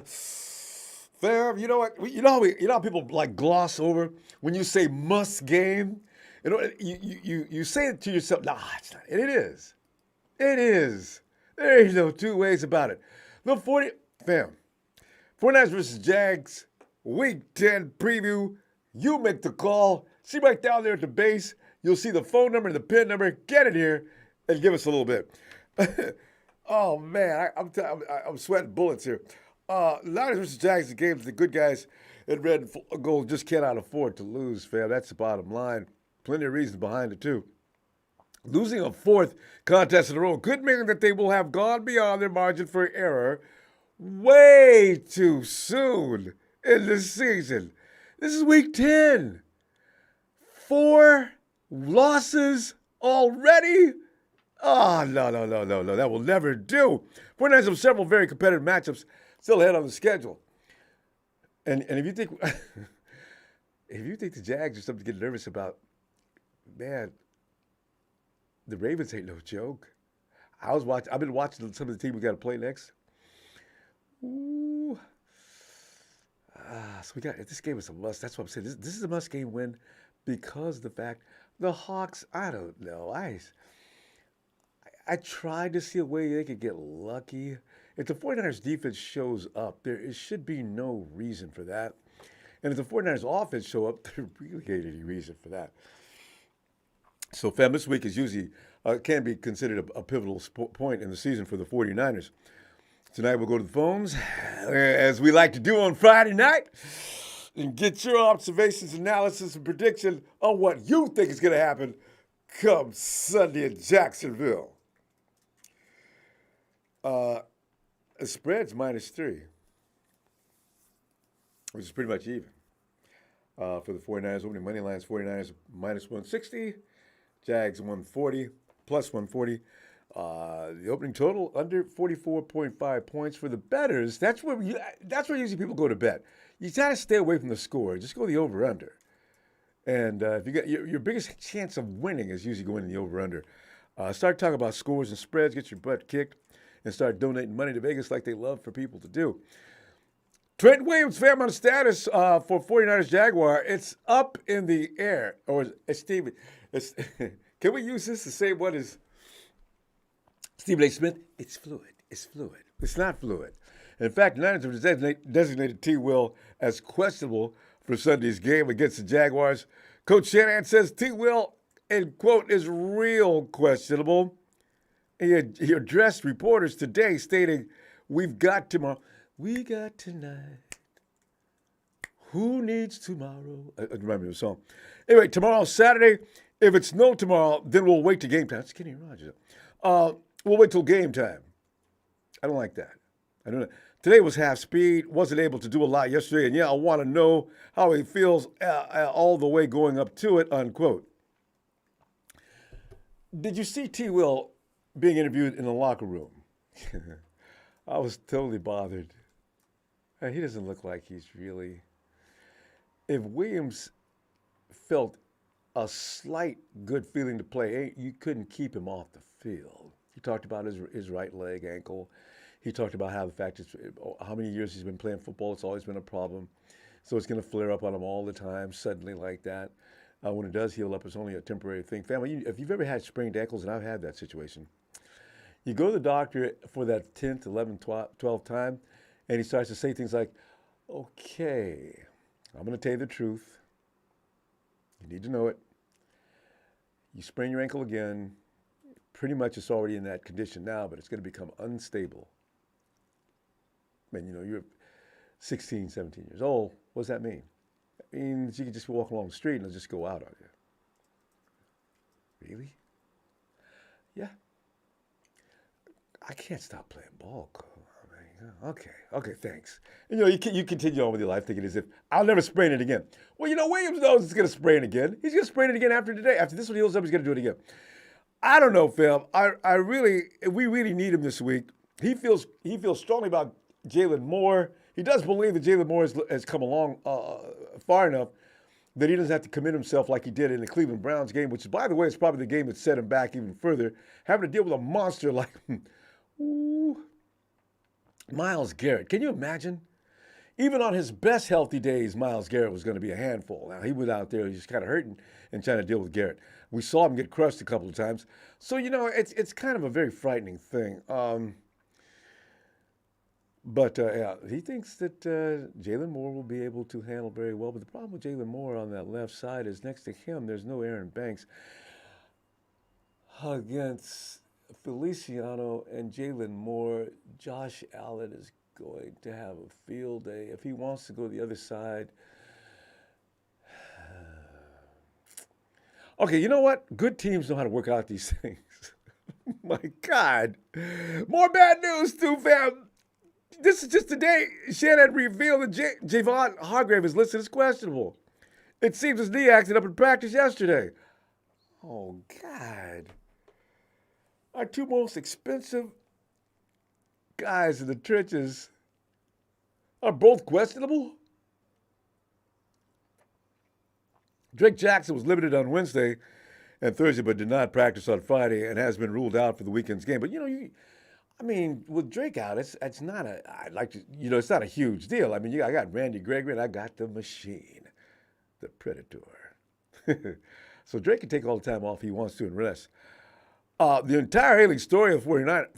Fam, you know what? You know how people like gloss over when you say must game. You know, you say it to yourself. Nah, it's not. And it is. It is. There ain't no two ways about it. The 40, fam. 49ers versus Jags, Week 10 preview. You make the call. See right down there at the base. You'll see the phone number and the PIN number. Get it here and give us a little bit. Oh man, I'm sweating bullets here. Niners versus Jags, the games the good guys in red and gold just cannot afford to lose, fam. That's the bottom line. Plenty of reasons behind it too. Losing a fourth contest in a row could mean that they will have gone beyond their margin for error way too soon in the season. This is week 10. 4 losses already? Oh, no. That will never do. 49ers have several very competitive matchups still ahead on the schedule. And if you think if you think the Jags are something to get nervous about, man, the Ravens ain't no joke. I've been watching some of the team we got to play next. Ooh. So this game is a must. That's what I'm saying. This is a must game win because of the fact the Hawks, I don't know. I tried to see a way they could get lucky. If the 49ers defense shows up, there should be no reason for that. And if the 49ers offense show up, there really ain't any reason for that. So, fam, this week is usually can be considered a pivotal point in the season for the 49ers. Tonight we'll go to the phones, as we like to do on Friday night, and get your observations, analysis, and prediction on what you think is going to happen come Sunday in Jacksonville. The spread's -3, which is pretty much even. For the 49ers, opening money lines, 49ers -160, Jags 140, plus 140. The opening total under 44.5 points for the bettors. That's where usually people go to bet. You got to stay away from the score. Just go the over/under. And if you get your biggest chance of winning is usually going in the over/under. Start talking about scores and spreads. Get your butt kicked, and start donating money to Vegas like they love for people to do. Trent Williams, fam, on status for 49ers Jaguar. It's up in the air. Or Steve, can we use this to say what is Stephen A. Smith? It's fluid. It's not fluid. In fact, the Niners have designated T. Will as questionable for Sunday's game against the Jaguars. Coach Shanahan says T. Will, in quote, is real questionable. He addressed reporters today stating, "We've got tomorrow. We got tonight. Who needs tomorrow?" I remember the song. Anyway, tomorrow's Saturday. If it's no tomorrow, then we'll wait to game time. It's Kenny Rogers. We'll wait till game time. I don't like that. I don't know. Today was half speed. Wasn't able to do a lot yesterday. And yeah, I want to know how he feels all the way going up to it, unquote. Did you see T. Will being interviewed in the locker room? I was totally bothered. He doesn't look like he's really. If Williams felt a slight good feeling to play, you couldn't keep him off the field. He talked about his right leg, ankle. He talked about how the fact is how many years he's been playing football. It's always been a problem. So it's going to flare up on him all the time, suddenly like that. When it does heal up, it's only a temporary thing. Family, if you've ever had sprained ankles, and I've had that situation, you go to the doctor for that 10th, 11th, 12th time, and he starts to say things like, "Okay, I'm going to tell you the truth. You need to know it. You sprain your ankle again. Pretty much it's already in that condition now, but it's going to become unstable." I mean, you're 16, 17 years old. What does that mean? It means you can just walk along the street and it'll just go out on you. Really? Yeah. I can't stop playing ball, Cole. Okay, thanks. And, you continue on with your life thinking as if, I'll never sprain it again. Well, Williams knows he's going to sprain it again. He's going to sprain it again after today. After this one heals up, he's going to do it again. I don't know, Phil. We really need him this week. He feels strongly about Jalen Moore. He does believe that Jalen Moore has come along far enough that he doesn't have to commit himself like he did in the Cleveland Browns game, which, by the way, is probably the game that set him back even further, having to deal with a monster like, ooh. Myles Garrett. Can you imagine? Even on his best healthy days, Myles Garrett was going to be a handful. Now, he was out there, he's kind of hurting and trying to deal with Garrett. We saw him get crushed a couple of times. So, it's kind of a very frightening thing. But yeah, he thinks that Jalen Moore will be able to handle very well. But the problem with Jalen Moore on that left side is next to him, there's no Aaron Banks against Feliciano and Jalen Moore. Josh Allen is going to have a field day. If he wants to go to the other side. Okay, you know what? Good teams know how to work out these things. My God. More bad news, too, fam. This is just today. Shannon revealed that Javon Hargrave is listed as questionable. It seems his knee acted up in practice yesterday. Oh, God. Our two most expensive guys in the trenches are both questionable? Drake Jackson was limited on Wednesday and Thursday, but did not practice on Friday and has been ruled out for the weekend's game. But, with Drake out, it's not it's not a huge deal. I mean, I got Randy Gregory and I got the machine, the Predator. So Drake can take all the time off he wants to and rest. The entire ailing story of the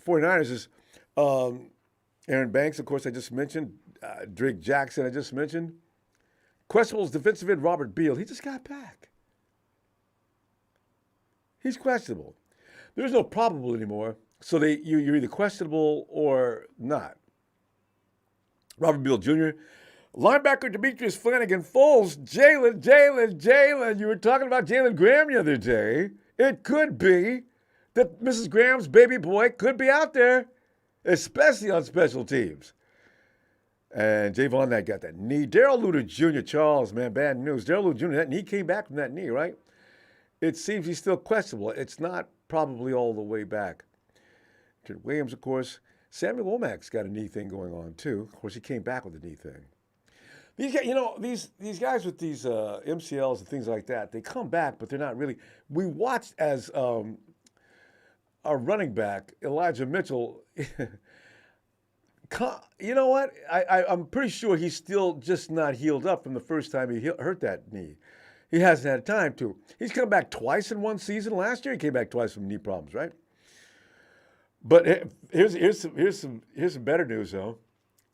49ers is Aaron Banks, of course, I just mentioned. Drake Jackson, I just mentioned. Questionable's defensive end Robert Beal. He just got back. He's questionable. There's no probable anymore, so you're either questionable or not. Robert Beal Jr., linebacker Demetrius Flanagan, Foles, Jalen. You were talking about Jalen Graham the other day. It could be that Mrs. Graham's baby boy could be out there, especially on special teams. And Javon that got that knee. Darrell Luter Jr., Charles, man, bad news. Darrell Luter Jr., that knee came back from that knee, right? It seems he's still questionable. It's not probably all the way back. Trent Williams, of course. Samuel Womack's got a knee thing going on, too. Of course, he came back with a knee thing. These guys, these guys with these MCLs and things like that, they come back, but they're not really. We watched as our running back, Elijah Mitchell, you know what? I'm pretty sure he's still just not healed up from the first time he hurt that knee. He hasn't had time to. He's come back twice in one season. Last year, he came back twice from knee problems, right? But here's some better news, though.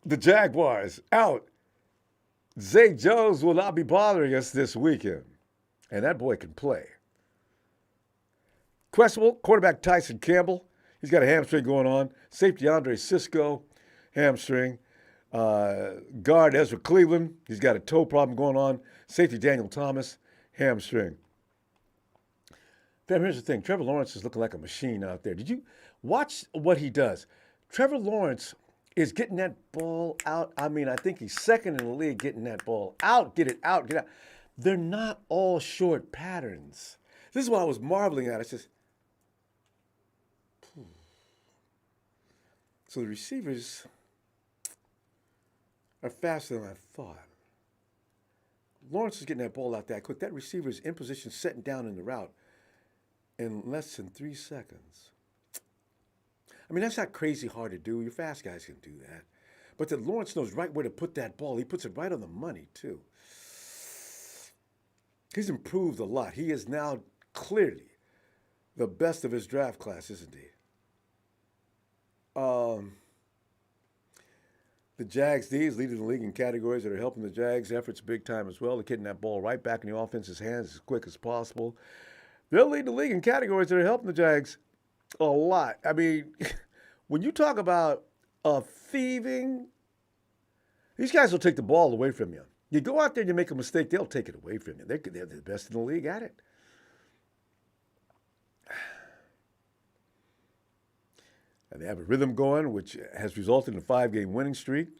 The Jaguars out. Zay Jones will not be bothering us this weekend, and that boy can play. Questionable quarterback Tyson Campbell. He's got a hamstring going on. Safety Andre Cisco, hamstring. Guard Ezra Cleveland. He's got a toe problem going on. Safety Daniel Thomas, hamstring. Fam, here's the thing. Trevor Lawrence is looking like a machine out there. Did you watch what he does? Trevor Lawrence is getting that ball out. I mean, I think he's second in the league getting that ball out. Get it out. Get out. They're not all short patterns. This is what I was marveling at. It's just, so the receivers are faster than I thought. Lawrence is getting that ball out that quick. That receiver is in position, setting down in the route in less than 3 seconds. I mean, that's not crazy hard to do. Your fast guys can do that. But that Lawrence knows right where to put that ball. He puts it right on the money, too. He's improved a lot. He is now clearly the best of his draft class, isn't he? The Jags D's leading the league in categories that are helping the Jags' efforts big time as well. They're getting that ball right back in the offense's hands as quick as possible. They'll lead the league in categories that are helping the Jags a lot. I mean, when you talk about thieving, these guys will take the ball away from you. You go out there and you make a mistake, they'll take it away from you. They're the best in the league at it. And they have a rhythm going, which has resulted in a 5-game winning streak.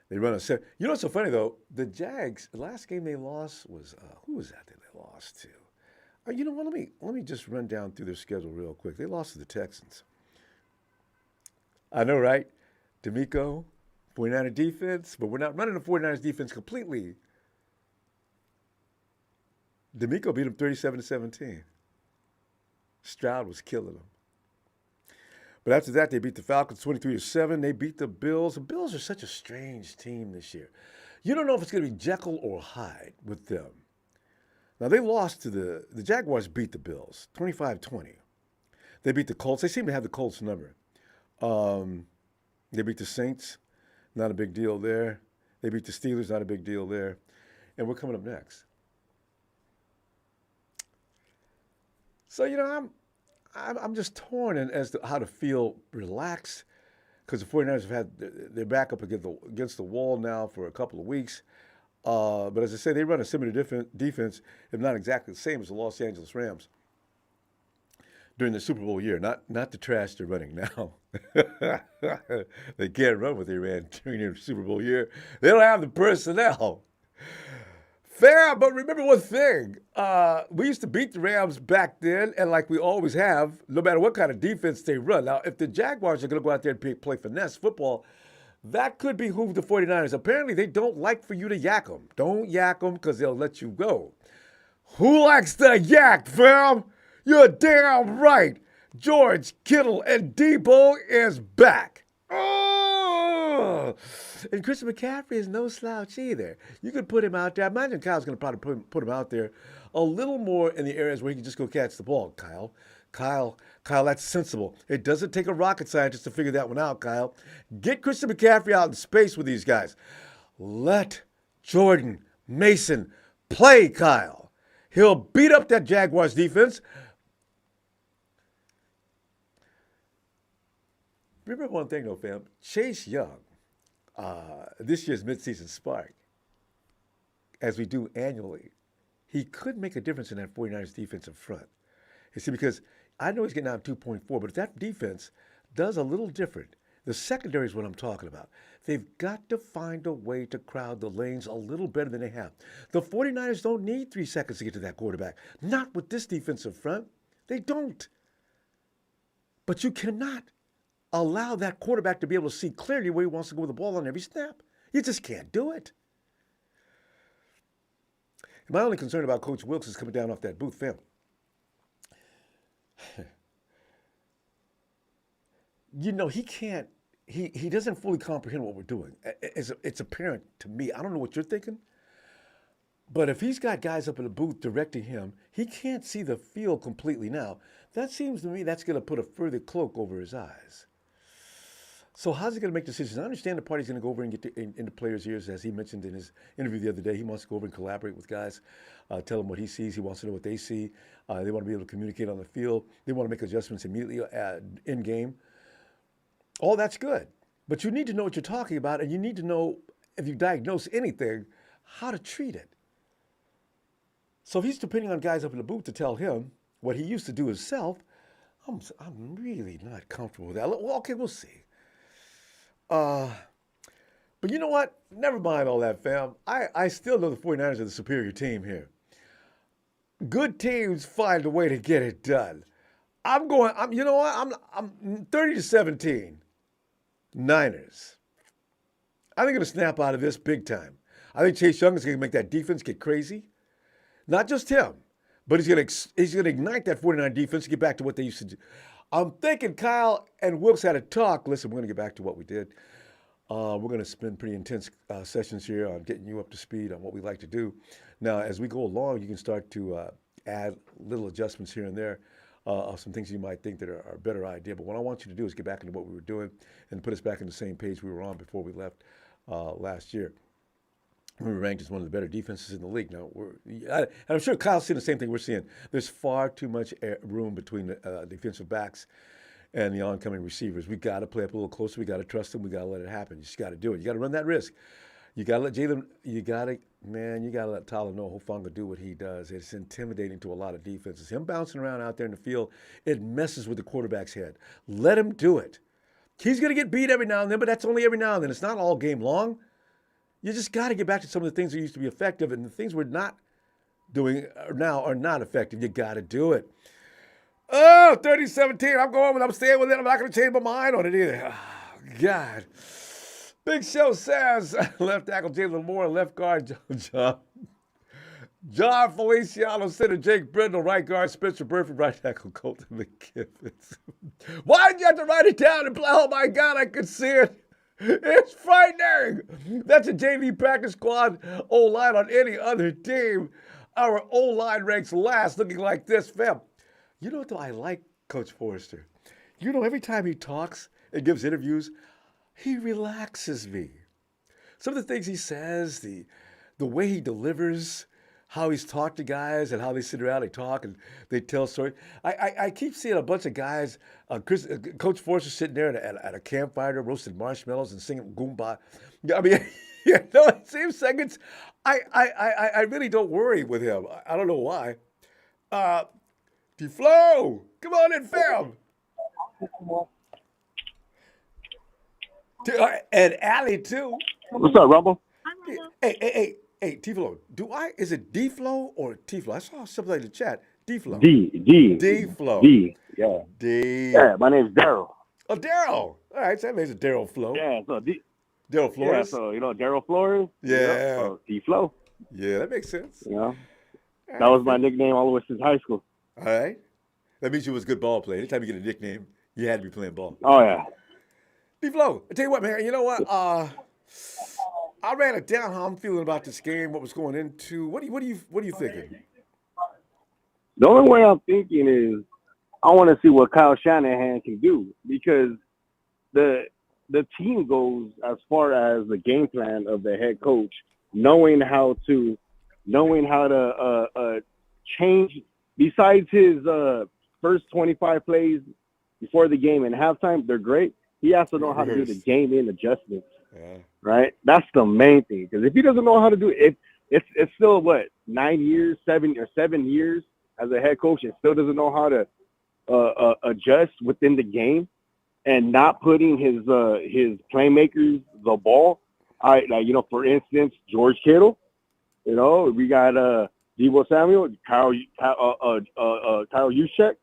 They run a 7. You know what's so funny, though? The Jags, the last game they lost was, who was that they lost to? You know what? Let me just run down through their schedule real quick. They lost to the Texans. I know, right? D'Amico, 49er defense, but we're not running the 49ers defense completely. D'Amico beat them 37-17. Stroud was killing them. But after that, they beat the Falcons 23-7. They beat the Bills. The Bills are such a strange team this year. You don't know if it's going to be Jekyll or Hyde with them. Now, they lost to the Jaguars beat the Bills 25-20. They beat the Colts. They seem to have the Colts number. They beat the Saints. Not a big deal there. They beat the Steelers. Not a big deal there. And we're coming up next. So, I'm just torn as to how to feel relaxed because the 49ers have had their back up against the wall now for a couple of weeks. But as I say, they run a similar defense, if not exactly the same as the Los Angeles Rams during the Super Bowl year. Not the trash they're running now. They can't run what they ran during the Super Bowl year. They don't have the personnel. Fair, but remember one thing. We used to beat the Rams back then, and like we always have, no matter what kind of defense they run. Now, if the Jaguars are going to go out there and play finesse football, that could behoove the 49ers. Apparently, they don't like for you to yak them. Don't yak them because they'll let you go. Who likes to yak, fam? You're damn right. George Kittle and Debo is back. Oh! And Christian McCaffrey is no slouch either. You could put him out there. I imagine Kyle's going to probably put him out there a little more in the areas where he can just go catch the ball, Kyle, that's sensible. It doesn't take a rocket scientist to figure that one out, Kyle. Get Christian McCaffrey out in space with these guys. Let Jordan Mason play, Kyle. He'll beat up that Jaguars defense. Remember one thing, though, fam. Chase Young, this year's midseason spark, as we do annually, he could make a difference in that 49ers defensive front. You see, because I know he's getting out 2.4, but if that defense does a little different, the secondary is what I'm talking about. They've got to find a way to crowd the lanes a little better than they have. The 49ers don't need 3 seconds to get to that quarterback. Not with this defensive front. They don't. But you cannot allow that quarterback to be able to see clearly where he wants to go with the ball on every snap. You just can't do it. My only concern about Coach Wilks is coming down off that booth, fam. He can't, he doesn't fully comprehend what we're doing. It's apparent to me. I don't know what you're thinking. But if he's got guys up in the booth directing him, he can't see the field completely now. That seems to me that's going to put a further cloak over his eyes. So how's he going to make decisions? I understand the party's going to go over and get into players' ears, as he mentioned in his interview the other day. He wants to go over and collaborate with guys, tell them what he sees. He wants to know what they see. They want to be able to communicate on the field. They want to make adjustments immediately in game. All that's good. But you need to know what you're talking about, and you need to know, if you diagnose anything, how to treat it. So if he's depending on guys up in the booth to tell him what he used to do himself, I'm really not comfortable with that. Well, okay, we'll see. But you know what? Never mind all that, fam. I still know the 49ers are the superior team here. Good teams find a way to get it done. I'm 30-17. Niners. I think they're going to snap out of this big time. I think Chase Young is going to make that defense get crazy. Not just him, but he's going to ignite that 49 defense to get back to what they used to do. I'm thinking Kyle and Wilks had a talk. Listen, we're going to get back to what we did. We're going to spend pretty intense sessions here on getting you up to speed on what we like to do. Now, as we go along, you can start to add little adjustments here and there of some things you might think that are a better idea. But what I want you to do is get back into what we were doing and put us back on the same page we were on before we left last year. We were ranked as one of the better defenses in the league. Now, I'm sure Kyle's seeing the same thing we're seeing. There's far too much room between the defensive backs and the oncoming receivers. We got to play up a little closer. We got to trust them. We got to let it happen. You just got to do it. You got to run that risk. You got to let Jalen. You got to let Tyler Hufanga do what he does. It's intimidating to a lot of defenses. Him bouncing around out there in the field, it messes with the quarterback's head. Let him do it. He's going to get beat every now and then, but that's only every now and then. It's not all game long. You just got to get back to some of the things that used to be effective, and the things we're not doing now are not effective. You got to do it. Oh, 30-17. I'm staying with it. I'm not going to change my mind on it either. Oh, God. Big Show says left tackle Jalen Moore, left guard John John Feliciano, center Jake Brindle, right guard Spencer Burford, right tackle Colton McKivitz. Why did you have to write it down and play? Oh my God, I could see it. It's frightening. That's a JV practice squad O-line on any other team. Our O-line ranks last, looking like this, fam. You know what, though, I like Coach Forrester. You know, every time he talks and gives interviews, he relaxes me. Some of the things he says, the way he delivers, how he's talked to guys and how they sit around and talk and they tell stories. I keep seeing a bunch of guys, Coach Forster sitting there at a campfire, roasting marshmallows and singing Goomba. Yeah, I mean, you know, it seems seconds. I really don't worry with him. I don't know why. D-Flow, come on in, fam. And Allie, too. What's up, Ronbo? Hey, T-Flow. Is it D-Flow or T-Flow? I saw something in the chat. D-Flow. D. D-Flow. Yeah. D. Yeah, my name's Daryl. Oh, Daryl. All right, so that makes it Daryl Flow. Yeah, so Daryl yeah, Flores. so Daryl Flores. Yeah. So D-Flow. Yeah, that makes sense. You know, All that right, was my nickname all the way since high school. All right. That means you was a good ball player. Anytime you get a nickname, you had to be playing ball. Oh yeah. D-Flow, I tell you what, man. You know what? I ran it down how I'm feeling about this game, what was going into. What are you thinking? The only way I'm thinking is I want to see what Kyle Shanahan can do because the team goes as far as the game plan of the head coach, knowing how to change. Besides his first 25 plays before the game and halftime, they're great. He has to know how to do the game in adjustments. Yeah. Right? That's the main thing. Because if he doesn't know how to do it, it's still what 7 years as a head coach, and still doesn't know how to adjust within the game and not putting his playmakers the ball. For instance, George Kittle. We got Deebo Samuel, Kyle Juszczyk.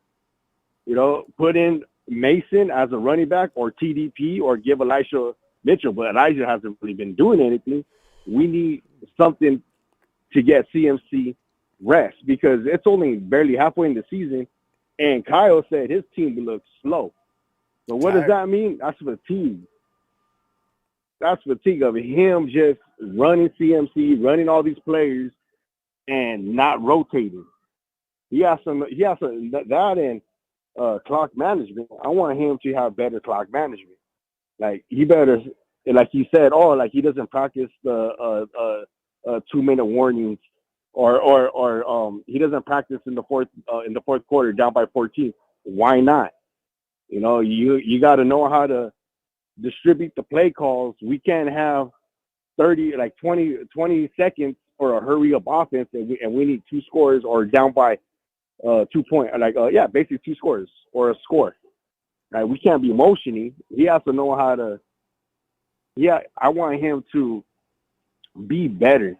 Put in Mason as a running back or TDP or give Elisha Mitchell, but Elijah hasn't really been doing anything. We need something to get CMC rest because it's only barely halfway in the season, and Kyle said his team looks slow. So what does that mean? That's fatigue. That's fatigue of him just running CMC, running all these players, and not rotating. He has some that and clock management. I want him to have better clock management. Like he better, like he said, he doesn't practice the 2-minute warnings, or he doesn't practice in the fourth quarter down by 14. Why not? You got to know how to distribute the play calls. We can't have 20 seconds for a hurry up offense, and we need 2 scores or down by 2 points. Basically 2 scores or a score. Right? We can't be motioning. He has to know how to. Yeah, I want him to be better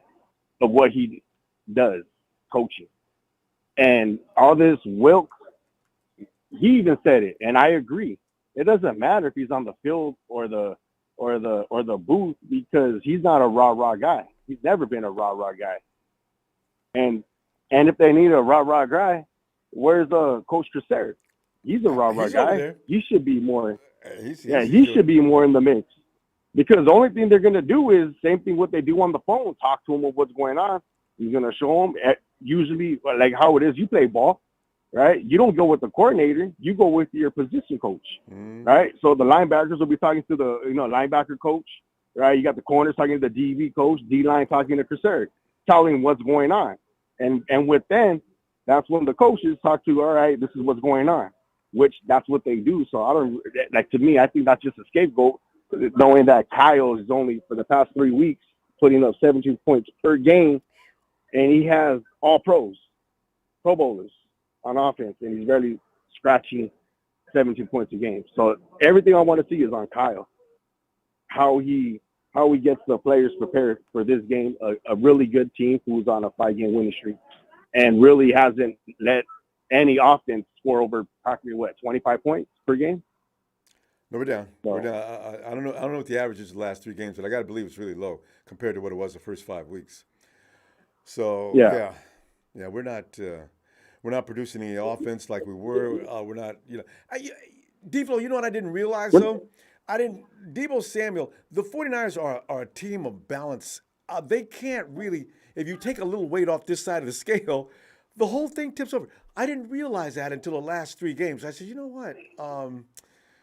of what he does, coaching, and all this Wilkes. He even said it, and I agree. It doesn't matter if he's on the field or the booth because he's not a rah-rah guy. He's never been a rah-rah guy. And if they need a rah-rah guy, where's Coach Tressert? He's a rah-rah guy. He should be more. He should be more in the mix. Because the only thing they're going to do is same thing what they do on the phone, talk to him of what's going on. He's going to show them usually like how it is. You play ball, right? You don't go with the coordinator. You go with your position coach, right? So the linebackers will be talking to the linebacker coach, right? You got the corners talking to the DB coach, D-line talking to Tressert, telling him what's going on. And with them, that's when the coaches talk to, all right, this is what's going on, which that's what they do. So to me, I think that's just a scapegoat, knowing that Kyle is only for the past 3 weeks putting up 17 points per game, and he has all Pro Bowlers on offense, and he's barely scratching 17 points a game. So everything I want to see is on Kyle, how he gets the players prepared for this game, a really good team who's on a 5-game winning streak and really hasn't let any offense score over practically 25 points per game. No, we're down. So, we're down. I don't know what the average is the last 3 games, but I got to believe it's really low compared to what it was the first 5 weeks. So yeah. Yeah, we're not producing any offense like we were. We're not, Deflo, you know what I didn't realize though? I didn't Debo Samuel, the 49ers are a team of balance. They can't really, if you take a little weight off this side of the scale, the whole thing tips over. I didn't realize that until the last 3 games. I said, you know what?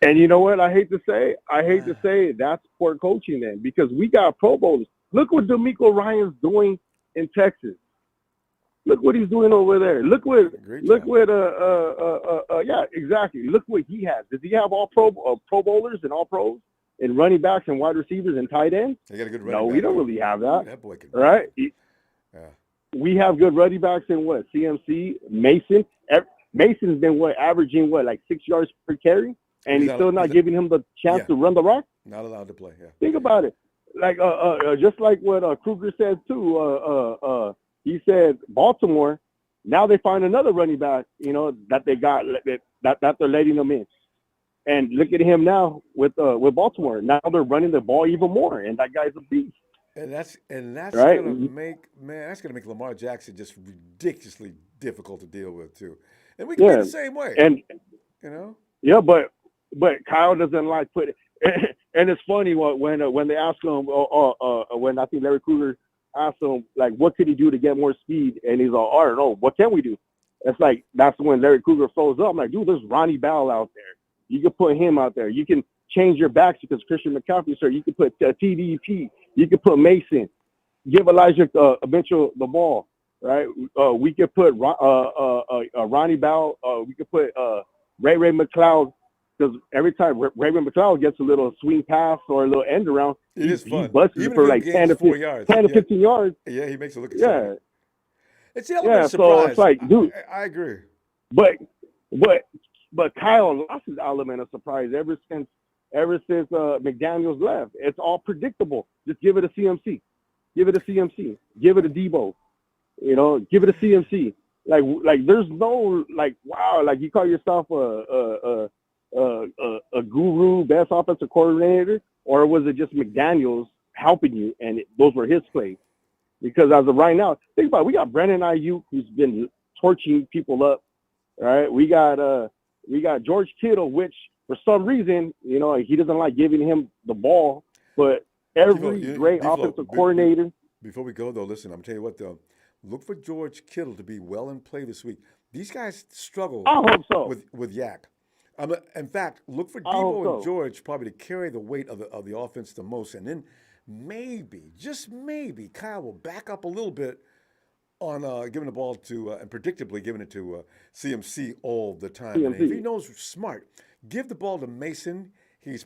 And you know what? I hate to say that's poor coaching then, because we got Pro Bowlers. Look what D'Amico Ryan's doing in Texas. Look what he's doing over there. Yeah, exactly. Look what he has. Does he have all Pro Bowlers and all pros and running backs and wide receivers and tight ends? They got a good running No, back. we don't really have that. That boy can Right? Yeah. We have good running backs in what? CMC, Mason. Mason's been averaging like 6 yards per carry, and he's still not giving him the chance to run the rock. Not allowed to play. Yeah. Think about it. Like just like what Kruger said too. He said Baltimore. Now they find another running back, that they got that they're letting them in. And look at him now with Baltimore. Now they're running the ball even more, and that guy's a beast. And that's right? that's gonna make Lamar Jackson just ridiculously difficult to deal with too. And we can be the same way. And Yeah, but Kyle doesn't like put it. And it's funny when they ask him, when I think Larry Kruger asked him, like, what could he do to get more speed? And he's like, I don't know. What can we do? It's like, that's when Larry Kruger throws up. I'm like, dude, there's Ronnie Bell out there. You can put him out there. You can change your backs because Christian McCaffrey, sir. You can put TDP. You can put Mason. Give Elijah Mitchell the ball, right? We could put Ronnie Bell. We could put Ray McLeod, because every time Ray McLeod gets a little swing pass or a little end around, it is fun. He busts it for like 10 to 15 yards. Yeah, he makes it look exciting. Yeah. It's the element of surprise. So it's like, dude. I agree. But Kyle lost his element of surprise ever since McDaniels left. It's all predictable. Just give it a CMC. Give it a CMC. Give it a Debo. Give it a CMC. Like there's no wow, you call yourself a guru, best offensive coordinator, or was it just McDaniels helping you and those were his plays? Because as of right now, think about it, we got Brandon Ayuk who's been torching people up. Right? We got George Kittle, which for some reason, he doesn't like giving him the ball, but every great offensive coordinator. Before we go though, listen, I'm telling you what though, look for George Kittle to be well in play this week. These guys struggle I hope so. with Yak. In fact, look for Debo and George probably to carry the weight of the offense the most, and then maybe, just maybe, Kyle will back up a little bit on giving the ball to and predictably giving it to CMC all the time. And if he knows smart, give the ball to Mason. He's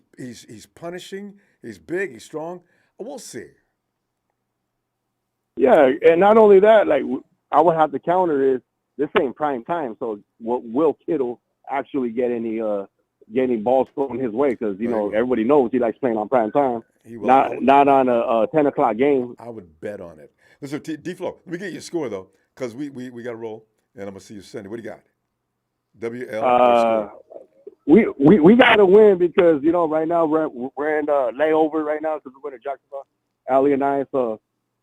punishing. He's big. He's strong. We'll see. Yeah, and not only that, I would have to counter is this ain't prime time. So will Kittle actually get any balls thrown his way? Because everybody knows he likes playing on prime time. He will. Not on a 10:00 game. I would bet on it. Listen, D-Flow, let me get your score though, because we got to roll, and I'm gonna see you Sunday. What do you got? WL. We got to win because right now we're in layover right now because we're going to Jacksonville, Ali and I. So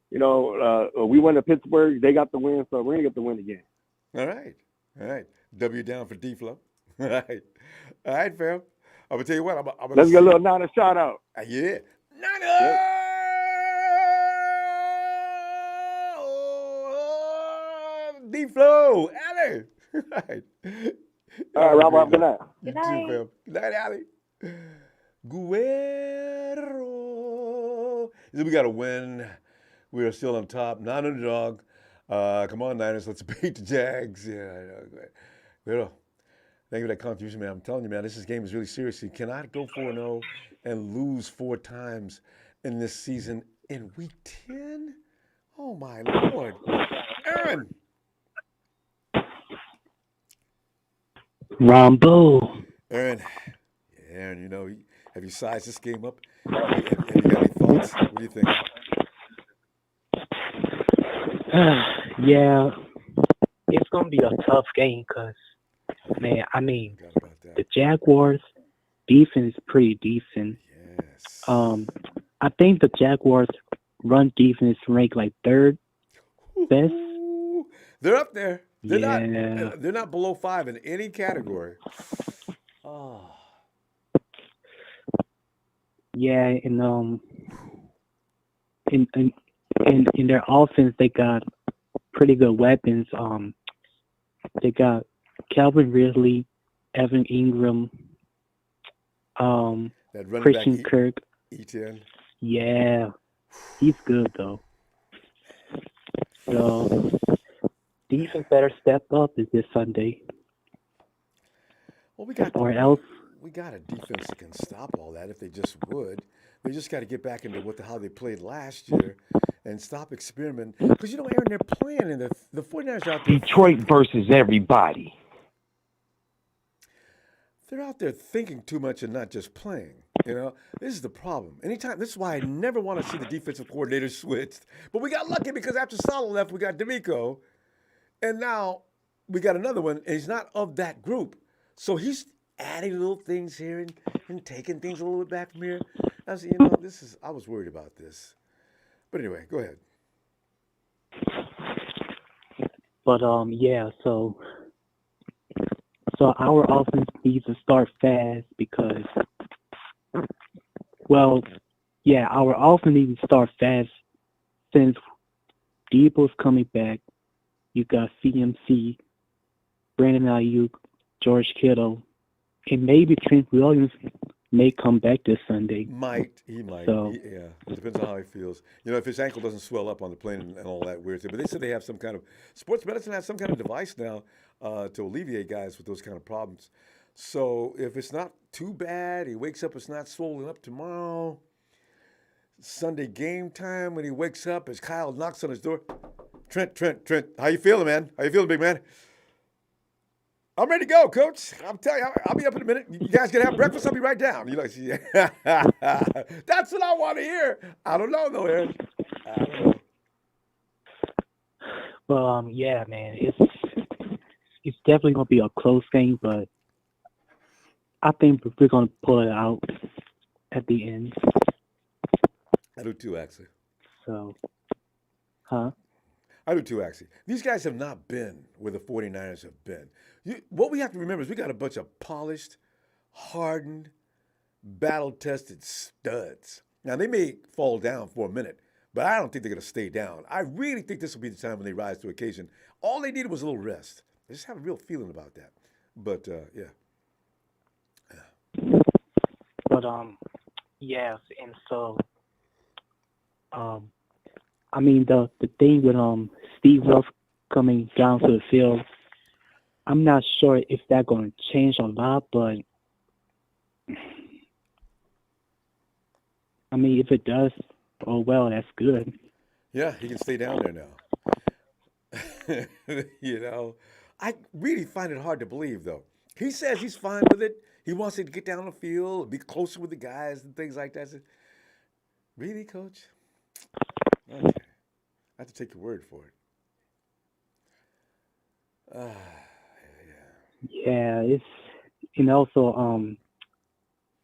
we went to Pittsburgh, they got the win, so we're gonna get the win again. All right. W down for D-Flow. All right, fam. I'm gonna tell you what. I'm Let's get a little Nana shout out. Yeah, Nana. Yep. D-Flow, Ali. All right, Rob, good night. You too, fam. Good night, Ali. Guerrero. We got to win. We are still on top. Not underdog. Come on, Niners. Let's beat the Jags. Yeah, I know. Thank you for that contribution, man. I'm telling you, man, this game is really serious. You cannot go 4-0 and lose 4 times in this season in week 10. Oh, my Lord. Aaron. Ronbo. Aaron, have you sized this game up? Have you got any thoughts? What do you think? Yeah, it's going to be a tough game because, man, the Jaguars defense is pretty decent. Yes. I think the Jaguars run defense ranked like 3rd best. They're up there. They're not. Yeah, They're not below 5 in any category. Oh, yeah, in in in their offense, they got pretty good weapons. They got Calvin Ridley, Evan Ingram, that running back Christian Kirk. E10. Yeah, he's good though. So defense better step up this Sunday, Well, we got or else. we got a defense that can stop all that if they just would. They just got to get back into how they played last year and stop experimenting. Because Aaron, they're playing in the 49ers are out there. Detroit versus everybody. They're out there thinking too much and not just playing. This is the problem. This is why I never want to see the defensive coordinator switched. But we got lucky because after Salah left, we got D'Amico, and now we got another one, and he's not of that group. So he's adding little things here and taking things a little bit back from here. I said, I was worried about this. But anyway, go ahead. But yeah, so our offense needs to start fast because, well, yeah, our offense needs to start fast since Debo's coming back. You got CMC, Brandon Ayuk, George Kittle, and maybe Trent Williams may come back this Sunday. He might. So, Yeah, it depends on how he feels. If his ankle doesn't swell up on the plane and all that weird thing. But they said they have some kind of sports medicine has some kind of device now to alleviate guys with those kind of problems. So if it's not too bad, he wakes up, it's not swollen up tomorrow. Sunday game time when he wakes up, as Kyle knocks on his door. Trent, how you feeling, man? How you feeling, big man? I'm ready to go, Coach. I'm telling you, I'll be up in a minute. You guys gonna have breakfast? I'll be right down. That's what I want to hear. I don't know, though, Aaron. I don't know. well, yeah, man, it's definitely gonna be a close game, but I think we're gonna pull it out at the end. I do too, actually. So, huh? I do too, actually. These guys have not been where the 49ers have been. What we have to remember is we got a bunch of polished, hardened, battle-tested studs. Now, they may fall down for a minute, but I don't think they're going to stay down. I really think this will be the time when they rise to occasion. All they needed was a little rest. I just have a real feeling about that. But, yeah. But, yes, and so, I mean, the thing with Steve Wilks coming down to the field, I'm not sure if that's going to change a lot, but I mean, if it does, oh well, that's good. Yeah, he can stay down there now. I really find it hard to believe, though. He says he's fine with it. He wants to get down the field, be closer with the guys and things like that. I said, really, Coach? Okay. I have to take your word for it. Yeah, it's and also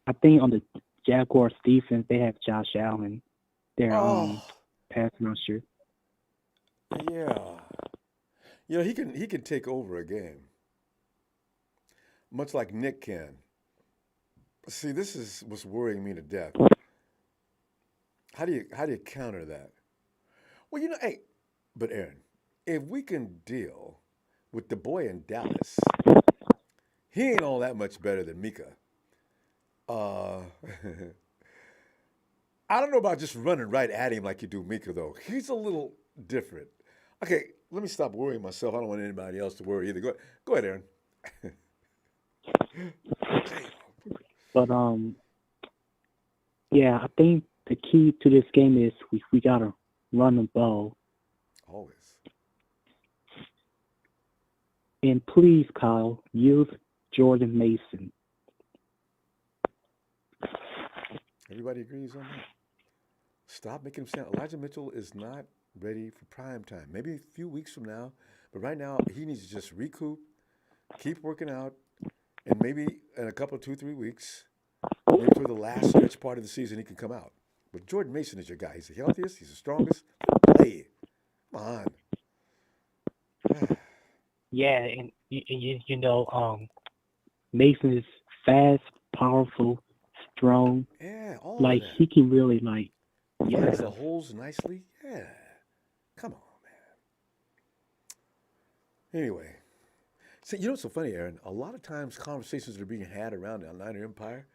I think on the Jaguars defense they have Josh Allen, their pass rusher. Yeah. He can take over a game. Much like Nick can. See, this is what's worrying me to death. How do you counter that? Well, hey, but Aaron, if we can deal with the boy in Dallas, he ain't all that much better than Mika. I don't know about just running right at him like you do Mika, though. He's a little different. Okay, let me stop worrying myself. I don't want anybody else to worry either. Go ahead, Aaron. But yeah, I think the key to this game is we gotta run the ball. Always. And please, Kyle, use Jordan Mason. Everybody agrees on that. Stop making him sound. Elijah Mitchell is not ready for prime time. Maybe a few weeks from now, but right now he needs to just recoup, keep working out, and maybe in a couple, 2-3 weeks, maybe for the last stretch part of the season, he can come out. But Jordan Mason is your guy. He's the healthiest. He's the strongest. Play. Come on. Yeah, and Mason is fast, powerful, strong. Yeah, all of Like that. he can really like, Finds yeah, the holes nicely. Yeah. Come on, man. Anyway, see, you know what's so funny, Aaron? A lot of times conversations that are being had around the Niner Empire,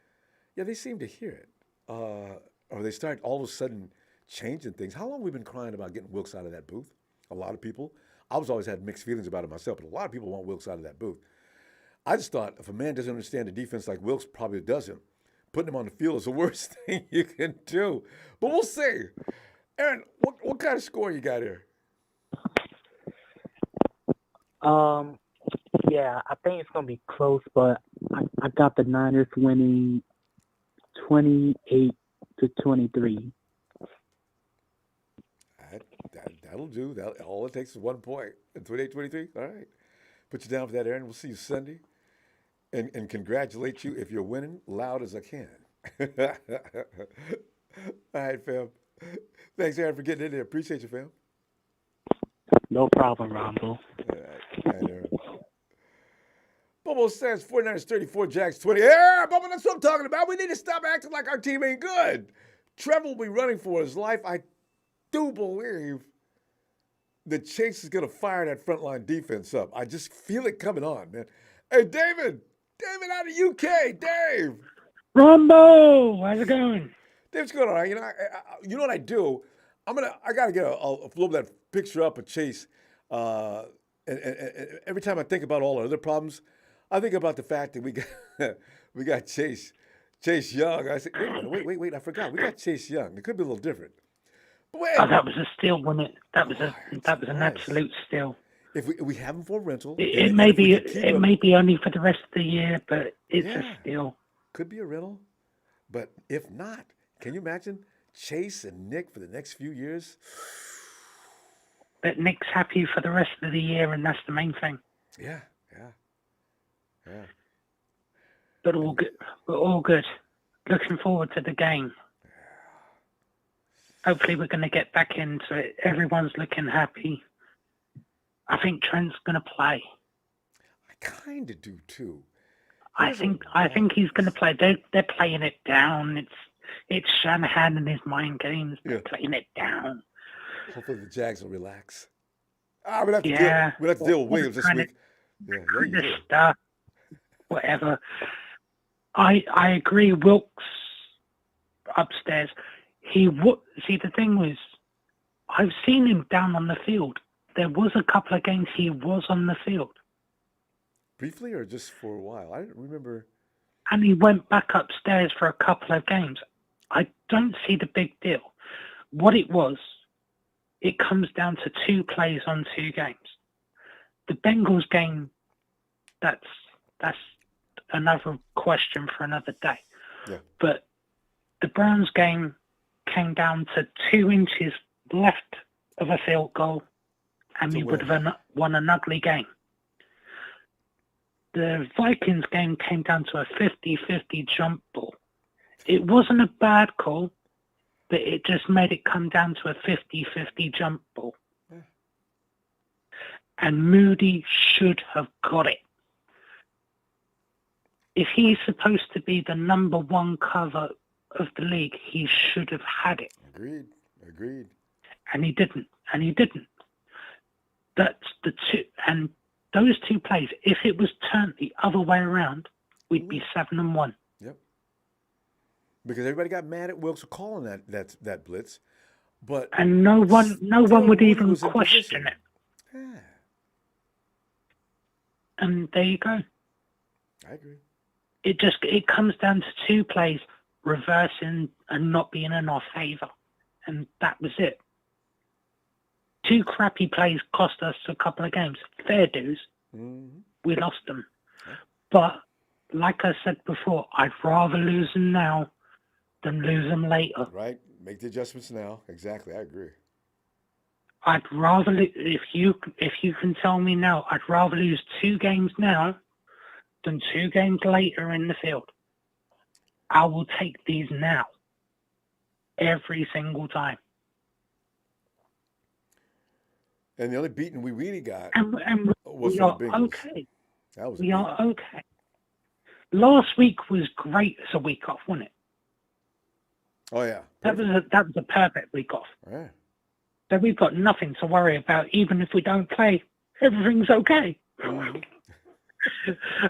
yeah, they seem to hear it. Or they start all of a sudden changing things. How long have we been crying about getting Wilkes out of that booth? A lot of people. I was always had mixed feelings about it myself, but a lot of people want Wilkes out of that booth. I just thought if a man doesn't understand the defense like Wilkes probably doesn't, putting him on the field is the worst thing you can do. But we'll see. Aaron, what kind of score you got here? um, yeah, I think it's gonna be close, but I got the Niners winning 28-23. That'll do. All it takes is 1 point. 28-23. All right. Put you down for that, Aaron. We'll see you Sunday. And congratulate you if you're winning loud as I can. All right, fam. Thanks, Aaron, for getting in there. Appreciate you, fam. No problem, Ronbo. All right, Aaron. Bobo says 49ers 34, Jags 20. Yeah, Bobo, that's what I'm talking about. We need to stop acting like our team ain't good. Trevor will be running for his life. I do believe that Chase is going to fire that frontline defense up. I just feel it coming on, man. Hey, David out of UK, Dave. Ronbo, how's it going? Dave's going all right. You know what I do? I gotta get a little of that picture up of Chase. And every time I think about all our other problems, I think about the fact that we got Chase Young. I said, wait, I forgot. We got Chase Young. It could be a little different. But wait, Oh, that was a steal, wasn't it? That was an nice. absolute steal. If we have him for rental, It may be only for the rest of the year, but it's a steal. Could be a rental, but if not, can you imagine Chase and Nick for the next few years? But Nick's happy for the rest of the year, and that's the main thing. Yeah. But all good. We're all good. Looking forward to the game. Hopefully we're going to get back into it. Everyone's looking happy. I think Trent's going to play. I kind of do too. I think he's going to play. They're playing it down. It's Shanahan and his mind games. They're playing it down. Hopefully the Jags will relax. We'll have to deal with Williams this week. Stuff. Whatever. I agree. Wilkes upstairs. See, the thing was, I've seen him down on the field. There was a couple of games he was on the field. Briefly or just for a while? I don't remember. And he went back upstairs for a couple of games. I don't see the big deal. What it was, it comes down to 2 plays on 2 games. The Bengals game, that's another question for another day. Yeah. But the Browns game came down to 2 inches left of a field goal, and we would have won an ugly game. The Vikings game came down to a 50-50 jump ball. It wasn't a bad call, but it just made it come down to a 50-50 jump ball. Yeah. And Moody should have got it. If he's supposed to be the number 1 cover of the league, he should have had it. Agreed. And he didn't. That's the 2. And those 2 plays, if it was turned the other way around, we'd be 7-1. Yep. Because everybody got mad at Wilkes for calling that blitz, and no one would even question it. Yeah. And there you go. I agree. It comes down to 2 plays reversing and not being in our favor, and that was it. 2 crappy plays cost us a couple of games. Fair dues. Mm-hmm. We lost them. But like I said before, I'd rather lose them now than lose them later. Right. Make the adjustments now. Exactly. I agree. I'd rather, if you can tell me now, I'd rather lose 2 games now than 2 games later in the field. I will take these now. Every single time. And the only beating we really got and was we from are the Bengals. okay. That was We a are beating. okay. Last week was great as a week off, wasn't it? Oh yeah. That was a perfect week off. All right. So we've got nothing to worry about. Even if we don't play, everything's okay. Mhm.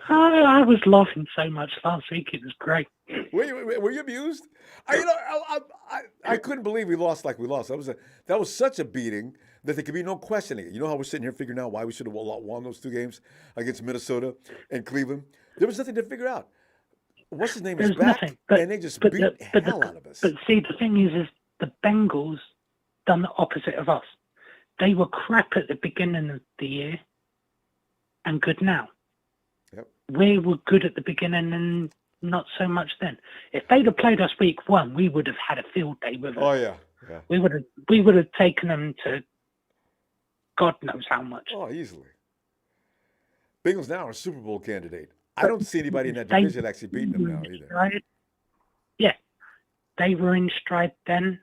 I was laughing so much last week. It was great. Were you amused? I couldn't believe we lost like we lost. That was such a beating that there could be no questioning it. You know how we're sitting here figuring out why we should have won those 2 games against Minnesota and Cleveland? There was nothing to figure out. What's his name is There's back, nothing. But, and they just but beat the, hell out of us. But see, the thing is the Bengals done the opposite of us. They were crap at the beginning of the year and good now. Yep. We were good at the beginning and not so much then. If they'd have played us week 1, we would have had a field day with us. Oh yeah. We would have taken them to God knows how much. Oh, easily. Bengals now are a Super Bowl candidate. I don't see anybody in that division actually beating them now either. Right? Yeah. They were in stride then,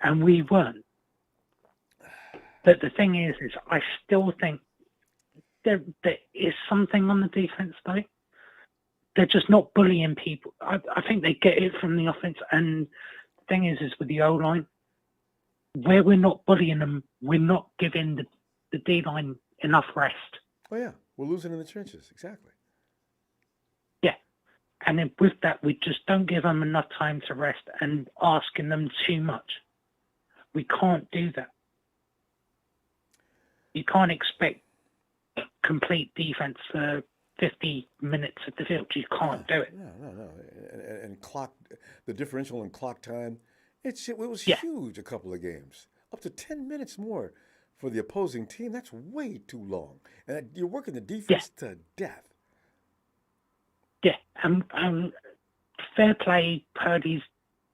and we weren't. But the thing is I still think there is something on the defense, though. They're just not bullying people. I think they get it from the offense. And the thing is with the O-line, where we're not bullying them, we're not giving the D-line enough rest. Oh yeah, we're losing in the trenches. Exactly. Yeah. And then with that, we just don't give them enough time to rest and asking them too much. We can't do that. You can't expect complete defense for 50 minutes at the field. You can't do it. No. And clock, the differential in clock time, it was Yeah. huge a couple of games. Up to 10 minutes more for the opposing team. That's way too long. And you're working the defense to death. Yeah, and fair play, Purdy's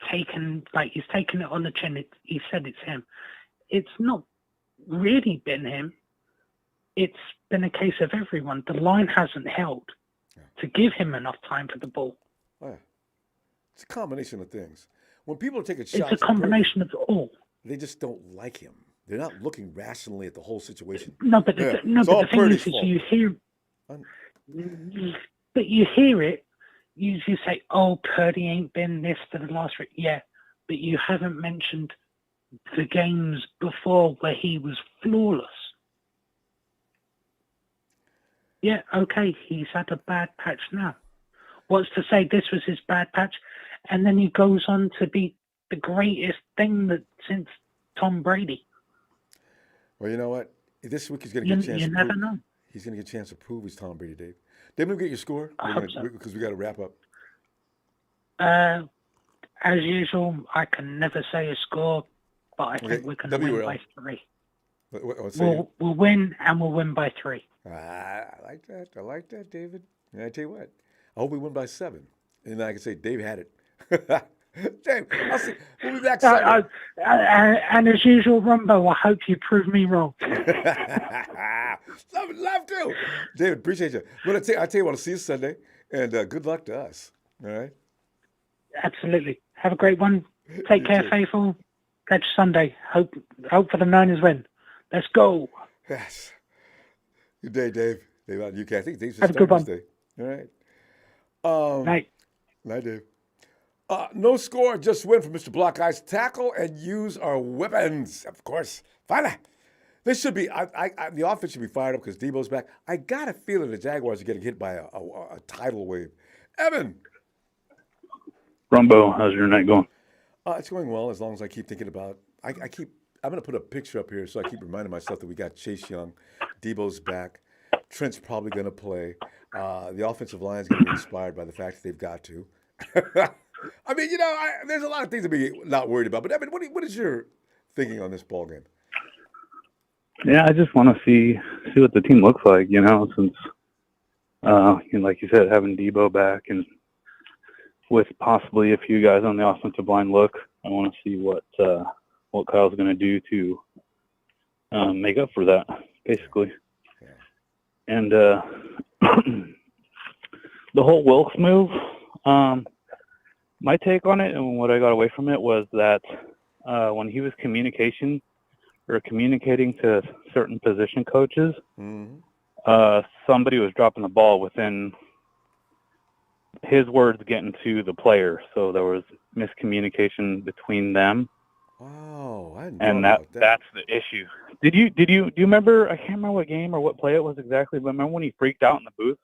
taken it on the chin. He said it's him. It's not really been him. It's been a case of everyone. The line hasn't held to give him enough time for the ball. Oh, yeah. It's a combination of things. When people are taking shots, It's a combination of all. they just don't like him. They're not looking rationally at the whole situation. No, but Yeah. the It's all thing Purdy's is fault. you hear, but you hear it. You say, "Oh, Purdy ain't been this for the last week." Yeah, but you haven't mentioned the games before where he was flawless. Yeah, okay, he's had a bad patch now. What's to say this was his bad patch, and then he goes on to be the greatest thing that since Tom Brady. Well, you know what? This week he's going to get a chance. You never know. He's going to get a chance to prove he's Tom Brady, Dave. Dave, let me get your score. I hope so. Because we got to wrap up. As usual, I can never say a score, but I think we're going to win by 3. We'll win, and we'll win by 3. I like that. I like that, David. And I tell you what, I hope we win by 7. And then I can say, Dave had it. Dave, I'll see. We'll be back Sunday. And as usual, Ronbo, I hope you prove me wrong. Love to. David, appreciate you. Well, I tell you what, I'll see you Sunday. And good luck to us. All right? Absolutely. Have a great one. Take care, faithful. Catch you Sunday. Hope for the Niners win. Let's go. Yes. Good day, Dave. Dave out in UK. I think Dave's Have a good one. Day. All right. Night. Night, Dave. No score, just win for Mr. Block Eyes. Tackle and use our weapons, of course. Finally. This should be, the offense should be fired up because Debo's back. I got a feeling the Jaguars are getting hit by a tidal wave. Evan. Ronbo, how's your night going? It's going well as long as I keep thinking about, I'm going to put a picture up here so I keep reminding myself that we got Chase Young. Debo's back. Trent's probably going to play. The offensive line is going to be inspired by the fact that they've got to. I mean, there's a lot of things to be not worried about. But Evan, what is your thinking on this ball game? Yeah, I just want to see what the team looks like, since, like you said, having Debo back and with possibly a few guys on the offensive line look, I want to see what Kyle's going to do to make up for that, basically. Yeah. And the whole Wilkes move, my take on it and what I got away from it was that when he was communicating or communicating to certain position coaches, Mm-hmm. somebody was dropping the ball within his words getting to the player. So there was miscommunication between them. Oh, I didn't know And about that. that's the issue. Do you remember, I can't remember what game or what play it was exactly, but remember when he freaked out in the booth?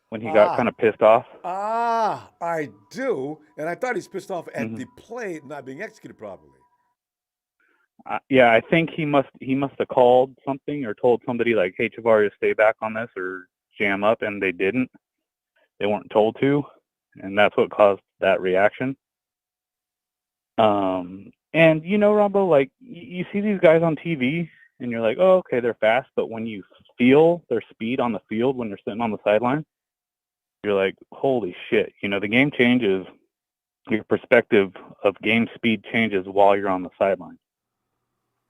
When he got kind of pissed off? I do. And I thought he's pissed off at Mhm. the play not being executed properly. Yeah, I think he must have called something or told somebody like, "Hey, Chavarria, stay back on this or jam up," and they didn't. They weren't told to, and that's what caused that reaction. And Ronbo, like you see these guys on TV, and you're like, "Oh, okay, they're fast," but when you feel their speed on the field when they're sitting on the sideline, you're like, "Holy shit!" The game changes. Your perspective of game speed changes while you're on the sideline.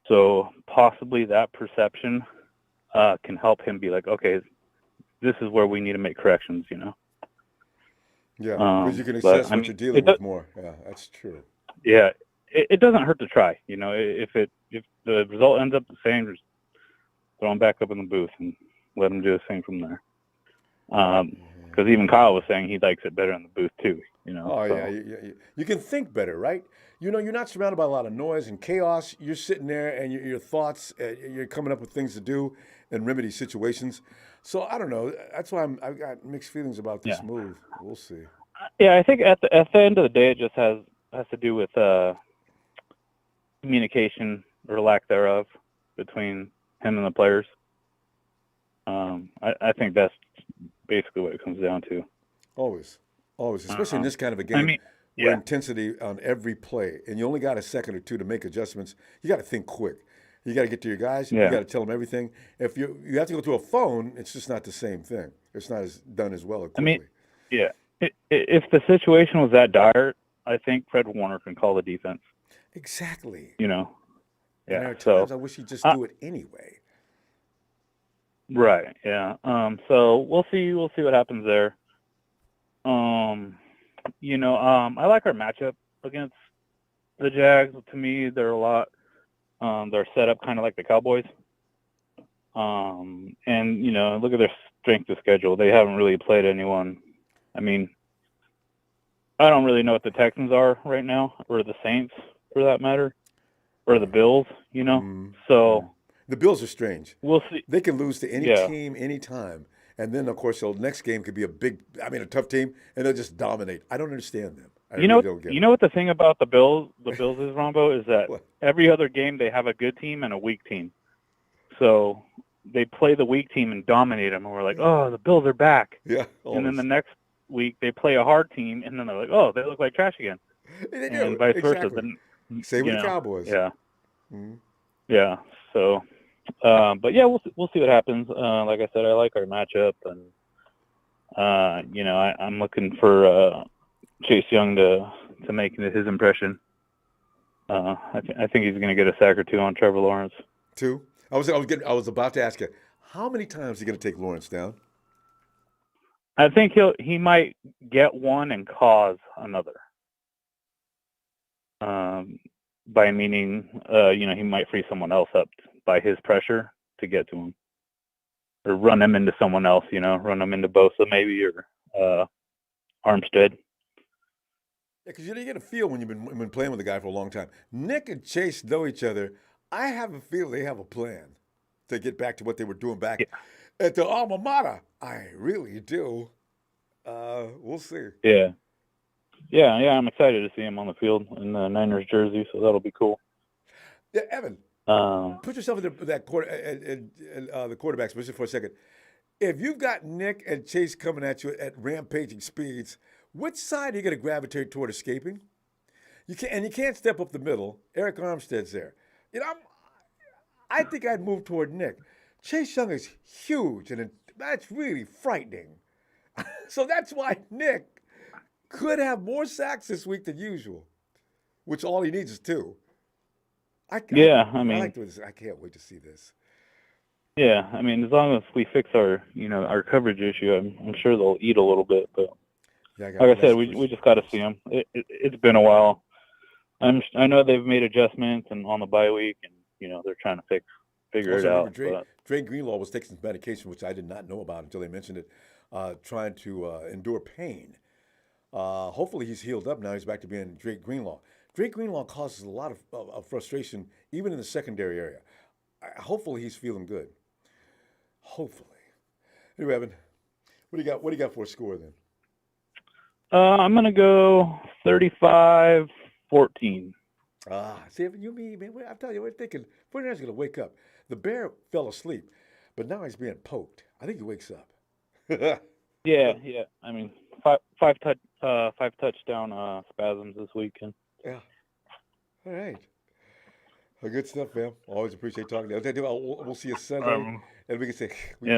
So possibly that perception can help him be like, okay, this is where we need to make corrections, Yeah, because you can assess what you're dealing with more. Yeah, that's true. Yeah, it doesn't hurt to try. If the result ends up the same, just throw him back up in the booth and let him do the same from there. Because even Kyle was saying he likes it better in the booth too. Oh, so. yeah. You can think better, right? You're not surrounded by a lot of noise and chaos. You're sitting there and your thoughts, you're coming up with things to do and remedy situations. So I don't know. That's why I've got mixed feelings about this move. We'll see. Yeah, I think at the end of the day, it just has to do with communication or lack thereof between him and the players. I think that's basically what it comes down to. Always, especially in this kind of a game where intensity on every play, and you only got a second or two to make adjustments. You got to think quick. You got to get to your guys. You got to tell them everything. If you have to go to a phone, it's just not the same thing. It's not done as well or quickly. If the situation was that dire, I think Fred Warner can call the defense. Exactly. And there are times I wish he'd just do it anyway. Right. Yeah. So we'll see what happens there. I like our matchup against the Jags. To me, they're a lot. They're set up kind of like the Cowboys. And look at their strength of schedule. They haven't really played anyone. I mean, I don't really know what the Texans are right now, or the Saints, for that matter, or the Bills. So the Bills are strange. We'll see. They can lose to any team, anytime. And then, of course, the next game could be a tough team, and they'll just dominate. I don't understand them. I really don't get it. What the thing about the Bills is, Ronbo, is that every other game they have a good team and a weak team. So they play the weak team and dominate them, and we're like, oh, the Bills are back. Yeah. Always. And then the next week they play a hard team, and then they're like, oh, they look like trash again. They do. And vice versa. Same with the Cowboys. Yeah. Mm-hmm. Yeah. So, but yeah, we'll see what happens. Like I said, I like our matchup, and I'm looking for Chase Young to make his impression. I think he's going to get a sack or two on Trevor Lawrence. Two? I was about to ask you, how many times is he going to take Lawrence down? I think he might get one and cause another. By meaning, he might free someone else up by his pressure to get to him, or run him into someone else. Run him into Bosa maybe, or Armstead. Yeah, because you get a feel when you've been playing with a guy for a long time. Nick and Chase know each other. I have a feel they have a plan to get back to what they were doing back at the alma mater. I really do. We'll see. Yeah. I'm excited to see him on the field in the Niners jersey, so that'll be cool. Yeah, Evan, put yourself in the quarterback's position for a second. If you've got Nick and Chase coming at you at rampaging speeds, which side are you going to gravitate toward escaping? You can't step up the middle. Eric Armstead's there. I think I'd move toward Nick. Chase Young is huge, and that's really frightening. So that's why Nick could have more sacks this week than usual, which all he needs is two. I can't wait to see this. Yeah, I mean, as long as we fix our coverage issue, I'm sure they'll eat a little bit. But like I said, we just got to see them. It's been a while. I know they've made adjustments and on the bye week, and they're trying to figure Also, it remember out. Dre Greenlaw was taking some medication, which I did not know about until they mentioned it, trying to endure pain. Hopefully he's healed up now. He's back to being Drake Greenlaw. Drake Greenlaw causes a lot of frustration, even in the secondary area. Hopefully he's feeling good. Hopefully. Anyway, Evan, what do you got? What do you got for a score then? I'm gonna go 35-14. See, Evan, man, I'm telling you, we're thinking 49ers are going to wake up. The Bear fell asleep, but now he's being poked. I think he wakes up. Yeah. I mean, five touchdown spasms this weekend. Yeah. All right. Well, good stuff, man. Always appreciate talking to you. We'll see you Sunday, and we can say.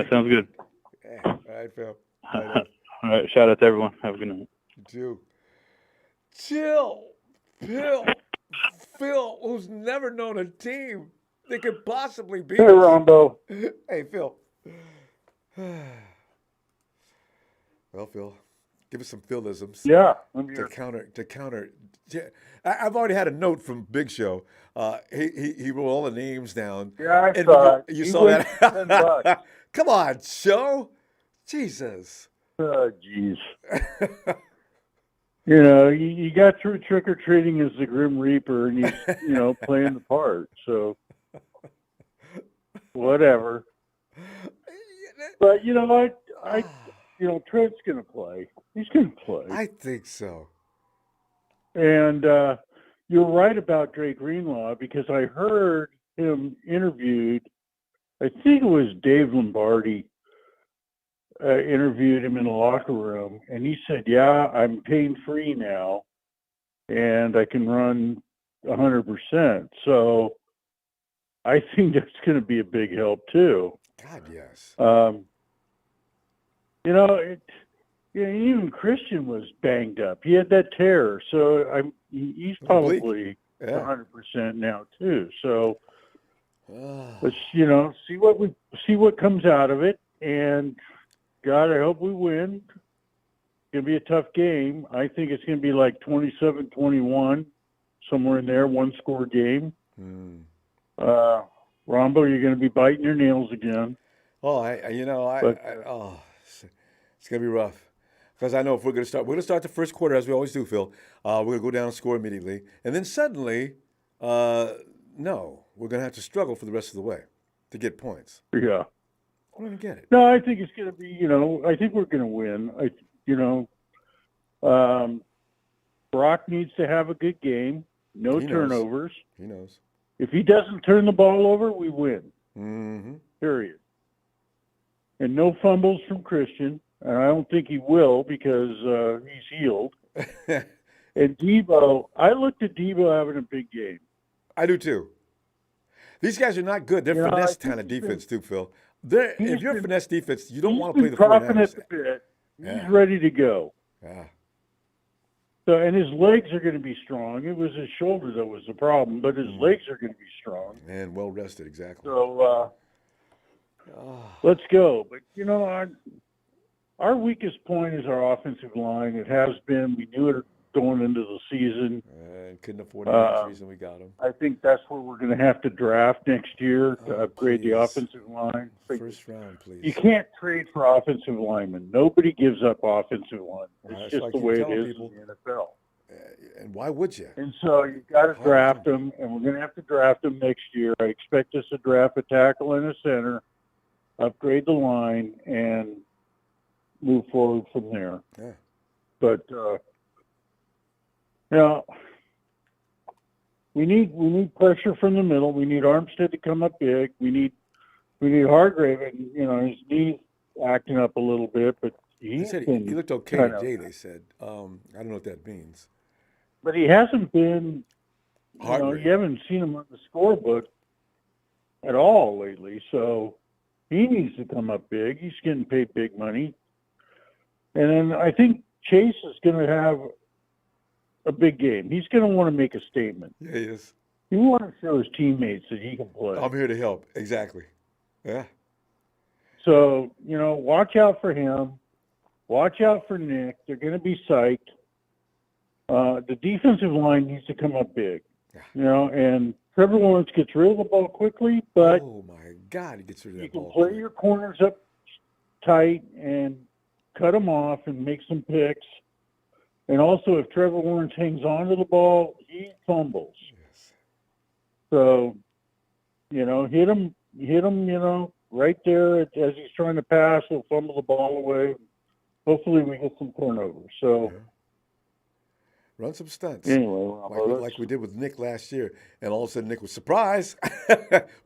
Sounds good. Yeah. All right, fam. All right, All right, shout out to everyone. Have a good night. you too. Chill. Phil, who's never known a team that could possibly beat Hey, us. Ronbo. Hey, Phil. Well, Phil, give us some Philisms. Yeah, I'm To here. counter. Yeah, I've already had a note from Big Show. He wrote all the names down. Yeah, I And saw it. you He saw wins that? $10. Come on, Show. Jesus. Oh, jeez. You got through trick or treating as the Grim Reaper, and he's playing the part. So whatever. But I Trent's gonna play. He's gonna play. I think so. And you're right about Drake Greenlaw, because I heard him interviewed. I think it was Dave Lombardi interviewed him in the locker room, and he said, "Yeah, I'm pain-free now, and I can run 100%." So I think that's going to be a big help too. God, yes. Even Christian was banged up. He had that tear, so he's probably 100% now too. So let's see what comes out of it. And God, I hope we win. It's gonna be a tough game. I think it's gonna be like 27-21, somewhere in there, one-score game. Ronbo, you're gonna be biting your nails again. Oh, it's gonna be rough. Because I know if we're gonna start the first quarter as we always do, Phil. We're gonna go down and score immediately, and then suddenly, no, we're gonna have to struggle for the rest of the way to get points. Yeah. I'm gonna get it. No, I think it's gonna be. I think we're gonna win. Brock needs to have a good game. No He knows. turnovers. He knows. If he doesn't turn the ball over, we win. Mm-hmm. Period. And no fumbles from Christian. And I don't think he will, because he's healed. And Debo, I looked at Debo having a big game. I do too. These guys are not good. They're finesse kind of defense too, Phil. If you're finesse defense, you don't want to play the 49ers. He's at the bit. He's ready to go. Yeah. So, and his legs are going to be strong. It was his shoulder that was the problem, but his legs are going to be strong. And well rested, exactly. So let's go. But our weakest point is our offensive line. It has been. We knew it going into the season. Couldn't afford the reason we got him. I think that's where we're going to have to draft next year to upgrade the offensive line. First round, please. You can't trade for offensive linemen. Nobody gives up offensive linemen. It's just the way it is in the NFL. And why would you? And so you got to draft them, and we're going to have to draft them next year. I expect us to draft a tackle and a center, upgrade the line, and move forward from there. Yeah. But we need pressure from the middle. We need Armstead to come up big. We need Hargrave, and his knee's acting up a little bit, but he looked okay today. They said. I don't know what that means. But he hasn't been. Hargrave. You haven't seen him on the scorebook at all lately. So he needs to come up big. He's getting paid big money. And then I think Chase is going to have a big game. He's going to want to make a statement. Yeah, he is. He wants to show his teammates that he can play. I'm here to help. Exactly. Yeah. So, watch out for him. Watch out for Nick. They're going to be psyched. The defensive line needs to come up big. Yeah. And Trevor Lawrence gets rid of the ball quickly, but Oh my God, he gets rid of you that can ball. play quick. your corners up tight and cut them off and make some picks. And also, if Trevor Lawrence hangs on to the ball, he fumbles. Yes. So, hit him, right there as he's trying to pass. He'll fumble the ball away. Hopefully, we get some turnovers. So, Yeah. Run some stunts. anyway, Like we did with Nick last year, and all of a sudden Nick was surprised.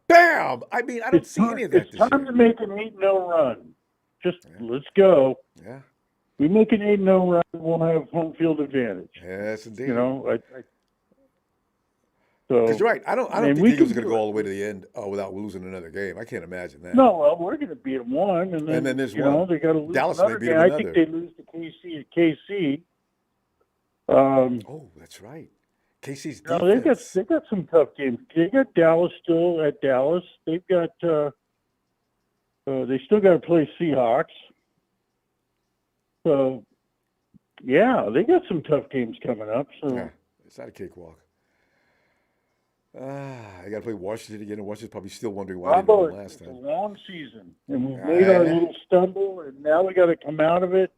Bam! I mean, I don't see any of that it's this time year. to make an 8-0 run. Just let's go. Yeah. We make an 8-0 run, we'll have home field advantage. Yes, indeed. So Because you're right. I don't and think we the Eagles are can going to do go it. all the way to the end without losing another game. I can't imagine that. No, well, we're going to beat them one, and then there's they one. got to lose Dallas another may beat game. them I think another. they lose to KC at KC. Oh, that's right. Casey's defense. They got some tough games. They got Dallas still at Dallas. They've got they still got to play Seahawks. So yeah, they got some tough games coming up. So Yeah, it's not a cakewalk. I got to play Washington again, and Washington's probably still wondering why they didn't Ronbo, win last it's a time. long season, and we've made our little stumble, and now we got to come out of it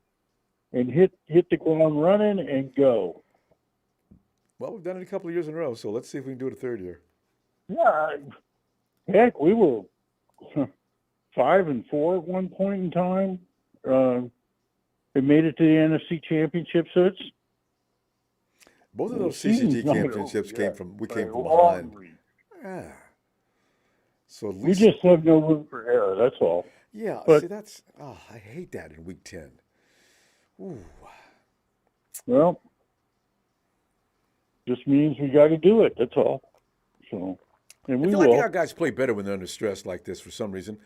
and hit the ground running and go. Well, we've done it a couple of years in a row, so let's see if we can do it a third year. Yeah, heck, we were 5-4 at one point in time. They made it to the NFC Championship, so it's Both of those season's CCG not championships over came yet, from we by came a from long behind. way. Yeah. So at We least just have no room for error. That's all. yeah. but- See, that's I hate that in week 10. Ooh. Well, just means we got to do it. That's all. So, and I we feel will. like our guys play better when they're under stress like this for some reason.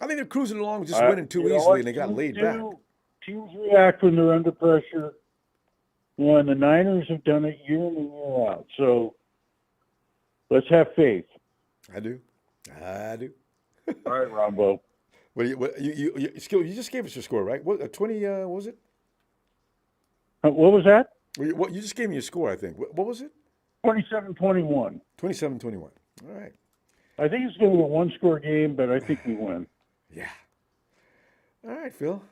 I think they're cruising along, just winning too You know easily, what? and they got Teams laid do. back. Teams react when they're under pressure. And the Niners have done it year in and year out. So let's have faith. I do. All right, Ronbo. You just gave us your score, right? What 20? What was it? What was that? You just gave me your score, I think. What was it? 27-21. 27-21. All right. I think it's going to be a one-score game, but I think we win. Yeah. All right, Phil.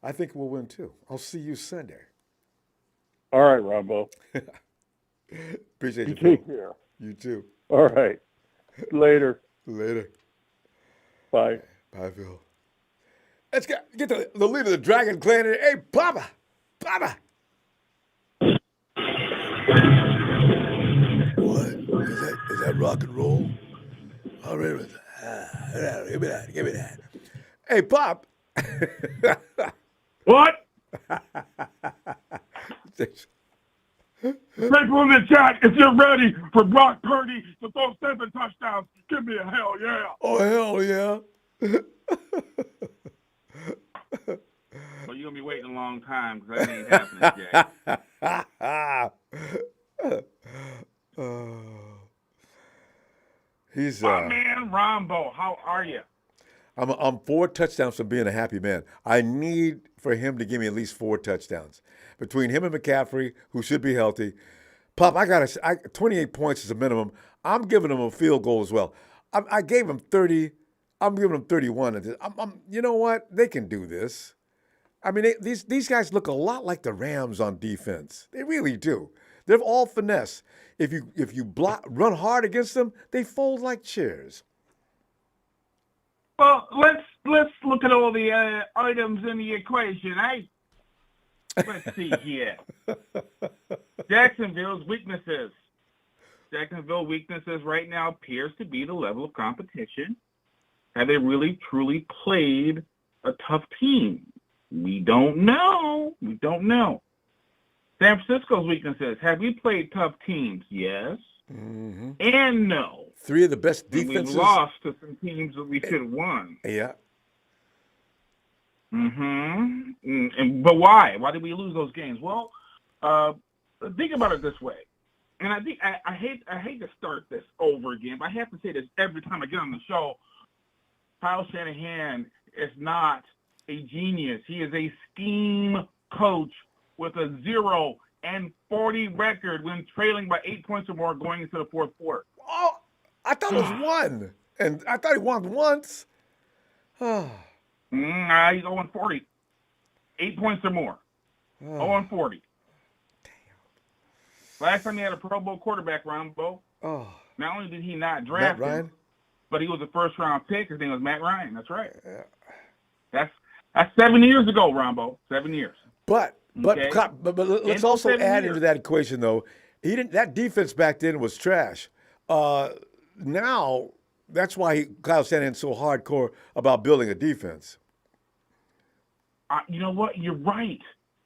I think we'll win too. I'll see you Sunday. All right, Ronbo. Appreciate You you, Phil. take care. You too. All right. Later. Later. Bye. Bye, Phil. Let's get the leader of the Dragon Clan here. Hey, Papa! Papa! What? Is that rock and roll? Oh, really? Give me that. Hey, Pop! What? People in the chat, if you're ready for Brock Purdy to throw 7 touchdowns, give me a hell yeah. Oh, hell yeah. Well, you're going to be waiting a long time because that ain't happening, Jay. He's My man Ronbo, how are you? I'm 4 touchdowns from being a happy man. I need for him to give me at least 4 touchdowns. Between him and McCaffrey, who should be healthy. Pop, 28 points is a minimum. I'm giving him a field goal as well. I gave him 30. I'm giving him 31. You know what? They can do this. I mean, these guys look a lot like the Rams on defense. They really do. They're all finesse. If you run hard against them, they fold like chairs. Well, let's look at all the items in the equation, eh? Let's see here. Jacksonville's weaknesses. Jacksonville weaknesses right now appears to be the level of competition. Have they really, truly played a tough team? We don't know. San Francisco's weaknesses. Have we played tough teams? Yes. Mm-hmm. And no. 3 of the best And defenses. we've lost to some teams that we should have won. Yeah. But why? Why did we lose those games? Well, think about it this way. And I think I hate to start this over again, but I have to say this every time I get on the show. Kyle Shanahan is not a genius. He is a scheme coach with a 0-40 record when trailing by 8 points or more going into the fourth quarter. Oh, I thought it was one, and I thought he won once. He's 0-40. 8 points or more. 0-40. Last time he had a Pro Bowl quarterback, Ronbo. Oh, Not only did he not draft him, but he was a first-round pick. His name was Matt Ryan. That's right. That's 7 years ago, Ronbo. 7 years. But Okay. let's also add into that equation though. That defense back then was trash. Now that's why Kyle Shanahan's so hardcore about building a defense. You know what? You're right.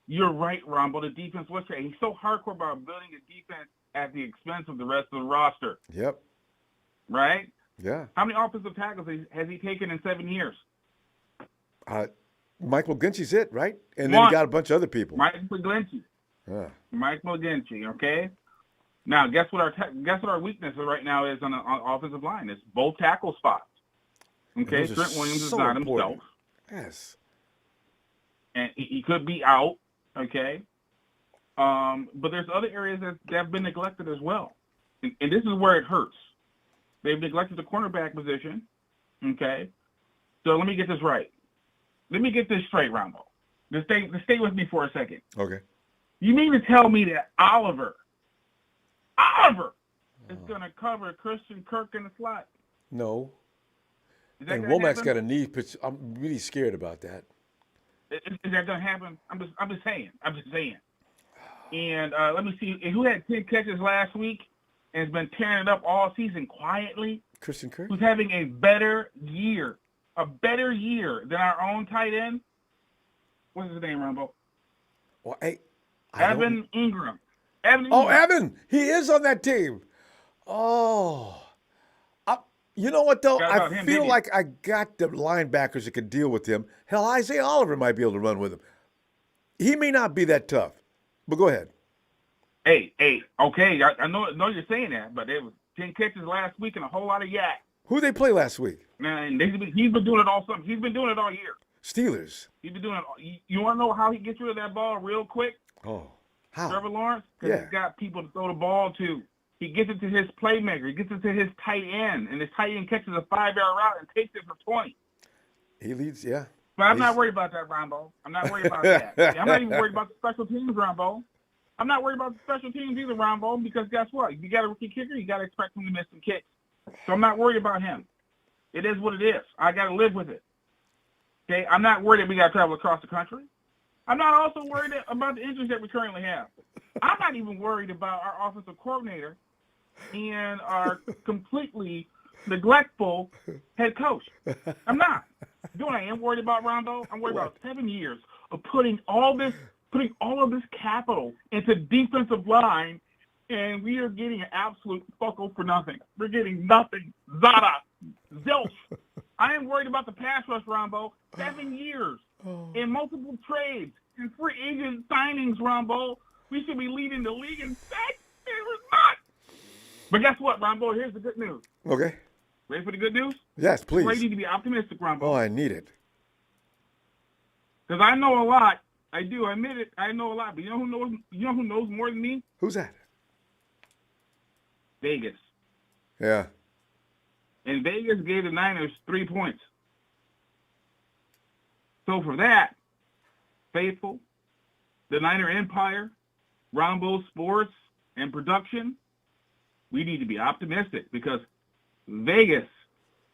You're right, Ronbo. The defense was trash. He's so hardcore about building a defense at the expense of the rest of the roster. Yep. Right? Yeah. How many offensive tackles has he taken in 7 years? Mike McGlinchey's it, right? And then he got a bunch of other people. Mike McGlinchey. Yeah. Mike McGlinchey, okay? Now, guess what our weakness right now is on the offensive line? It's both tackle spots. Okay? Trent Williams is not himself. Yes. And he could be out, okay? But there's other areas that have been neglected as well. And this is where it hurts. They've neglected the cornerback position, okay? So let me get this right. Let me get this straight, Ronbo. Just stay with me for a second. Okay. You mean to tell me that Oliver is going to cover Christian Kirk in the slot? No. And Womack's got a knee pitch. I'm really scared about that. Is that going to happen? I'm just saying. And let me see. Who had 10 catches last week and has been tearing it up all season quietly? Christian Kirk? Who's having a better year than our own tight end? What's his name, Ronbo? Well, hey, Evan Ingram. Evan! He is on that team. Oh. You know what, though? I feel like I got the linebackers that could deal with him. Hell, Isaiah Oliver might be able to run with him. He may not be that tough, but go ahead. Hey, okay. I know you're saying that, but it was 10 catches last week and a whole lot of yak. Who they play last week? Man, he's been doing it all summer. He's been doing it all year. Steelers. He's been doing it. You want to know how he gets rid of that ball real quick? Oh, how? Trevor Lawrence? Because he's got people to throw the ball to. He gets it to his playmaker. He gets it to his tight end, and his tight end catches a 5-yard route and takes it for 20. He leads, yeah. But I'm not worried about that, Ronbo. I'm not worried about that. I'm not even worried about the special teams, Ronbo. I'm not worried about the special teams either, Ronbo, because guess what? If you got a rookie kicker, you got to expect him to miss some kicks. So I'm not worried about him. It is what it is. I got to live with it. Okay? I'm not worried that we got to travel across the country. I'm not also worried about the injuries that we currently have. I'm not even worried about our offensive coordinator and our completely neglectful head coach. I'm not. You know what I am worried about, Rondo? I'm worried about 7 years of putting all of this capital into defensive line, and we are getting an absolute fuckle for nothing. We're getting nothing. Zada. Zilch. I am worried about the pass rush, Rombo. 7 years in multiple trades and free agent signings, Rombo. We should be leading the league in sacks. We're not. But guess what, Rombo? Here's the good news. Okay. Ready for the good news? Yes, please. Ready to be optimistic, Rombo. Oh, I need it. Because I know a lot. I do. I admit it. I know a lot. But you know who knows more than me? Who's that? Vegas. Yeah. And Vegas gave the Niners 3 points. So for that, Faithful, the Niner Empire, Rombo Sports, and production, we need to be optimistic because Vegas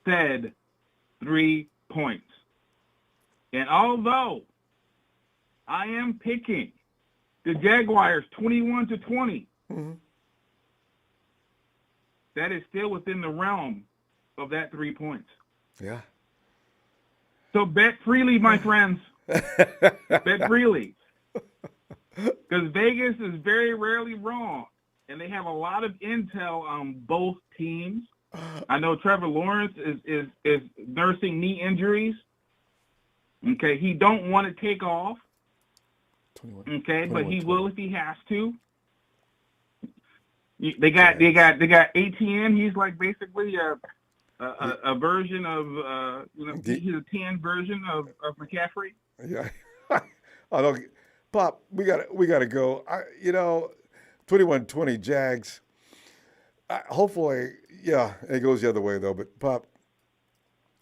said 3 points. And although I am picking the Jaguars 21-20, that is still within the realm of that 3 points. Yeah. So bet freely, my friends. Bet freely. Because Vegas is very rarely wrong. And they have a lot of intel on both teams. I know Trevor Lawrence is nursing knee injuries. Okay, he don't want to take off. 21, okay, but he 20. will if he has to. They got ATN. He's like basically a version of he's a 10 version of McCaffrey. Yeah. I don't, Pop, we gotta go. 21-20 Jags. Hopefully, yeah, it goes the other way though. But Pop,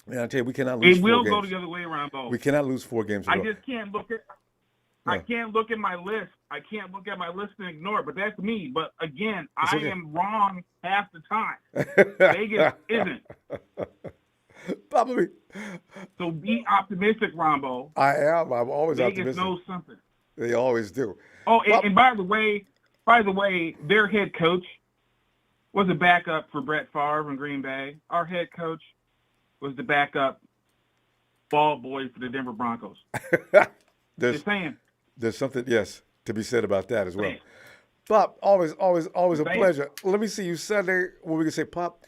man, I tell you, we cannot lose It 4 will go games. the other way, Ronbo. We cannot lose 4 games in I a row. just can't look at. I can't look at my list. I can't look at my list and ignore it. But that's me. But again, It's I okay. am wrong half the time. Vegas isn't. Probably. So be optimistic, Ronbo. I am. I'm always Vegas optimistic. knows something. They always do. Oh, Bob- and by the way, their head coach was a backup for Brett Favre in Green Bay. Our head coach was the backup ball boy for the Denver Broncos. there's Just saying. there's something, yes, to be said about that as well. Saying. Pop, always a Saying. pleasure. Let me see you Sunday when we can say, Pop,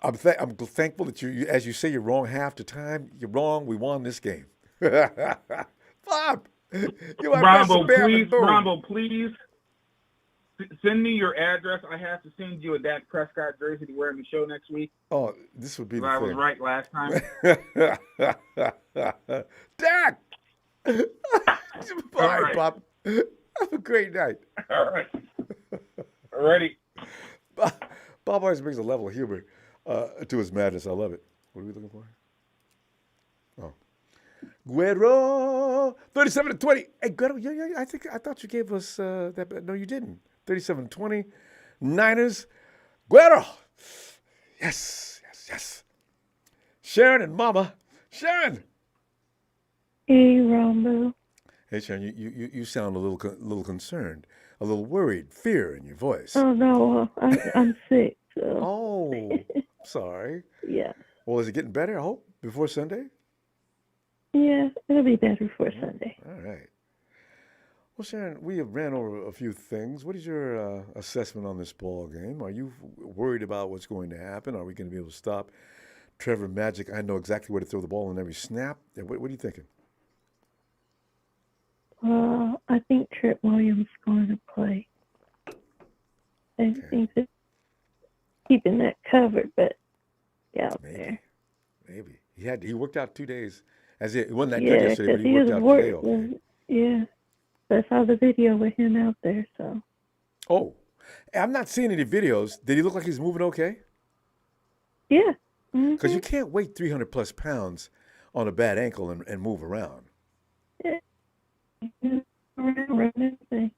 I'm thankful that you, as you say, you're wrong half the time. You're wrong. We won this game. Pop, you are Ronbo, please send me your address. I have to send you a Dak Prescott jersey to wear in the show next week. Oh, this would be the I thing. was right last time. Dak! Bye, right. Pop. Have a great night. All right. Ready. Bob always brings a level of humor to his madness. I love it. What are we looking for? Oh. Guerrero, 37-20. Hey, Guerrero, yeah, I thought you gave us that. No, you didn't. 37-20. Niners. Guerrero. Yes. Sharon and Mama. Sharon. Hey, Ronbo. Hey, Sharon, you sound a little concerned, a little worried, fear in your voice. Oh, no, I'm sick, so. Oh, sorry. Yeah. Well, is it getting better, I hope, before Sunday? Yeah, it'll be better for Sunday. All right. Well, Sharon, we have ran over a few things. What is your assessment on this ball game? Are you worried about what's going to happen? Are we going to be able to stop Trevor Magic? I know exactly where to throw the ball in every snap. What are you thinking? I think Trent Williams is going to play. I think that keeping that covered, but out there. Maybe. He worked out 2 days. It wasn't that good Yeah, yesterday, but because he he worked was out today. Okay. working. Yeah. I saw the video with him out there, so. Oh, I'm not seeing any videos. Did he look like he's moving okay? Yeah. Because you can't weigh 300 plus pounds on a bad ankle and move around. Yeah. Around everything.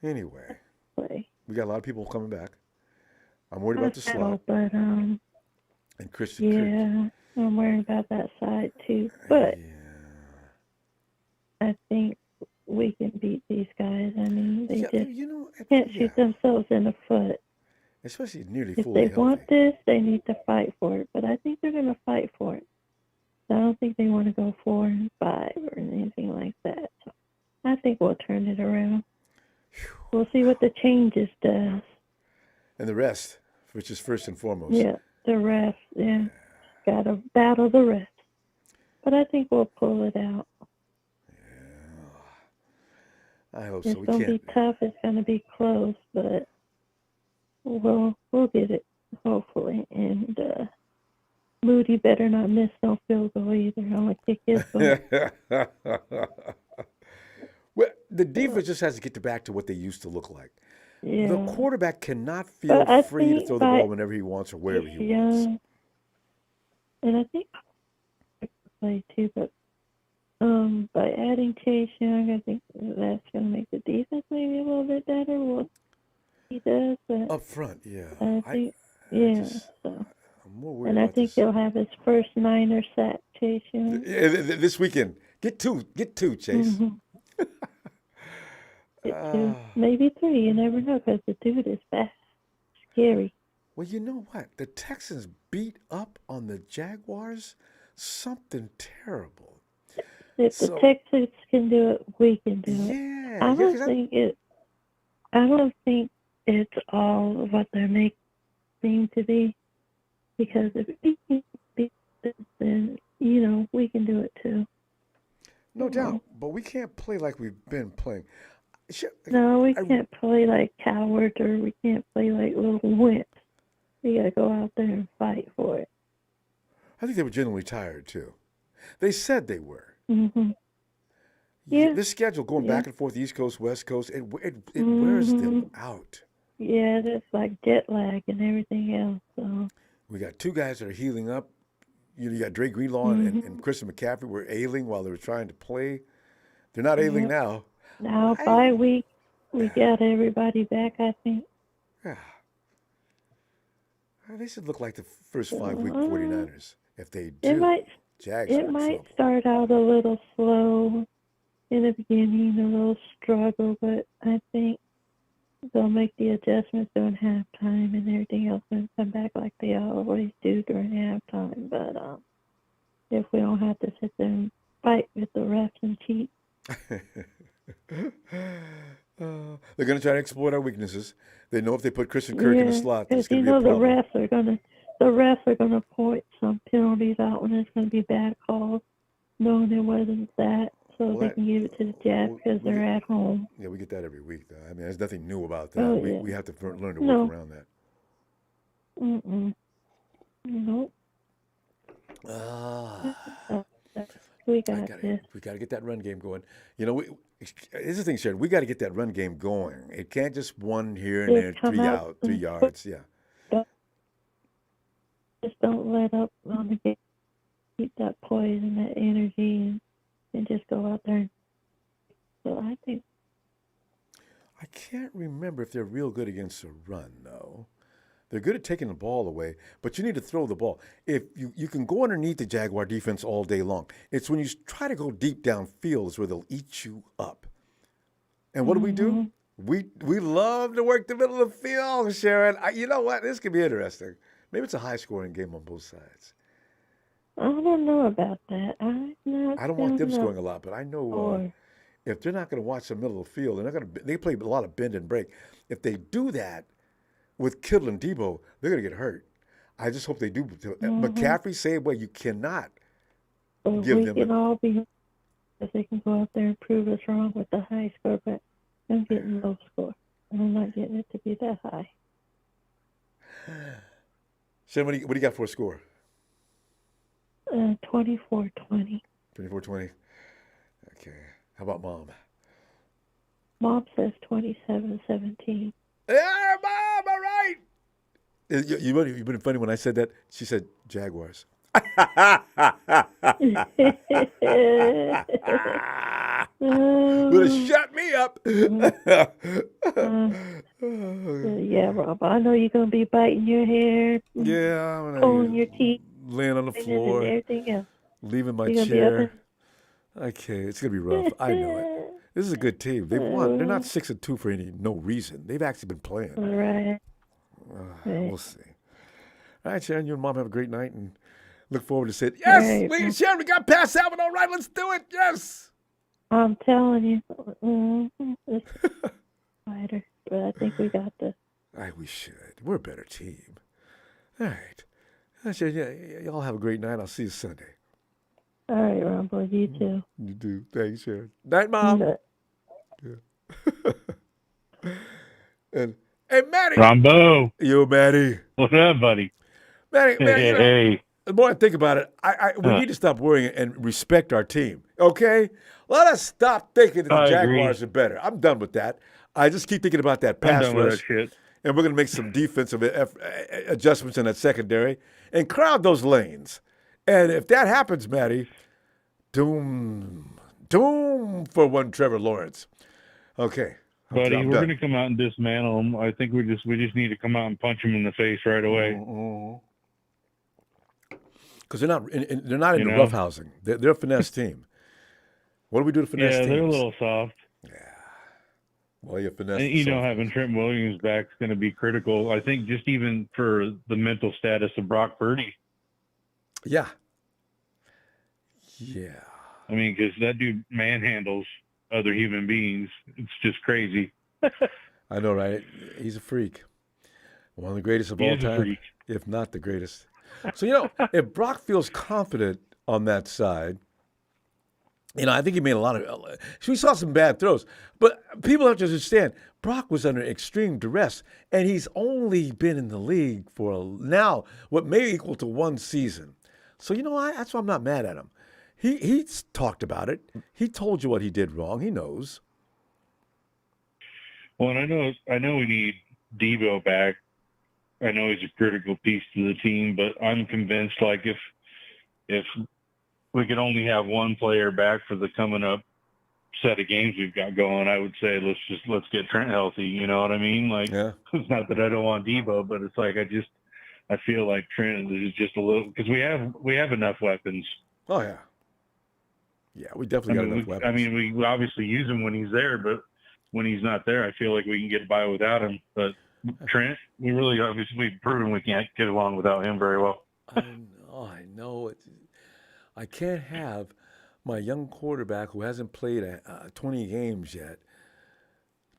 Anyway, Play. we got a lot of people coming back. I'm worried about the slot. But, And Christian Kirk. yeah, I'm worried about that side too. But I think we can beat these guys. I mean, they just can't shoot themselves in the foot. Especially nearly If fully they healthy. want this, they need to fight for it. But I think they're going to fight for it. I don't think they want to go 4-5 or anything like that. So I think we'll turn it around. We'll see what the changes does. And the rest, which is first and foremost. Yeah, the rest. Yeah, got to battle the rest. But I think we'll pull it out. I hope It's so. We going to can't. be tough. It's going to be close, but we'll get it, hopefully. And Moody better not miss no field goal either. I'm going to kick his butt. Well, the defense just has to get back to what they used to look like. Yeah. The quarterback cannot feel But I free to think throw the ball whenever he wants or wherever he wants. And I think play too, but by adding Chase Young, I think that's going to make the defense maybe a little bit better. What he does, but Up front, yeah. I think, so. I'm more worried And I about think this. he'll have his first Niner sack, Chase Young. This weekend. Get two, Chase. Mm-hmm. Get 2, maybe 3. You never know because the dude is fast, scary. Well, you know what? The Texans beat up on the Jaguars. Something terrible. If the Texans can do it, we can do it. Yeah. I don't think it's all of what they're making to be, because if we can beat this, then we can do it too. No doubt, but we can't play like we've been playing. No, we can't play like cowards, or we can't play like little wimps. We got to go out there and fight for it. I think they were genuinely tired too. They said they were. Mm-hmm. Yeah. This schedule going Yeah. back and forth, East Coast, West Coast, it wears them out. Yeah, that's like jet lag and everything else. So. We got two guys that are healing up. You got Dre Greenlaw and Christian McCaffrey were ailing while they were trying to play. They're not ailing now. Now, bye week, we got everybody back, I think. Yeah. They should look like the first 5-week 49ers. If they do, Jags it might start out a little slow in the beginning, a little struggle, but I think they'll make the adjustments during halftime and everything else and come back like they always do during halftime. But if we don't have to sit there and fight with the refs and cheat. They're going to try to exploit our weaknesses. They know if they put Christian Kirk in the slot, it's going because to be a problem. the refs are gonna point some penalties out when it's going to be bad calls, knowing it wasn't that, so they can give it to the Jags because they're at home. Yeah, we get that every week, though. I mean, there's nothing new about that. Oh, We have to learn to work around that. Nope. We got this. We got to get that run game going. You know, here's the thing, Sharon. We got to get that run game going. It can't just one here and there, 3 yards. Yeah. Just don't let up on the game. Keep that poise and that energy and just go out there. So I think. I can't remember if they're real good against a run, though. They're good at taking the ball away, but you need to throw the ball. If you can go underneath the Jaguar defense all day long. It's when you try to go deep downfield is where they'll eat you up. And what do? We love to work the middle of the field, Sharon. You know what? This could be interesting. Maybe it's a high-scoring game on both sides. I don't know about that. I don't want them scoring a lot, but I know if they're not going to watch the middle of the field, they're not going to. They play a lot of bend and break. If they do that with Kittle and Debo, they're going to get hurt. I just hope they do. McCaffrey said, "Well, you cannot give them." We can all be if they can go out there and prove us wrong with the high score, but I'm getting low score. I'm not getting it to be that high. Sharon, what do you got for a score? 24-20. 24-20. Okay. How about Mom? Mom says 27-17. Yeah, Mom, all right. You've been funny when I said that. She said Jaguars. Would have shut me up. Yeah, Rob, I know you're going to be biting your hair. Yeah, I'm pulling your teeth. Laying on the floor. And everything else. Leaving my chair. Okay, it's going to be rough. I know it. This is a good team. They've won. They're not 6-2 for no reason. They've actually been playing. Right. We'll see. All right, Sharon, you and Mom have a great night and look forward to saying, yes, right. Sharon, we got past Alvin. All right, let's do it. Yes. I'm telling you. It's fighter, but I think we got this. We should. We're a better team. All right. Sharon, y'all have a great night. I'll see you Sunday. All right, Ronbo, you too. You do. Thanks, Sharon. Night, Mom. Yeah. And hey, Matty. Ronbo. Yo, Matty. What's up, buddy? Matty, Hey. The more I think about it, we need to stop worrying and respect our team. Okay? Let us stop thinking that the Jaguars are better. I'm done with that. I just keep thinking about that pass rush. And we're going to make some defensive adjustments in that secondary and crowd those lanes. And if that happens, Matty, doom for one Trevor Lawrence. Okay. Buddy, we're going to come out and dismantle them. I think we just need to come out and punch them in the face right away. Because they're not into roughhousing. They're a finesse team. What do we do to finesse teams? Yeah, they're a little soft. Yeah. Well, you finesse. And, having Trent Williams back is going to be critical. I think just even for the mental status of Brock Purdy. Yeah. Yeah. I mean, because that dude manhandles other human beings. It's just crazy. I know, right? He's a freak. One of the greatest of all time, if not the greatest. So, if Brock feels confident on that side, I think he made a lot of – we saw some bad throws. But people have to understand, Brock was under extreme duress, and he's only been in the league for now what may equal to one season. So, that's why I'm not mad at him. He's talked about it. He told you what he did wrong. He knows. Well, and I know we need Debo back. I know he's a critical piece to the team, but I'm convinced, like, if we could only have one player back for the coming up set of games we've got going, I would say let's get Trent healthy. You know what I mean? Like, Yeah. it's not that I don't want Debo, but it's like I feel like Trent is just a little, because we have enough weapons. Oh yeah. Yeah, we definitely got enough weapons. I mean, we obviously use him when he's there, but when he's not there, I feel like we can get by without him. But Trent, we've proven we can't get along without him very well. I know. I can't have my young quarterback who hasn't played 20 games yet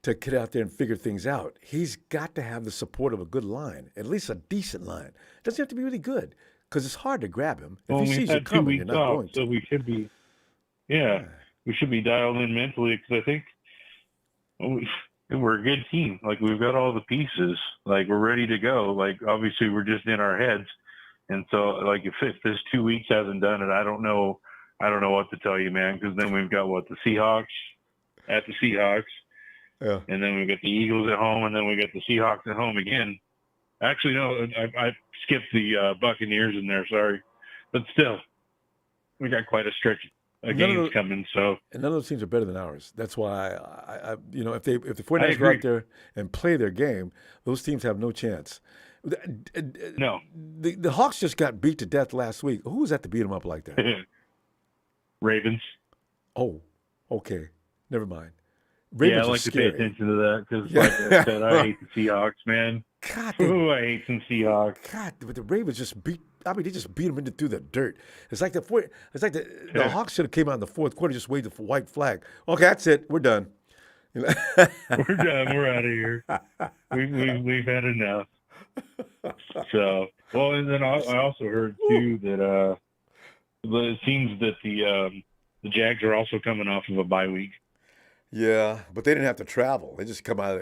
to get out there and figure things out. He's got to have the support of a good line, at least a decent line. It doesn't have to be really good, because it's hard to grab him. If he sees you coming, you're not going to. So we should be, we should be dialed in mentally, because I think we're a good team. Like, we've got all the pieces. Like, we're ready to go. Like, obviously, we're just in our heads. And so, like, if this 2 weeks hasn't done it, I don't know what to tell you, man. Because then we've got the Seahawks at the Seahawks, and then we've got the Eagles at home, and then we got the Seahawks at home again. Actually, no, I skipped the Buccaneers in there. Sorry, but still, we got quite a stretch of games coming. So, and none of those teams are better than ours. That's why I if the 49ers go out there and play their game, those teams have no chance. No, the Hawks just got beat to death last week. Who was that to beat them up like that? Ravens. Oh, okay, never mind. Ravens I like to pay attention to that, because, like I said, I hate the Seahawks, man. God, I hate some Seahawks. God, but the Ravens just beat. I mean, they just beat them through the dirt. It's like the Hawks should have came out in the fourth quarter, just waved the white flag. Okay, that's it. We're done. We're done. We're out of here. We've had enough. So, well, and then I also heard too that it seems that the Jags are also coming off of a bye week. Yeah, but they didn't have to travel. They just come out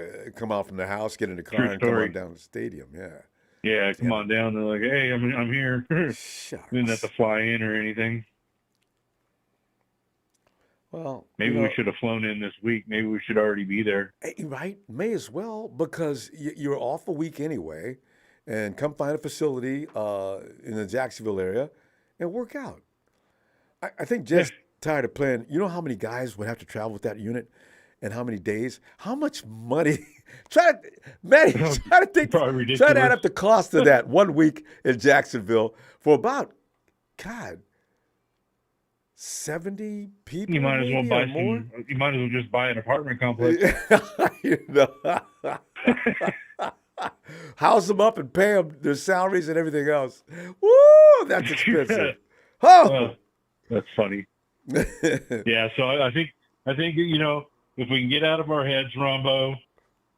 from the house, get in the car, and come on down to the stadium. Yeah. Yeah, come on down. They're like, hey, I'm here. Didn't have to fly in or anything. Well, maybe we should have flown in this week. Maybe we should already be there. Right? May as well, because you're off a week anyway, and come find a facility in the Jacksonville area and work out. I think Jed's tired of playing. You know how many guys would have to travel with that unit, and how many days? How much money? Try to add up the cost of that 1 week in Jacksonville for about, God, 70 people. You might as well buy more. You might as well just buy an apartment complex. House them up and pay them their salaries and everything else. Woo, that's expensive. Oh, that's funny. Yeah, so I think if we can get out of our heads, Ronbo,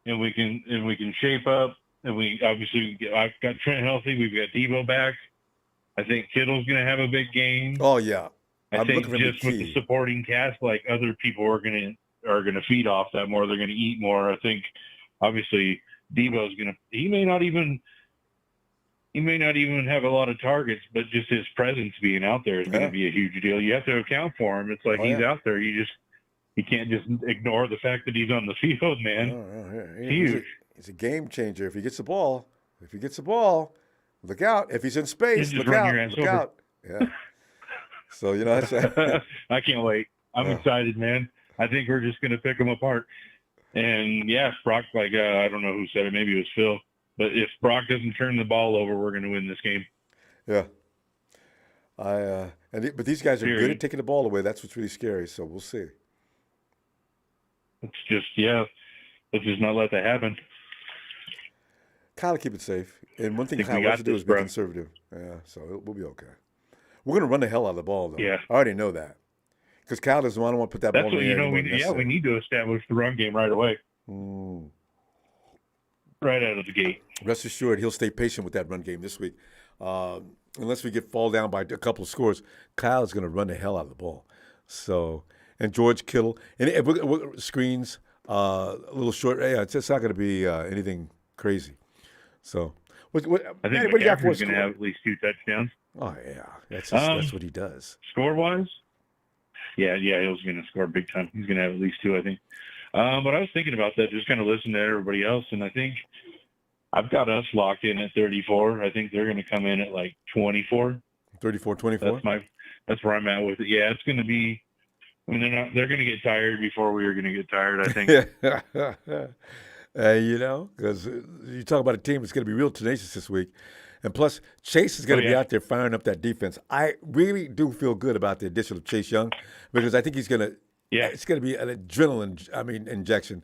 and we can shape up, and I've got Trent healthy, we've got Debo back. I think Kittle's going to have a big game. Oh yeah. I think just with the supporting cast, like, other people are gonna feed off that more. They're gonna eat more. I think obviously Debo's he may not even have a lot of targets, but just his presence being out there is gonna be a huge deal. You have to account for him. It's like he's out there. You can't just ignore the fact that he's on the field, man. Huge. He's a game changer. If he gets the ball, look out. If he's in space, look out. Yeah. So, I can't wait. I'm excited, man. I think we're just going to pick them apart. And, if Brock, I don't know who said it. Maybe it was Phil. But if Brock doesn't turn the ball over, we're going to win this game. Yeah. But these guys are good at taking the ball away. That's what's really scary. So we'll see. It's just, let's just not let that happen. Kyle, keep it safe. And one thing Kyle wants to do is be conservative. Yeah, so we'll be okay. We're going to run the hell out of the ball, though. Yeah. I already know that. Because Kyle doesn't want to put that ball in the air. We need to establish the run game right away. Right out of the gate. Rest assured, he'll stay patient with that run game this week. Unless we fall down by a couple of scores, Kyle is going to run the hell out of the ball. So, and George Kittle. And screens, a little short. Yeah, it's not going to be anything crazy. So, I think McCaffrey's going to have at least 2 touchdowns. Oh, yeah. That's what he does. Score-wise, Yeah, Hill's going to score big time. He's going to have at least 2, I think. But I was thinking about that, just kind of listening to everybody else, and I think I've got us locked in at 34. I think they're going to come in at like 24. 34-24? That's where I'm at with it. Yeah, it's going to be. I mean, they're going to get tired before we are going to get tired, I think. You know, because you talk about a team that's going to be real tenacious this week. And plus, Chase is going to be out there firing up that defense. I really do feel good about the addition of Chase Young because I think he's going to it's going to be an adrenaline, injection.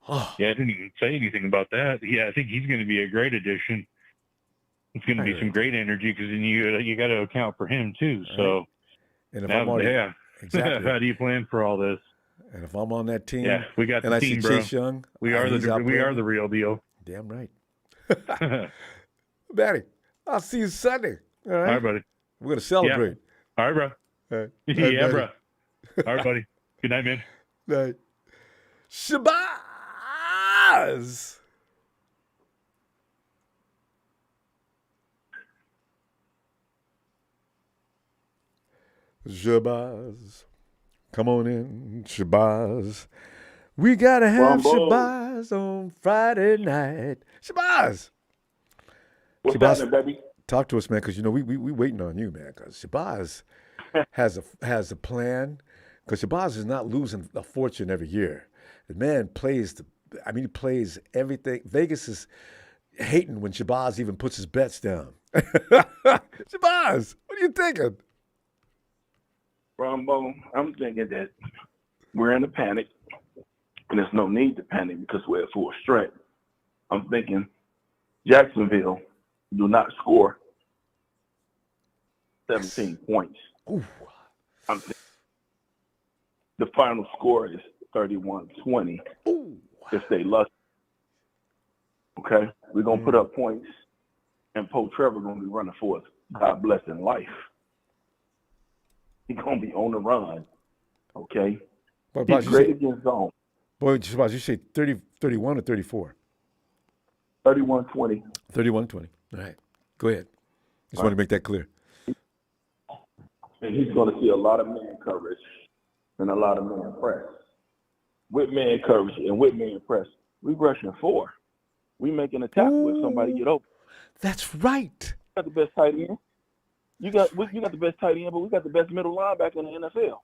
Oh. Yeah, I didn't even say anything about that. Yeah, I think he's going to be a great addition. It's going to be some great energy because then you got to account for him too. So, and if I'm on exactly. How do you plan for all this? And if I'm on that team, we got the and I team, see bro. Chase Young, we are the real deal. Damn right. Matty, I'll see you Sunday. All right, buddy. We're going to celebrate. Yeah. All right, bro. All right. Yeah, bro. All right, buddy. Good night, man. Night. Shabazz. Shabazz. Come on in, Shabazz. We got to have Ronbo. Shabazz on Friday night. Shabazz. What's Shabazz, happening, baby? talk to us, man, because, you know, we waiting on you, man, because Shabazz has a plan, because Shabazz is not losing a fortune every year. The man plays he plays everything. Vegas is hating when Shabazz even puts his bets down. Shabazz, what are you thinking? Ronbo, I'm thinking that we're in a panic, and there's no need to panic because we're at full strength. I'm thinking Jacksonville do not score 17 points. Ooh. I'm thinking the final score is 31-20 if they lucky. Okay? We're going to put up points, and Poe Trevor going to be running for us. God bless in life. He's going to be on the run. Okay? He's great against zone. Boy, Shabazz, you say 31 or 34? 31-20. 31-20. All right. Go ahead. Just want to make that clear. And he's going to see a lot of man coverage and a lot of man press. With man coverage and with man press, we rushing 4. We making a tackle if somebody get open. That's right. You got the best tight end. You got the best tight end, but we got the best middle linebacker in the NFL.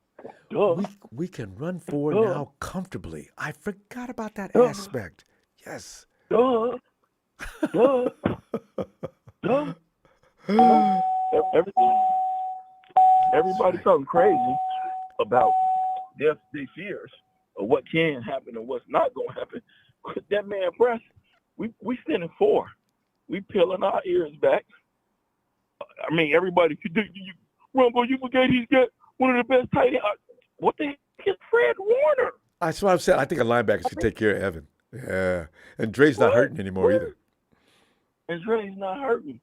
Duh. We can run forward now comfortably. I forgot about that aspect. Yes. Duh. Everybody talking crazy about their fears of what can happen and what's not going to happen. That man press, we standing 4. We peeling our ears back. I mean, everybody, Ronbo, you forget he's got one of the best tight ends. What the heck is Fred Warner? That's what I'm saying. I think a linebacker should take care of Evan. Yeah. And Dre's not hurting anymore either. And Dre's not hurting.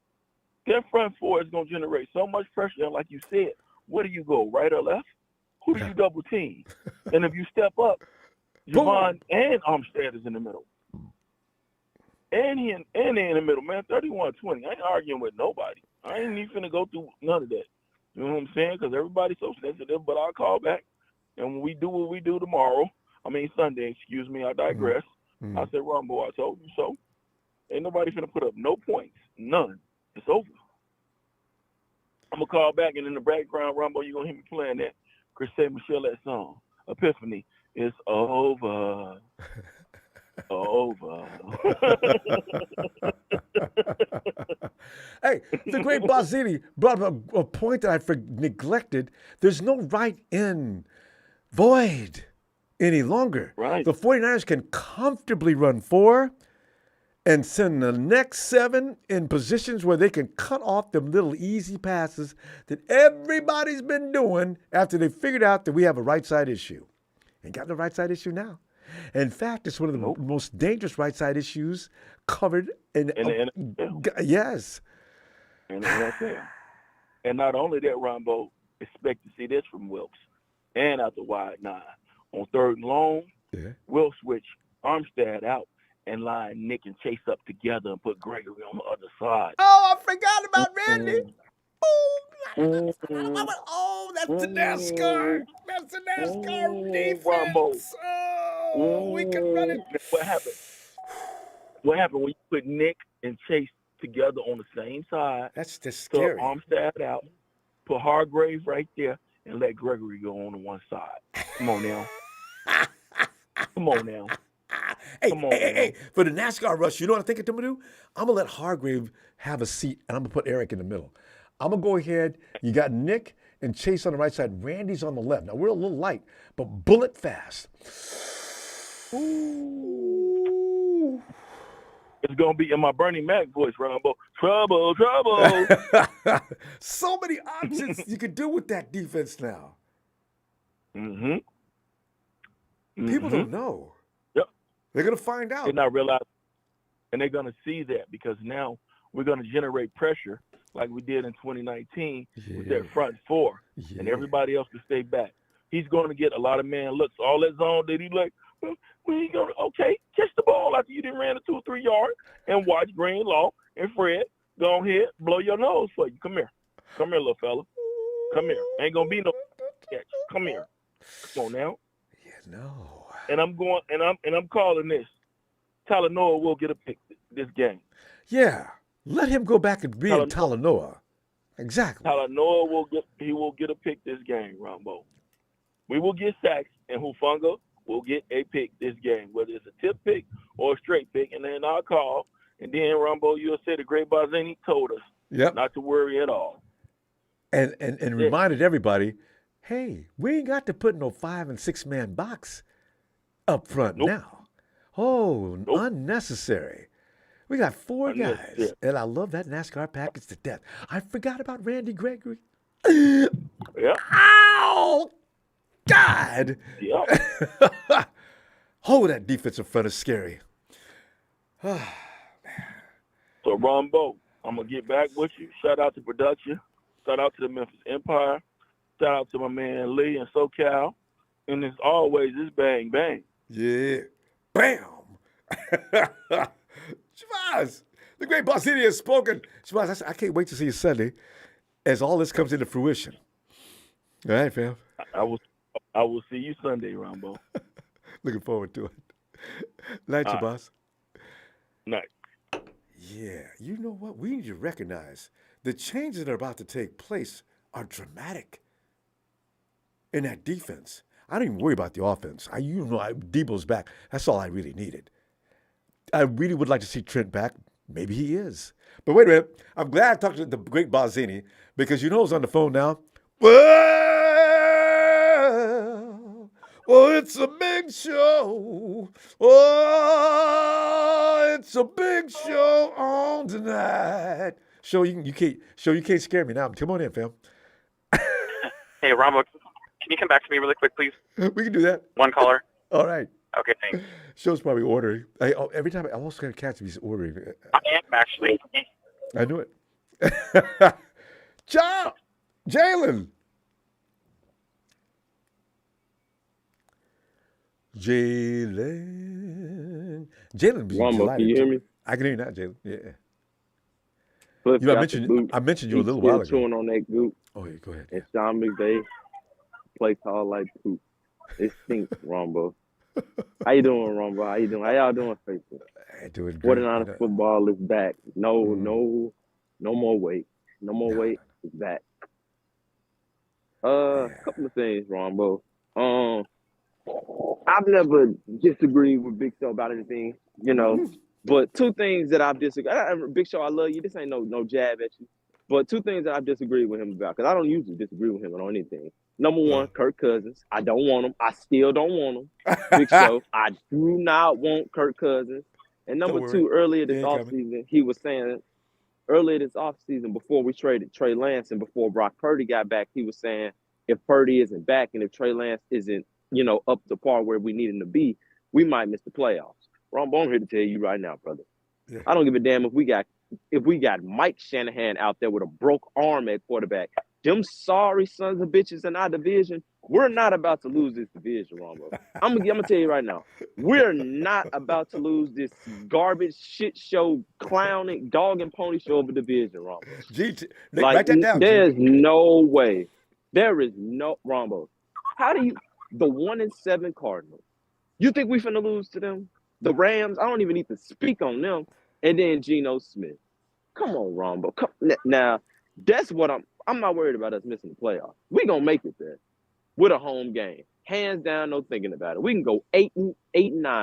That front 4 is going to generate so much pressure. And like you said, where do you go, right or left? Who do you double team? And if you step up, Javon and Armstead is in the middle. And they're in the middle, man. 31-20. I ain't arguing with nobody. I ain't even finna go through none of that. You know what I'm saying? Because everybody's so sensitive, but I'll call back. And when we do what we do Sunday, excuse me, I digress. I said, Ronbo, I told you so. Ain't nobody finna put up no points. None. It's over. I'm going to call back, and in the background, Ronbo, you're going to hear me playing that Chrisette Michelle song, Epiphany. It's over. Over. Hey, the great Bazzini brought up a point that I neglected. There's no right in void any longer. Right. The 49ers can comfortably run 4 and send the next 7 in positions where they can cut off them little easy passes that everybody's been doing after they figured out that we have a right side issue. Ain't got no right side issue now. In fact, it's one of the most dangerous right side issues covered in the NFL. Yes. In the NFL. And not only that, Ronbo, expect to see this from Wilkes. And out the wide 9. On 3rd and long, we'll switch Armstead out and line Nick and Chase up together and put Gregory on the other side. Oh, I forgot about Randy. Oh, Oh, that's the NASCAR. That's the NASCAR Ronbo. defense. Oh, we can run it. What happened? What happened when you put Nick and Chase together on the same side? That's just So scary. Armstead out, put Hargrave right there, and let Gregory go on the one side. Come on now. Come on now. Hey, Come on hey, now. for the NASCAR rush, you know what I think I'm going to do? I'm going to let Hargrave have a seat, and I'm going to put Eric in the middle. I'm going to go ahead. You got Nick and Chase on the right side. Randy's on the left. Now, we're a little light, but bullet fast. Ooh. It's going to be in my Bernie Mac voice, Ronbo. Trouble, trouble. So many options you could do with that defense now. Mm-hmm. People don't know. Yep. They're going to find out. They're not realizing. And they're going to see that because now we're going to generate pressure like we did in 2019 with that front four. Yeah. And everybody else to stay back. He's going to get a lot of man looks. All that zone that he like, when he going to, okay, catch the ball after you didn't ran a 2 or 3 yard and watch Greenlaw and Fred go ahead, blow your nose for you. Come here. Come here, little fella. Come here. Ain't going to be no catch. Come here. Come on now. Yeah, no. And I'm going and I'm calling this. Talanoa will get a pick this game. Yeah. Let him go back and be in Talanoa. Exactly. Talanoa will get a pick this game, Ronbo. We will get sacks, and Hufanga will get a pick this game, whether it's a tip pick or a straight pick, and then I'll call. And then, Ronbo, you'll say the great Barzini told us not to worry at all. And reminded everybody, hey, we ain't got to put no 5- and 6-man box up front now. Oh, unnecessary. We got 4 guys, and I love that NASCAR package to death. I forgot about Randy Gregory. Yeah. Ow! God! Yeah. Oh, that defensive front is scary. So, Ronbo, I'm going to get back with you. Shout out to production. Shout out to the Memphis Empire. Shout out to my man Lee and SoCal. And as always, it's bang, bang. Yeah. Bam! Shabazz, the great Barzini has spoken. Shabazz, I can't wait to see you Sunday as all this comes into fruition. All right, fam? I will see you Sunday, Ronbo. Looking forward to it. Night, Shabazz. Night. Yeah, you know what? We need to recognize the changes that are about to take place are dramatic in that defense. I don't even worry about the offense. Debo's back. That's all I really needed. I really would like to see Trent back. Maybe he is. But wait a minute. I'm glad I talked to the great Barzini because you know who's on the phone now. Well, it's a big show. Oh, it's a big show on tonight. You can't scare me now. Come on in, fam. Hey, Ronbo, can you come back to me really quick, please? We can do that. One caller. All right. Okay, thanks. Show's probably ordering. Every time I almost got to catch him, he's ordering. I am actually. I knew it. Ciao, Jalen. Jalen be Ronbo, delighted. can you hear me? I can hear you now, Jalen. Yeah. Flip I mentioned you a little while ago. Chewing on that goop. Oh, yeah, go ahead. And Sean McVay play call like poop. It stinks, Ronbo. How you doing, Ronbo? How you doing? How y'all doing, Facebook? Doing great. 49ers football is back. No more wait. No more wait. It's back. A couple of things, Ronbo. I've never disagreed with Big Show about anything, but 2 things that I've disagreed. Big Show, I love you. This ain't no jab at you. But 2 things that I've disagreed with him about, because I don't usually disagree with him on anything. Number 1, Kirk Cousins. I don't want him. I still don't want him. Big Show, I do not want Kirk Cousins. And number 2, earlier this offseason, he was saying, before we traded Trey Lance and before Brock Purdy got back, he was saying if Purdy isn't back and if Trey Lance isn't, up to par where we need him to be, we might miss the playoffs. Ronbo, I'm here to tell you right now, brother. I don't give a damn if we got Mike Shanahan out there with a broke arm at quarterback. Them sorry sons of bitches in our division, we're not about to lose this division, Ronbo. I'm gonna tell you right now, we're not about to lose this garbage shit show, clowning, dog and pony show of a division, Ronbo. Write that down. There's no way. There is no Ronbo. How do you the 1-7 Cardinals? You think we finna lose to them? The Rams, I don't even need to speak on them. And then Geno Smith. Come on, Ronbo. Now, that's what I'm not worried about us missing the playoffs. We gonna make it there with a home game. Hands down, no thinking about it. We can go 8-9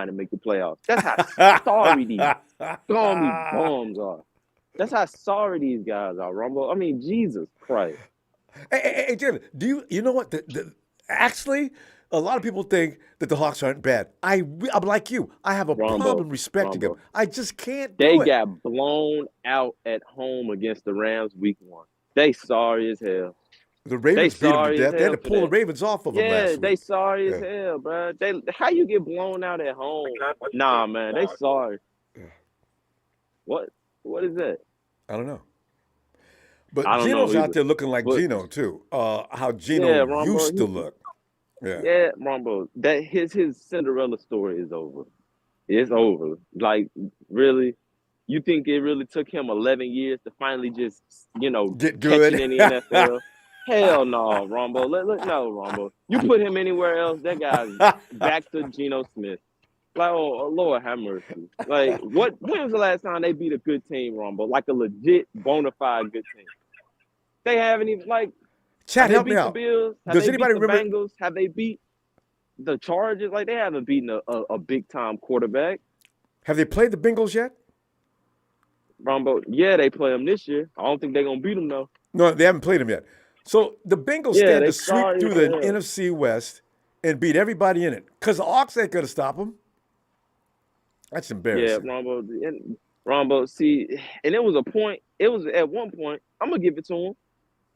and make the playoffs. That's how sorry these bums are. That's how sorry these guys are, Ronbo. I mean, Jesus Christ. Hey, Jim, you know what? Actually, a lot of people think that the Hawks aren't bad. I'm like you. I have a problem respecting them. I just can't do it. They got blown out at home against the Rams week 1. They sorry as hell. The Ravens beat them to death. They had to pull the Ravens off of them last week. Yeah, they sorry as hell, bro. How you get blown out at home? Nah, man, they sorry. What is that? I don't know. But Geno's out there looking like Geno too. How Geno used to look. Yeah, Ronbo. That his Cinderella story is over. It's over. Like, really? You think it really took him 11 years to finally just, get good catch it in the NFL? Hell no, Ronbo. No, Ronbo. You put him anywhere else, that guy's back to Geno Smith. Like, oh Lord have mercy. Like, when was the last time they beat a good team, Ronbo? Like a legit, bona fide good team. They haven't even, like, Chad, help me beat out. The Bills? Does anybody beat the remember? Bengals? Have they beat the Chargers? Like, they haven't beaten a big-time quarterback. Have they played the Bengals yet? Ronbo, yeah, they play them this year. I don't think they're going to beat them, though. No, they haven't played them yet. So the Bengals stand to sweep through the NFC West and beat everybody in it because the Hawks ain't going to stop them. That's embarrassing. Yeah, Ronbo, see, and it was at one point, I'm going to give it to him.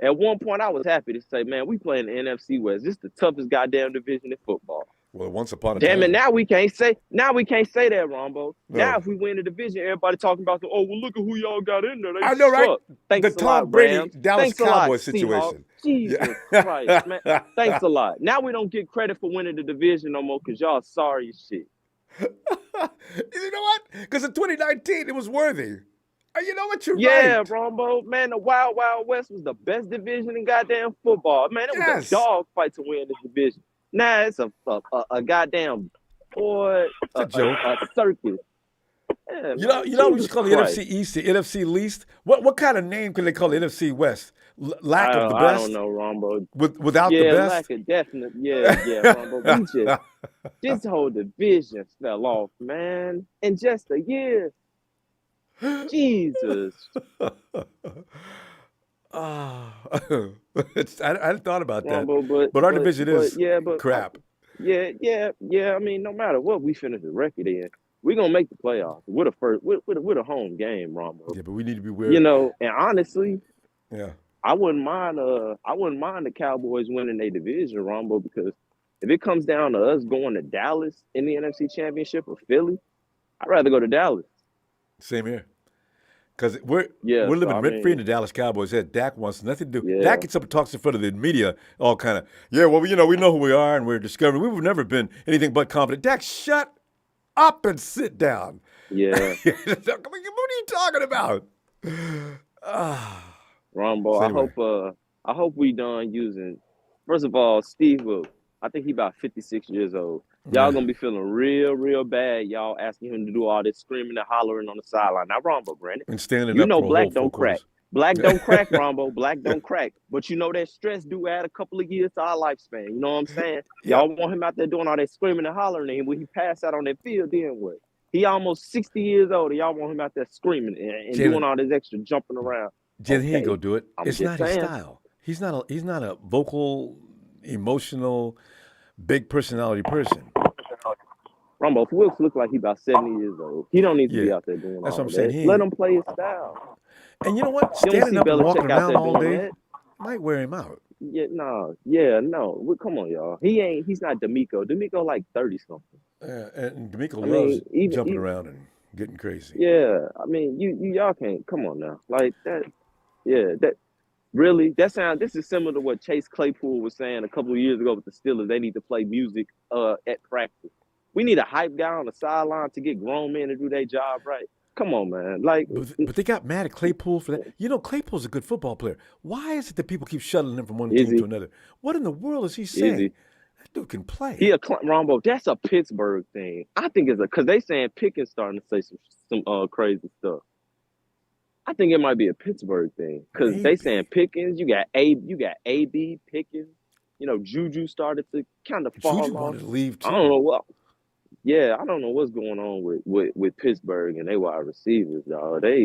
At one point, I was happy to say, man, we playing the NFC West. This is the toughest goddamn division in football. Well, once upon a time. Damn it, now we can't say that, Ronbo. No. Now, if we win the division, everybody talking about well, look at who y'all got in there. I know, right? Thanks the Tom Brady, Dallas Cowboys situation. Jesus Christ, man. Thanks a lot. Now we don't get credit for winning the division no more because y'all sorry as shit. You know what? Because in 2019, it was worthy. You know what? You're right. Yeah, Ronbo. Man, the Wild Wild West was the best division in goddamn football. Man, it was a dog fight to win this division. Nah, it's a goddamn a circus. Yeah, you know we should call the NFC East the NFC least. What kind of name can they call the NFC West? Lack of the best. I don't know, Ronbo. Without the best. Lack of definite. Yeah, Ronbo. This whole division fell off, man, in just a year. Jesus. I hadn't thought about that. Ronbo, but our division is crap. Yeah. I mean, no matter what we finish the record in, we're gonna make the playoffs with a home game, Ronbo. Yeah, but we need to be weird. And honestly, yeah, I wouldn't mind the Cowboys winning their division, Ronbo, because if it comes down to us going to Dallas in the NFC Championship or Philly, I'd rather go to Dallas. Same here. Because we're living rent-free in the Dallas Cowboys' head. Dak wants nothing to do. Yeah. Dak gets up and talks in front of the media, all kind of, we know who we are and we're discovering. We've never been anything but confident. Dak, shut up and sit down. Yeah. What are you talking about? Ronbo, So anyway. I hope we done using, first of all, Steve Wilkes. I think he about 56 years old. Y'all gonna be feeling real, real bad. Y'all asking him to do all this screaming and hollering on the sideline. Now, Ronbo, Brandon, And standing up for a black whole don't full crack. course. Black don't crack, Ronbo. Black don't crack. But that stress do add a couple of years to our lifespan. You know what I'm saying? Y'all want him out there doing all that screaming and hollering, and when he pass out on that field, then what? He almost 60 years old, and y'all want him out there screaming and doing all this extra jumping around. Jen, he ain't gonna do it. It's not his saying. style. He's not a vocal, emotional, big personality person. Ronbo, if Wilkes look like he about 70 years old, he don't need to be out there doing That's all what I'm saying. that. Let him play his style. And you know what? You don't Standing see up and Belichick walking out around there all doing day that. might wear him out. No. Well, come on, y'all. He's not D'Amico. D'Amico like 30 something. Yeah, and D'Amico loves jumping around and getting crazy. Yeah, I mean, y'all can't. Come on now, like that. Yeah, Really? This is similar to what Chase Claypool was saying a couple of years ago with the Steelers. They need to play music at practice. We need a hype guy on the sideline to get grown men to do their job right. Come on, man. Like, But they got mad at Claypool for that. You know, Claypool's a good football player. Why is it that people keep shuttling him from one is team to he? another? What in the world is he Is saying? he? That dude can play. Rombo, that's a Pittsburgh thing. I think it's because they saying Pickens starting to say some crazy stuff. I think it might be a Pittsburgh thing because they saying Pickens. You got AB Pickens. You know, Juju started to kind of fall Juju off. wanted to leave too. I don't know what. Yeah, I don't know what's going on with Pittsburgh and they wide receivers, dog. That's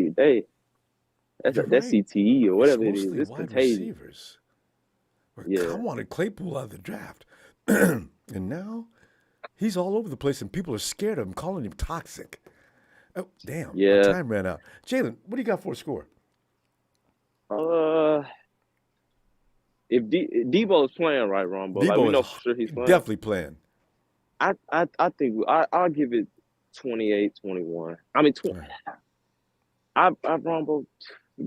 CTE or whatever it is. It's wide contagious. receivers. Yeah. I wanted Claypool out of the draft, and now he's all over the place, and people are scared of him, calling him toxic. Oh, damn. Yeah. My time ran out. Jalen, what do you got for a score? If Debo's playing right, Ronbo, Debo like we know is for sure he's playing. definitely playing. I think I'll give it 28-21. I mean, Ronbo,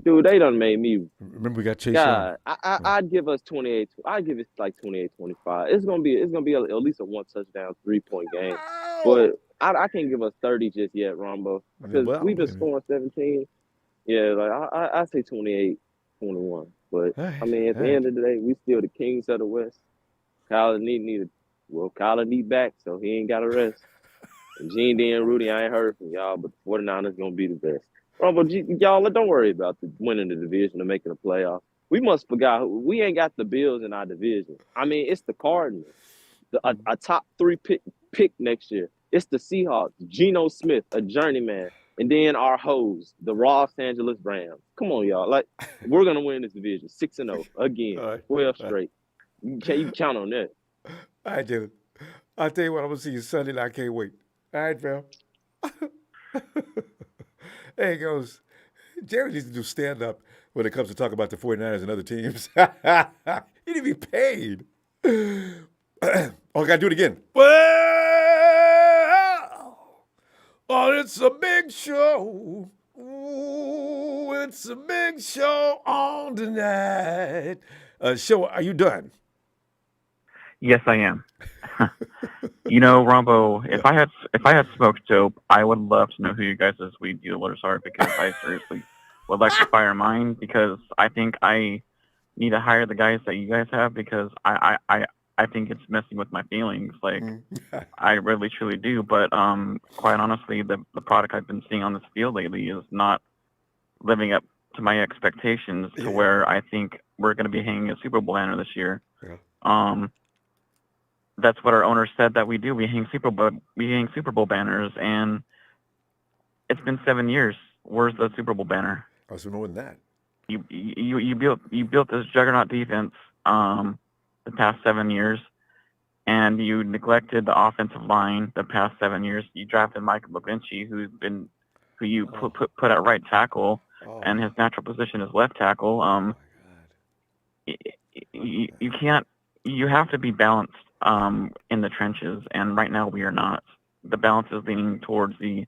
dude, they done made me. Remember we got Chase God, I'd give us 28. I'd give it like 28-25. It's gonna be at least a 1 touchdown 3-point game, but I can't give us 30 just yet, Rombo, because we've been scoring 17. Yeah, like I say 28-21. But I mean, at the end of the day, we still the kings of the West. Kyler need back, so he ain't got to rest. And Gene D and Rudy, I ain't heard from y'all, but the 49ers gonna be the best. Rombo, y'all don't worry about the winning the division or making the playoffs. We must forgot we ain't got the Bills in our division. I mean, it's the Cardinals, a top 3 pick next year. It's the Seahawks, Geno Smith, a journeyman, and then our hoes, the Los Angeles Rams. Come on, y'all. Like, we're going to win this division 6-0 again, 12 straight. You count on that. All right, Jalen. I'll tell you what, I'm going to see you Sunday, and I can't wait. All right, fam. There he goes. Jerry needs to do stand-up when it comes to talk about the 49ers and other teams. He need to be paid. I got to do it again. Oh, it's a big show. Ooh, it's a big show on tonight. Show, are you done? Yes, I am. You know, Rombo, if I had smoked dope, I would love to know who you guys' weed dealers are because I seriously would like to fire mine because I think I need to hire the guys that you guys have because I think it's messing with my feelings. Like, I really, truly do. But quite honestly, the product I've been seeing on this field lately is not living up to my expectations to where I think we're going to be hanging a Super Bowl banner this year. Yeah. That's what our owner said that we do. We hang Super Bowl banners, and it's been 7 years. Where's the Super Bowl banner? I was more than that. You built this juggernaut defense the past 7 years, and you neglected the offensive line the past 7 years. You drafted Michael McGlinchey, who you put at right tackle, and his natural position is left tackle. You can't. You have to be balanced in the trenches, and right now we are not. The balance is leaning towards the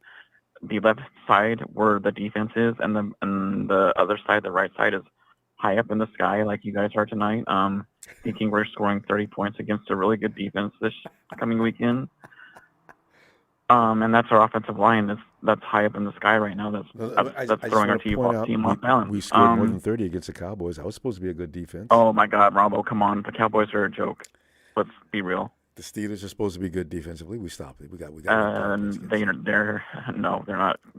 left side where the defense is, and the other side, the right side, is high up in the sky like you guys are tonight, thinking we're scoring 30 points against a really good defense this coming weekend. And that's our offensive line that's high up in the sky right now. That's throwing our team off balance. We scored more than 30 against the Cowboys. That was supposed to be a good defense. Oh, my God, Ronbo, come on. The Cowboys are a joke. Let's be real. The Steelers are supposed to be good defensively. We stopped it. We got.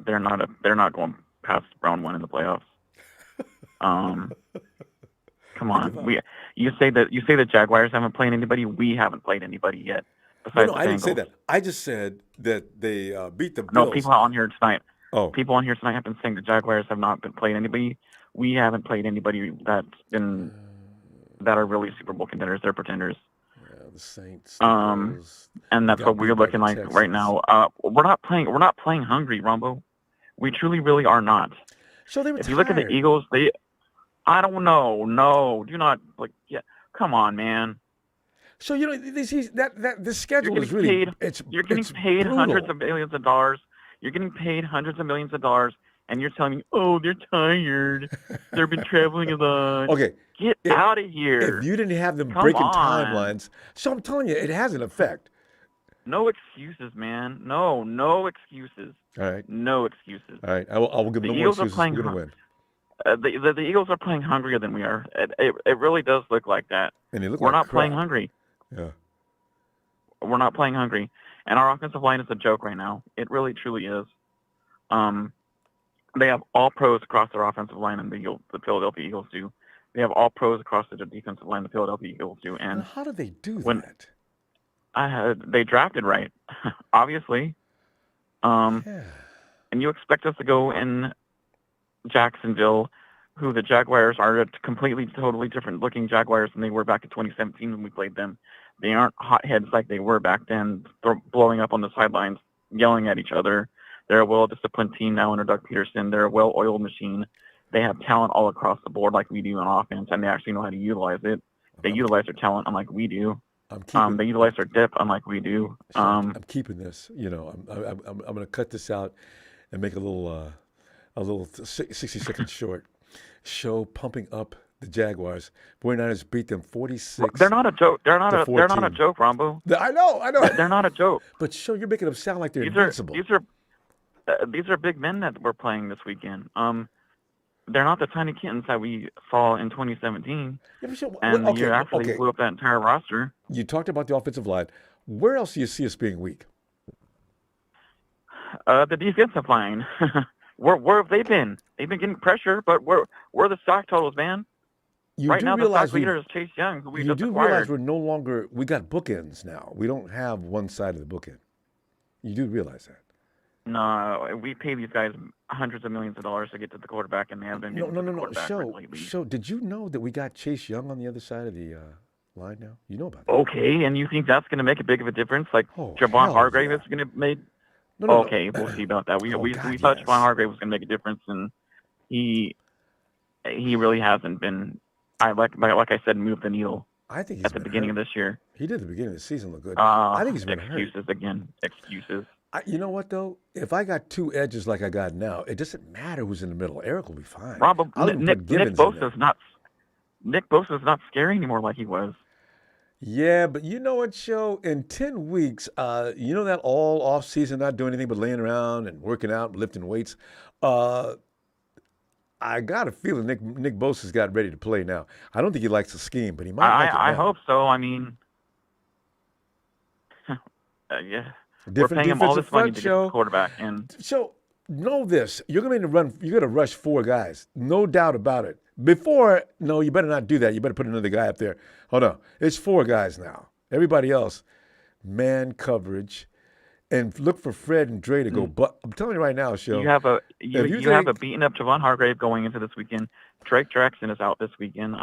They're not going past round 1 in the playoffs. Come on. You say the Jaguars haven't played anybody. We haven't played anybody yet. No, I didn't say that. I just said that they beat the Bills. No, people on here tonight. People on here tonight have been saying the Jaguars have not been playing anybody. We haven't played anybody that are really Super Bowl contenders. They're pretenders. Yeah, the Saints. And that's what we're looking like right now. We're not playing hungry, Rombo. We truly, really are not. So they were If you look at the Eagles, I don't know. No, do not come on, man. So the schedule is really you're getting paid brutal. hundreds of millions of dollars. You're getting paid hundreds of millions of dollars, and you're telling me, oh, they're tired. They've been traveling a lot. Okay. Get out of here. If you didn't have them Come breaking on. timelines, so I'm telling you, it has an effect. No excuses, man. No excuses. All right. No excuses. All right. I will give them no more Eagles are excuses. playing We're going to win. The Eagles are playing hungrier than we are. It really does look like that. And they look We're like not crap. playing hungry. Yeah. We're not playing hungry. And our offensive line is a joke right now. It really, truly is. They have all pros across their offensive line, and the Philadelphia Eagles do. They have all pros across their defensive line, the Philadelphia Eagles do. And Well, how do they do that? They drafted right, obviously. Yeah. And you expect us to go in Jacksonville, who the Jaguars are a completely, totally different looking Jaguars than they were back in 2017 when we played them. They aren't hotheads like they were back then, blowing up on the sidelines, yelling at each other. They're a well-disciplined team now under Doug Peterson. They're a well-oiled machine. They have talent all across the board like we do on offense, and they actually know how to utilize it. They utilize their talent unlike we do. They utilize their depth unlike we do. I'm keeping this. You know, I'm going to cut this out and make a little 60-second short show pumping up the Jaguars. 49ers beat them 46. They're not a joke. They're not a joke, Ronbo. I know. They're not a joke. But show, you're making them sound like they're These invincible. these are big men that we're playing this weekend. They're not the tiny kittens that we saw in 2017. Yeah, but sure, and okay, you actually okay. blew up that entire roster. You talked about the offensive line. Where else do you see us being weak? The defensive line. Where have they been? They've been getting pressure, but where are the sack totals, man? You right do now, the realize sack leader is Chase Young, who we you just do acquired. realize we're no longer – we got bookends now. We don't have one side of the bookend. You do realize that. No, we pay these guys hundreds of millions of dollars to get to the quarterback, and they haven't been getting to the quarterback lately. Show, did you know that we got Chase Young on the other side of the line now? You know about that. Okay, and you think that's going to make a big of a difference? Like hell Javon Hargrave is going to make – No. Okay, we'll see about that. We God, thought yes. Javon Hargrave was going to make a difference, and he really hasn't been. Like I said, moved the needle. I think at the beginning of this year. He did at the beginning of the season look good. I think he's been excuses hurt. again. Excuses. You know what though? If I got two edges like I got now, it doesn't matter who's in the middle. Eric will be fine. Nick Bosa's not scary anymore like he was. Yeah, but you know what, Joe? In 10 weeks, you know that all off season, not doing anything but laying around and working out, lifting weights. I got a feeling Nick Bosa's got ready to play now. I don't think he likes the scheme, but he might like it now. I hope so. I mean, yeah. Different We're paying him all defensive this money front, to get Joe. the quarterback. And So know this: you're going to run. You're going to rush four guys, no doubt about it. Before, no, you better not do that. You better put another guy up there. Hold on, it's four guys now. Everybody else, man coverage, and look for Fred and Dre to go. But I'm telling you right now, Joe. you have a beaten up Javon Hargrave going into this weekend. Drake Jackson is out this weekend.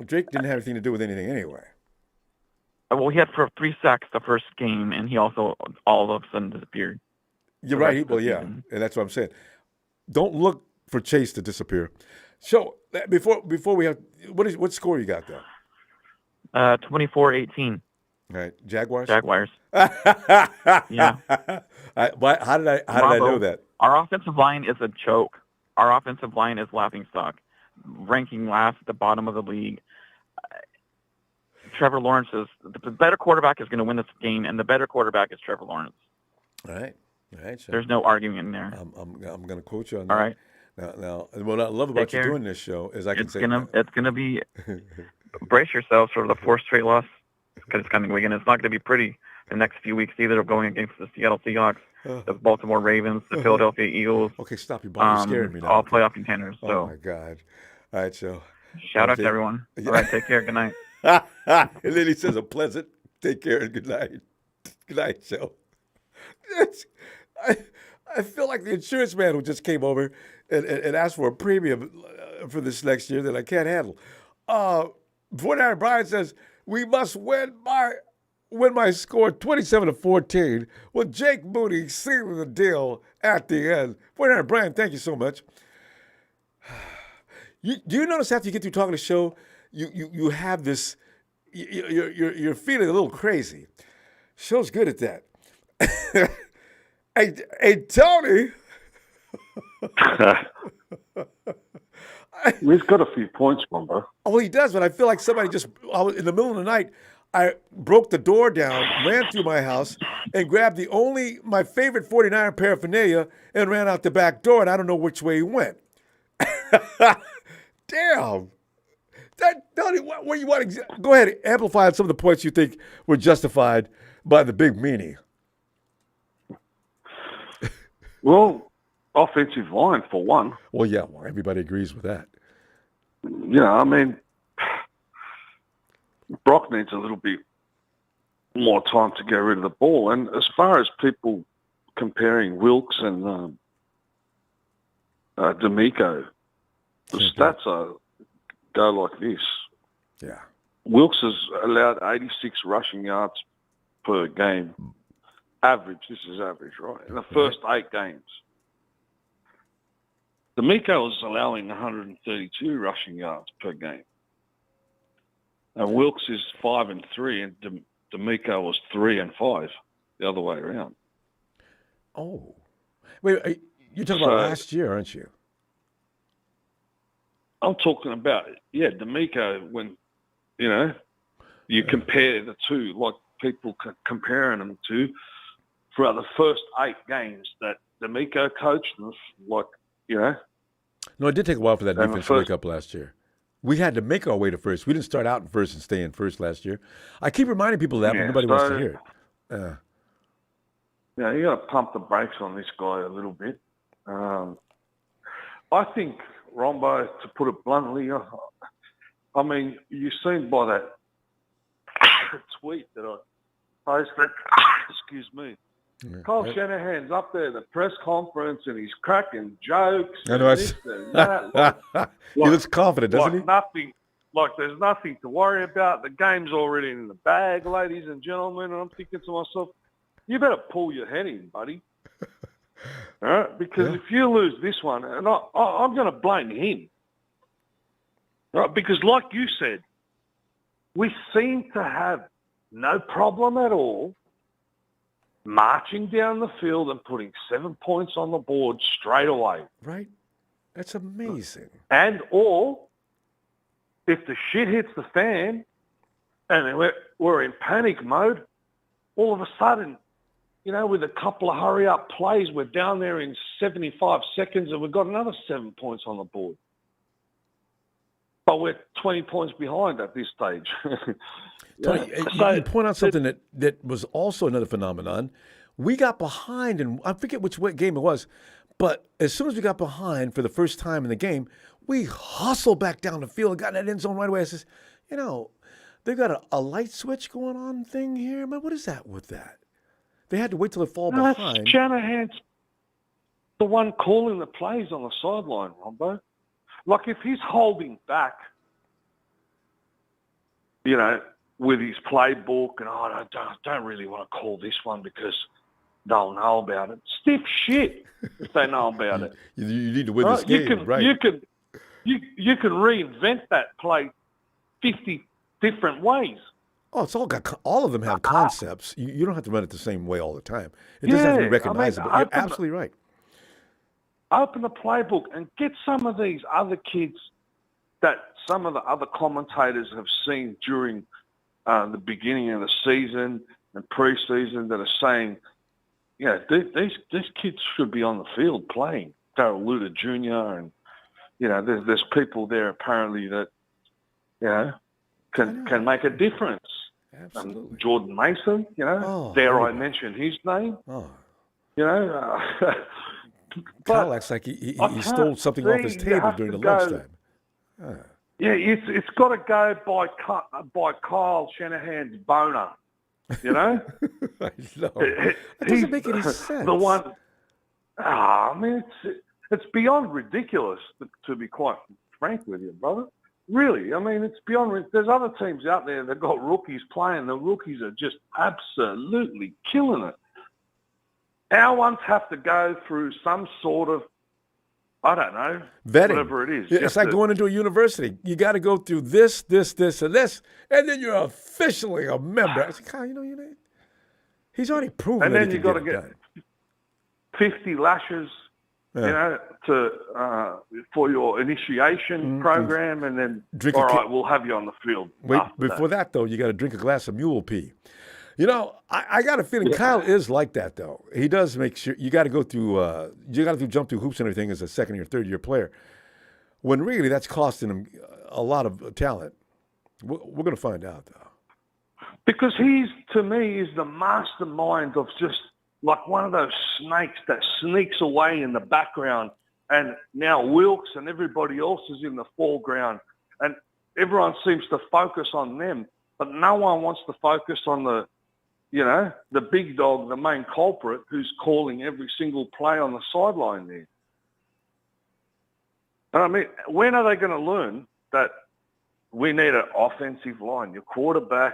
Drake didn't have anything to do with anything anyway. Well, he had for 3 sacks the first game, and he also all of a sudden disappeared. You're right. Well, yeah, and that's what I'm saying. Don't look for Chase to disappear. So before we have what score you got though? 24-18. All right, Jaguars. Yeah. How did I know that? Our offensive line is a joke. Our offensive line is laughing stock, ranking last at the bottom of the league. Trevor Lawrence is the better quarterback is going to win this game, and the better quarterback is Trevor Lawrence. All right. So there's no arguing in there. I'm going to quote you on that. All right. Now, what I love about you doing this show is I can say it's gonna be brace yourselves for the 4th straight loss because it's coming weekend. It's not going to be pretty the next few weeks either. Going against the Seattle Seahawks, the Baltimore Ravens, the Philadelphia Eagles. Okay, stop you, Bob. You're scaring me now. All playoff contenders. So. Oh my God! All right, so shout out to everyone. All right, take care. Good night. And then he says a pleasant take care and good night. Good night, Joe. I feel like the insurance man who just came over and asked for a premium for this next year that I can't handle. 49 Brian says, we must win my score 27-14 with Jake Moody sealing the deal at the end. 49 Brian, thank you so much. Do you notice after you get through talking the show, you have this, you're feeling a little crazy. Show's good at that. Hey, Tony. He's got a few points, Ronbo. Oh, he does, but I feel like somebody I was in the middle of the night, I broke the door down, ran through my house, and grabbed my favorite 49er paraphernalia and ran out the back door, and I don't know which way he went. Damn. What you want to go ahead and amplify on some of the points you think were justified by the big meanie. Well, offensive line for one. Well, yeah, everybody agrees with that. You know, I mean, Brock needs a little bit more time to get rid of the ball. And as far as people comparing Wilkes and D'Amico, the stats go like this. Yeah. Wilkes has allowed 86 rushing yards per game. Average. This is average, right? In the first 8 games. D'Amico is allowing 132 rushing yards per game. And Wilkes is 5-3, and D'Amico was 3-5 the other way around. Oh. Wait, you're talking about last year, aren't you? I'm talking about, D'Amico, when, you compare the two, like people comparing them to, for the first 8 games that D'Amico coached, like, No, it did take a while for that defense to wake up last year. We had to make our way to first. We didn't start out in first and stay in first last year. I keep reminding people of that, but nobody wants to hear it. Yeah, you got to pump the brakes on this guy a little bit. I think, Ronbo, to put it bluntly, I mean, you've seen by that tweet that I posted, excuse me, Kyle Shanahan's up there at the press conference and he's cracking jokes. I know. This and that. He looks confident, doesn't he? There's nothing to worry about. The game's already in the bag, ladies and gentlemen. And I'm thinking to myself, you better pull your head in, buddy. All right? Because if you lose this one, and I'm going to blame him. Right? Because like you said, we seem to have no problem at all marching down the field and putting 7 points on the board straight away. Right? That's amazing. And or if the shit hits the fan and we're in panic mode, all of a sudden, with a couple of hurry-up plays, we're down there in 75 seconds and we've got another 7 points on the board. But we're 20 points behind at this stage. Tony, you point out something that was also another phenomenon. We got behind, and I forget which game it was, but as soon as we got behind for the first time in the game, we hustled back down the field and got in that end zone right away. I says, they've got a light switch going on thing here. Man, what is that with that? They had to wait till they fall behind. Shanahan's the one calling the plays on the sideline, Ronbo. Like if he's holding back, with his playbook, and I don't really want to call this one because they'll know about it. Stiff shit if they know about it. You need to win this game, right? You can reinvent that play 50 different ways. Oh, it's all of them have concepts. You don't have to run it the same way all the time. It doesn't have to be recognizable. You're absolutely right. Open the playbook and get some of these other kids that some of the other commentators have seen during the beginning of the season and preseason that are saying, these kids should be on the field playing. Darrell Luter Jr. and there's people there apparently that can make a difference. Absolutely. Jordan Mason, dare I mention his name? Oh. Kyle acts like he stole something off his table during the lunchtime. Yeah, it's got to go by Kyle Shanahan's boner. I know. It doesn't make any sense. The one. I mean, it's beyond ridiculous, to be quite frank with you, brother. Really, I mean, it's beyond. There's other teams out there that got rookies playing. The rookies are just absolutely killing it. Our ones have to go through some sort of, I don't know, vetting. Whatever it is. It's like going into a university. You got to go through this, and this, and then you're officially a member. I said, Kyle, he's already proven and that then he you can got to get get 50 lashes know, for your initiation program, and then Drink all right, we'll have you on the field. Wait, before that though, you got to drink a glass of mule pee. You know, I got a feeling Kyle is like that though. He does make sure you got to go through, jump through hoops and everything as a second or third year player. When really that's costing him a lot of talent. We're going to find out though. Because he's, to me, is the mastermind of just like one of those snakes that sneaks away in the background, and now Wilkes and everybody else is in the foreground, and everyone seems to focus on them, but no one wants to focus on the big dog, the main culprit, who's calling every single play on the sideline there. And I mean, when are they going to learn that we need an offensive line? Your quarterback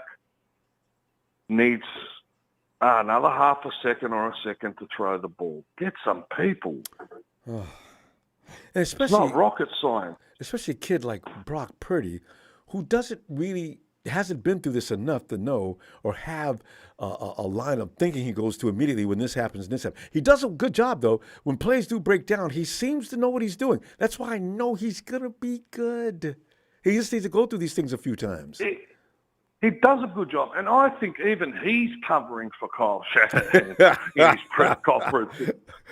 needs another half a second or a second to throw the ball. Get some people. And especially, it's not rocket science. Especially a kid like Brock Purdy, who hasn't been through this enough to know or have a line of thinking he goes to immediately when this happens and this happens. He does a good job, though. When plays do break down, he seems to know what he's doing. That's why I know he's going to be good. He just needs to go through these things a few times. He does a good job, and I think even he's covering for Kyle Shanahan in his press conference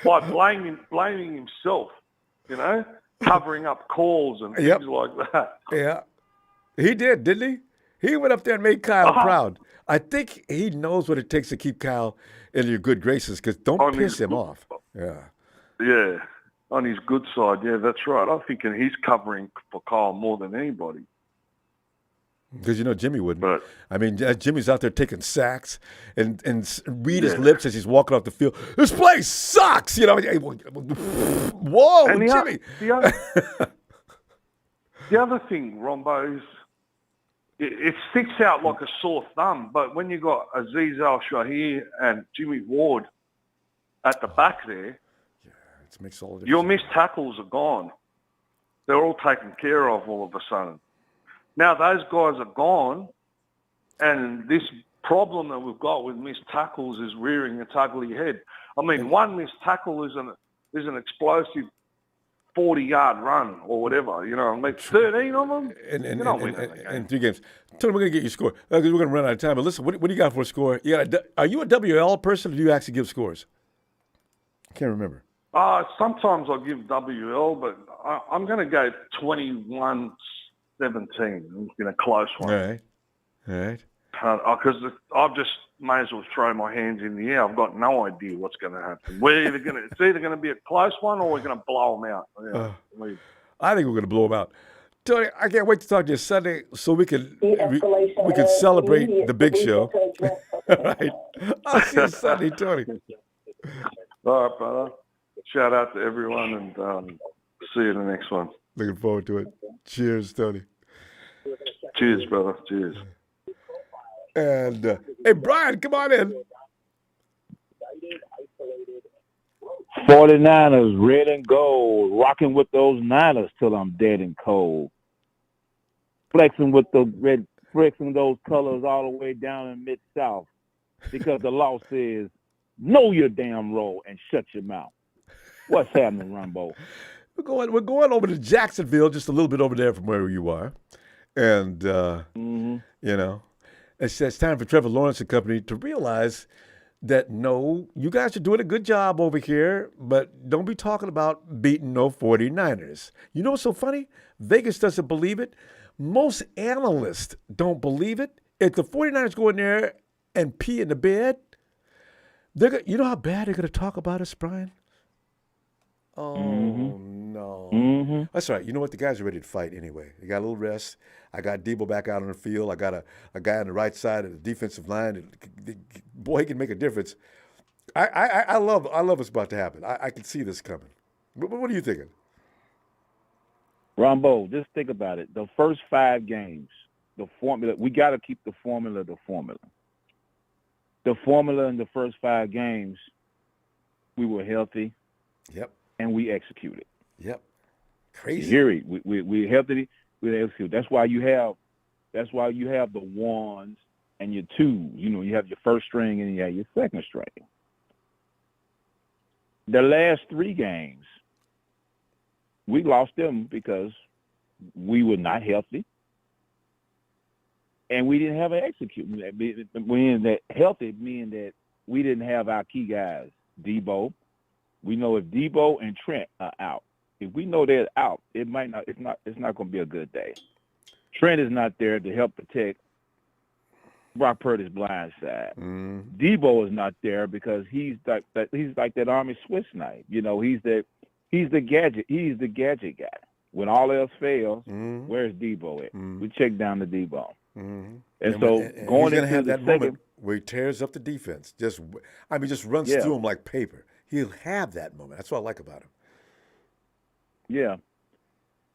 by blaming himself, covering up calls and things like that. Yeah, he did, didn't he? He went up there and made Kyle proud. I think he knows what it takes to keep Kyle in your good graces, because don't piss him off. Yeah, on his good side, yeah, that's right. I think he's covering for Kyle more than anybody. Because Jimmy wouldn't. But, I mean, Jimmy's out there taking sacks and read his lips as he's walking off the field. This place sucks, Whoa, and Jimmy. The other thing, Ronbo, is it sticks out like a sore thumb. But when you got Azeez Al-Shahir and Jimmy Ward at the back there, it makes all the difference. Your missed tackles are gone. They're all taken care of all of a sudden. Now those guys are gone, and this problem that we've got with missed tackles is rearing its ugly head. I mean, one missed tackle is an explosive 40-yard run or whatever. 13 of them. In 3 games. Tony, we're going to get your score because we're going to run out of time. But listen, what do you got for a score? Are you a WL person, or do you actually give scores? I can't remember. Sometimes I give WL, but I'm going to go 21-17 in a close one. All right. Because I've just may as well throw my hands in the air. I've got no idea what's going to happen. It's either going to be a close one or we're going to blow them out. I think we're going to blow them out. Tony, I can't wait to talk to you Sunday so we can celebrate the big show. Right. I'll see you Sunday, Tony. All right, brother. Shout out to everyone, and see you in the next one. Looking forward to it. Cheers, Tony. Cheers, brother. Cheers. And, hey, Brian, come on in. 49ers, red and gold, rocking with those Niners till I'm dead and cold. Flexing with the red, flexing those colors all the way down in Mid-South, because the law says, know your damn role and shut your mouth. What's happening, Ronbo? We're going over to Jacksonville, just a little bit over there from where you are. And, it's time for Trevor Lawrence and company to realize that, no, you guys are doing a good job over here, but don't be talking about beating no 49ers. You know what's so funny? Vegas doesn't believe it. Most analysts don't believe it. If the 49ers go in there and pee in the bed, you know how bad they're going to talk about us, Brian? Oh, no. Mm-hmm. That's all right. You know what? The guys are ready to fight anyway. They got a little rest. I got Debo back out on the field. I got a guy on the right side of the defensive line. Boy, he can make a difference. I love what's about to happen. I can see this coming. What are you thinking? Ronbo, just think about it. The first 5 games, the formula, we got to keep the formula the formula. The formula in the first 5 games, we were healthy. Yep. And we executed. Yep. Crazy. You hear it. We healthy. We execute. That's why you have the 1s and your 2s. You have your first string and you have your second string. The last 3 games, we lost them because we were not healthy, and we didn't have an execute. Meaning that healthy, meaning that we didn't have our key guys. Debo, we know if Debo and Trent are out, if we know they're out, it might not. It's not going to be a good day. Trent is not there to help protect Brock Purdy's blind side. Debo is not there because he's like that Army Swiss knife. You know, he's the gadget guy. When all else fails, where's Debo at? We check down the Debo. And so going he's into have the that second, moment where he tears up the defense. Just runs through them like paper. He'll have that moment. That's what I like about him. Yeah.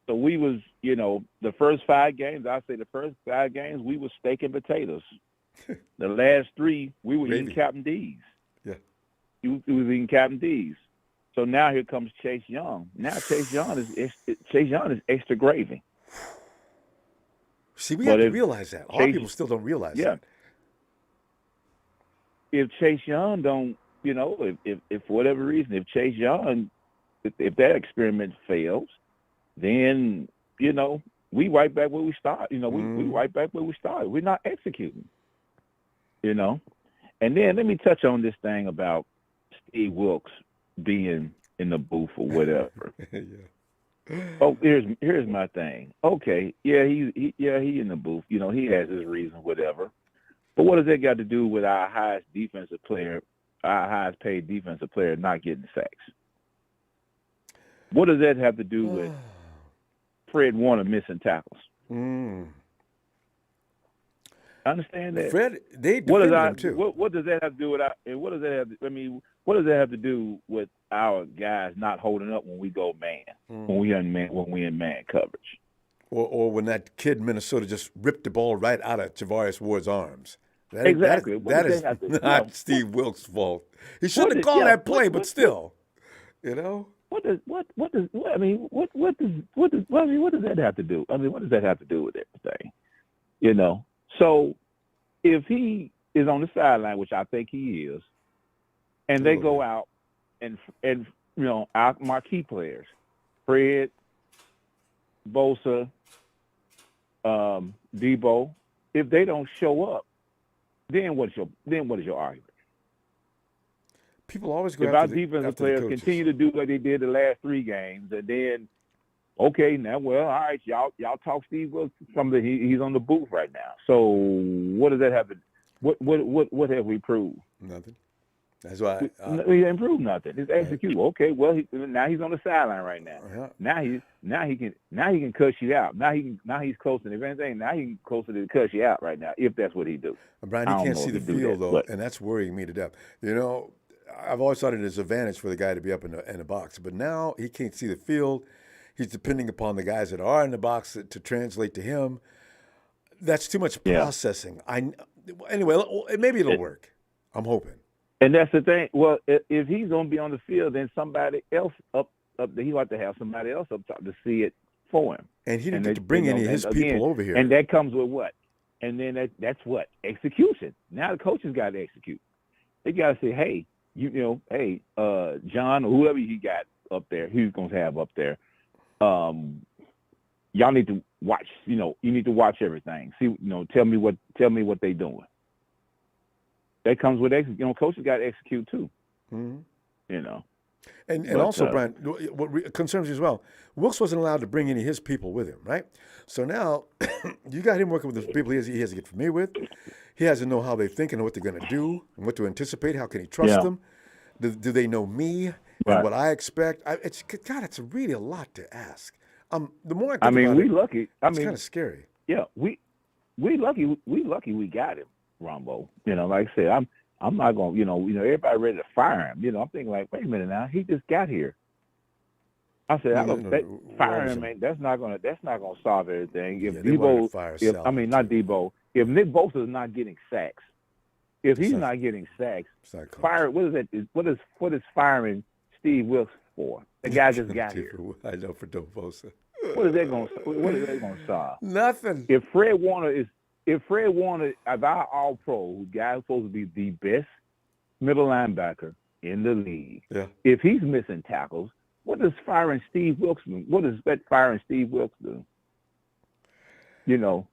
So we was, the first 5 games, we were steak and potatoes. The last 3, we were eating Captain D's. Yeah. We was eating Captain D's. So now here comes Chase Young. Now Chase Young is extra gravy. See, we have to realize that. A lot of people still don't realize that. If Chase Young don't, if for whatever reason, if Chase Young, if that experiment fails, then, we right back where we started. We right back where we started. We're not executing, And then let me touch on this thing about Steve Wilkes being in the booth or whatever. Oh, here's my thing. Okay, he in the booth. He has his reason, whatever. But what does that got to do with our highest paid defensive player not getting sacks? What does that have to do with Fred Warner missing tackles? I understand that. Fred, they defended him too. What does that have to do with what does that have? What does that have to do with our guys not holding up when we go man, when we in man coverage? Or when that kid in Minnesota just ripped the ball right out of Javarius Ward's arms. Exactly. That is not Steve Wilkes' fault. He shouldn't have called that play, but still, What does that have to do? What does that have to do with everything? So if he is on the sideline, which I think he is, and they go out and our marquee players, Fred, Bosa, Debo, if they don't show up, then what is your argument? People always go if our defensive players continue to do what they did the last 3 games, and then okay, now all right, y'all talk Steve Wilkes. He's on the booth right now. So what does that have to? What have we proved? Nothing. That's why we didn't prove nothing. It's execute. Okay, well now he's on the sideline right now. Now he can cuss you out. Now he's closer. If anything, now he's closer to cuss you out right now. If that's what he do. Brian, he can't see the field though, and that's worrying me to death. I've always thought it is an advantage for the guy to be up in the box, but now he can't see the field. He's depending upon the guys that are in the box to translate to him. That's too much processing. Anyway, maybe it'll work. I'm hoping. And that's the thing. Well, if he's going to be on the field, then somebody else up he ought to have somebody else up top to see it for him. And he didn't get to bring any of his people over here. And that comes with what? And then that's what? Execution. Now the coaches got to execute. They got to say, hey, hey, John or whoever he got up there, who's going to have up there. Y'all need to watch. You need to watch everything. See, tell me what they doing. That comes with coaches got to execute too. And But, also, Brian, what concerns me as well, Wilkes wasn't allowed to bring any of his people with him, right? So now you got him working with the people he has to get familiar with. He has to know how they think and what they're going to do and what to anticipate. How can he trust them? Do they know me and what I expect? It's really a lot to ask. The more I think about we it, lucky. It's kind of scary. Yeah, we lucky. We lucky we got him, Ronbo. Like I said, I'm not going. Everybody ready to fire him. I'm thinking like, wait a minute now, he just got here. I said, fire him, man. That's not gonna solve everything. If Debo, not Debo. If Nick Bosa is not getting sacks, if he's not getting sacks, fire. What is that? What is firing Steve Wilkes for? The guy just got here. I know for Nick Bosa. What is that going to solve? Nothing. If Fred Warner is our All-Pro, who guy is supposed to be the best middle linebacker in the league, if he's missing tackles, what does firing Steve Wilkes do? What does that firing Steve Wilkes do? You know,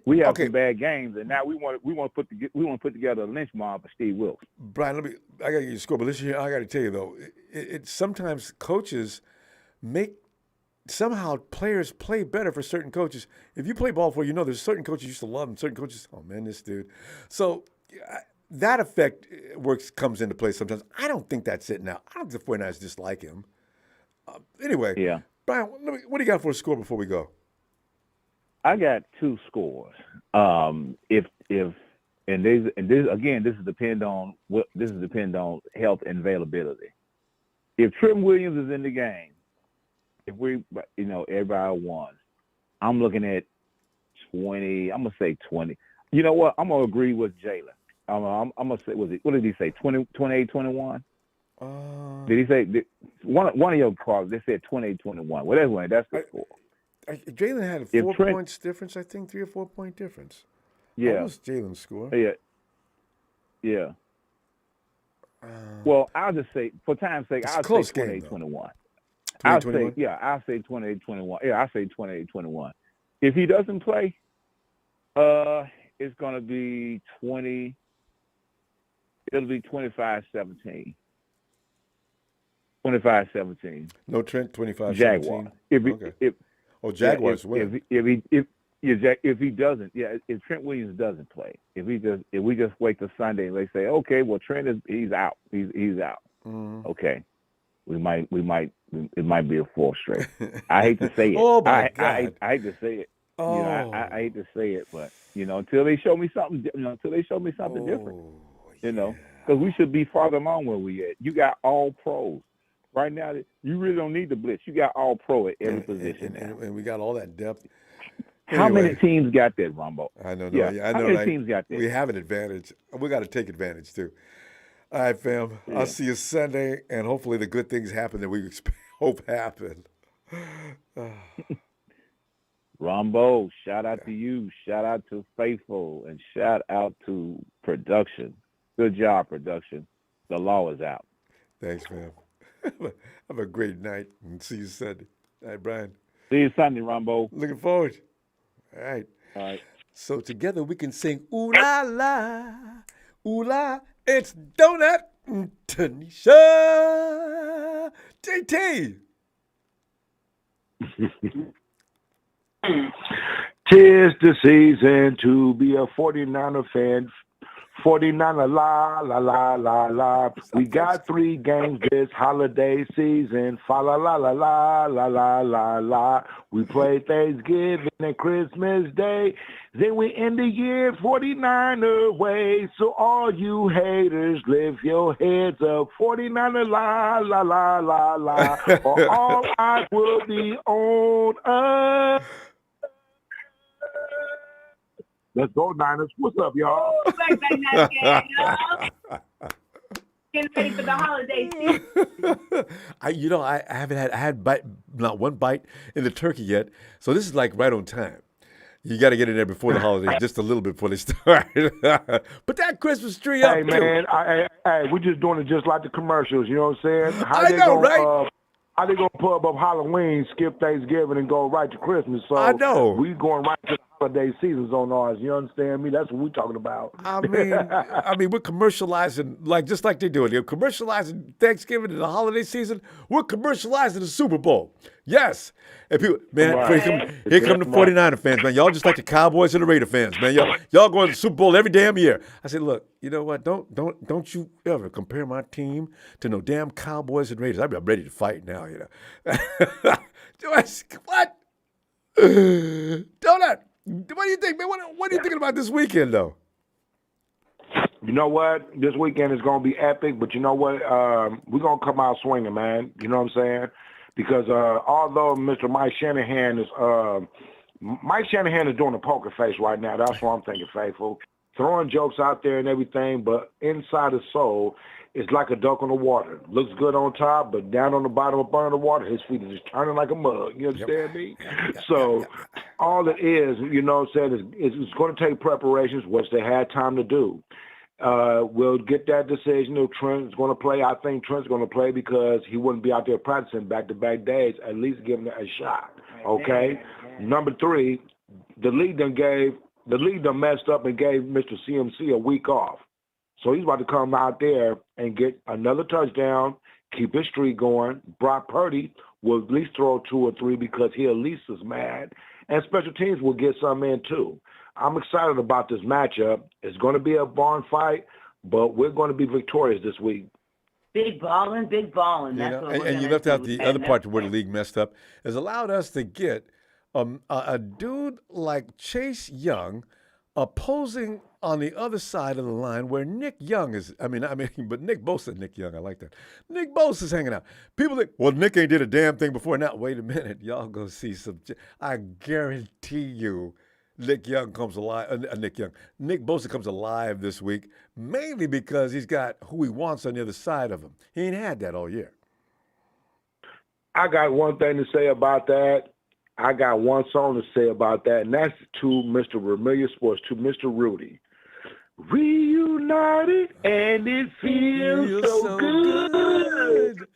we have some bad games, and now we want to put together a lynch mob for Steve Wilkes. Brian, I got to get your score, but listen here, I got to tell you though, it sometimes coaches make somehow players play better for certain coaches. If you play ball for, you know, there's certain coaches you used to love and certain coaches, oh man, this dude. So that effect comes into play sometimes. I don't think that's it now. I don't think the 49ers dislike him. Anyway, yeah. Brian, what do you got for a score before we go? I got 2 scores. This depend on health and availability. If Trent Williams is in the game, if everybody won, I'm looking at 20. I'm gonna say 20. You know what? I'm gonna agree with Jalen. I'm gonna say, what did he say? 20, 28, 21. Did he say one of your callers? They said 28, 21. Well, that's the score. Jalen had a 4 points difference, I think, 3 or 4 point difference. Yeah. What was Jalen's score? Yeah. Well, I'll just say, for time's sake, I'll say 28-21. I'll say 28-21. Yeah, I'll say 28-21. If he doesn't play, it's going to be 20. It'll be 25-17. 25-17. No Trent, 25-17. Jaguars. Jaguars win. If he doesn't, if Trent Williams doesn't play, if we just wait till Sunday and they say, okay, well Trent he's out. He's out. Mm-hmm. Okay. It might be a 4 straight. I hate to say it. Oh my God. I hate to say it. Oh. You know, I hate to say it, but until they show me something, different, because we should be farther along where we at. You got all pros right now. You really don't need the blitz. You got all pro at every position now, and we got all that depth. How many teams got that, Ronbo? I know. How many teams got that? We have an advantage. We got to take advantage too. All right, fam. Yeah. I'll see you Sunday, and hopefully the good things happen that we hope happen. Ronbo, shout out to you. Shout out to Faithful, and shout out to production. Good job, production. The law is out. Thanks, fam. Have a great night, and see you Sunday. All right, Brian. See you Sunday, Ronbo. Looking forward. All right. So together we can sing ooh la la, ooh la, it's Donut Tanisha. JT. 'Tis the season to be a 49er fan. 49er la la la la la. We got 3 games this holiday season. Fa la la la la la la la la. We play Thanksgiving and Christmas Day. Then we end the year 49er way. So all you haters, lift your heads up. 49er la la la la la. Or all eyes will be on us. Let's go, Niners. What's up, y'all? Getting ready for the holiday season. I had not one bite in the turkey yet, so this is like right on time. You got to get in there before the holidays, just a little bit before they start. Put that Christmas tree up. Hey, man, we're just doing it just like the commercials. You know what I'm saying? Right? How they gonna put up Halloween, skip Thanksgiving, and go right to Christmas? So I know we going right to the holiday seasons on ours. You understand me? That's what we're talking about. I mean, we're commercializing just like they do it. They're commercializing Thanksgiving and the holiday season. We're commercializing the Super Bowl. Yes. And people, man, here come the 49er fans, man. Y'all just like the Cowboys and the Raider fans, man. Y'all going to the Super Bowl every damn year. I said, look, you know what? Don't you ever compare my team to no damn Cowboys and Raiders. I'm ready to fight now, you know. What? Donut, what do you think, man? What are you thinking about this weekend, though? You know what? This weekend is going to be epic, but you know what? We're going to come out swinging, man. You know what I'm saying? Because although Mr. Mike Shanahan is doing a poker face right now, that's what I'm thinking, Faithful. Throwing jokes out there and everything, but inside his soul, it's like a duck on the water. Looks good on top, but down on the bottom of the water, his feet are just turning like a mug. You understand me? So all it is, you know what I'm saying, it's going to take preparations, which they had time to do. we'll get that decision if Trent's going to play. I think Trent's going to play because he wouldn't be out there practicing back-to-back days. At least give him a shot, okay? Number 3, the league done messed up and gave Mr. CMC a week off. So he's about to come out there and get another touchdown, keep his streak going. Brock Purdy will at least throw 2 or 3 because he at least is mad. And special teams will get some in too. I'm excited about this matchup. It's going to be a barn fight, but we're going to be victorious this week. Big ballin', big ballin'. You That's know, what we're and you gonna left out do. the other part where the league messed up, has allowed us to get a dude like Chase Young opposing on the other side of the line where Nick Young is. But Nick Bosa, Nick Young, I like that. Nick Bosa's hanging out. People think, well, Nick ain't did a damn thing before. Now, wait a minute. Y'all go see some. I guarantee you Nick Bosa comes alive this week, mainly because he's got who he wants on the other side of him. He ain't had that all year. I got one thing to say about that. I got one song to say about that, and that's to Mr. Vermilion Sports, to Mr. Rudy. Reunited, and it feels so good.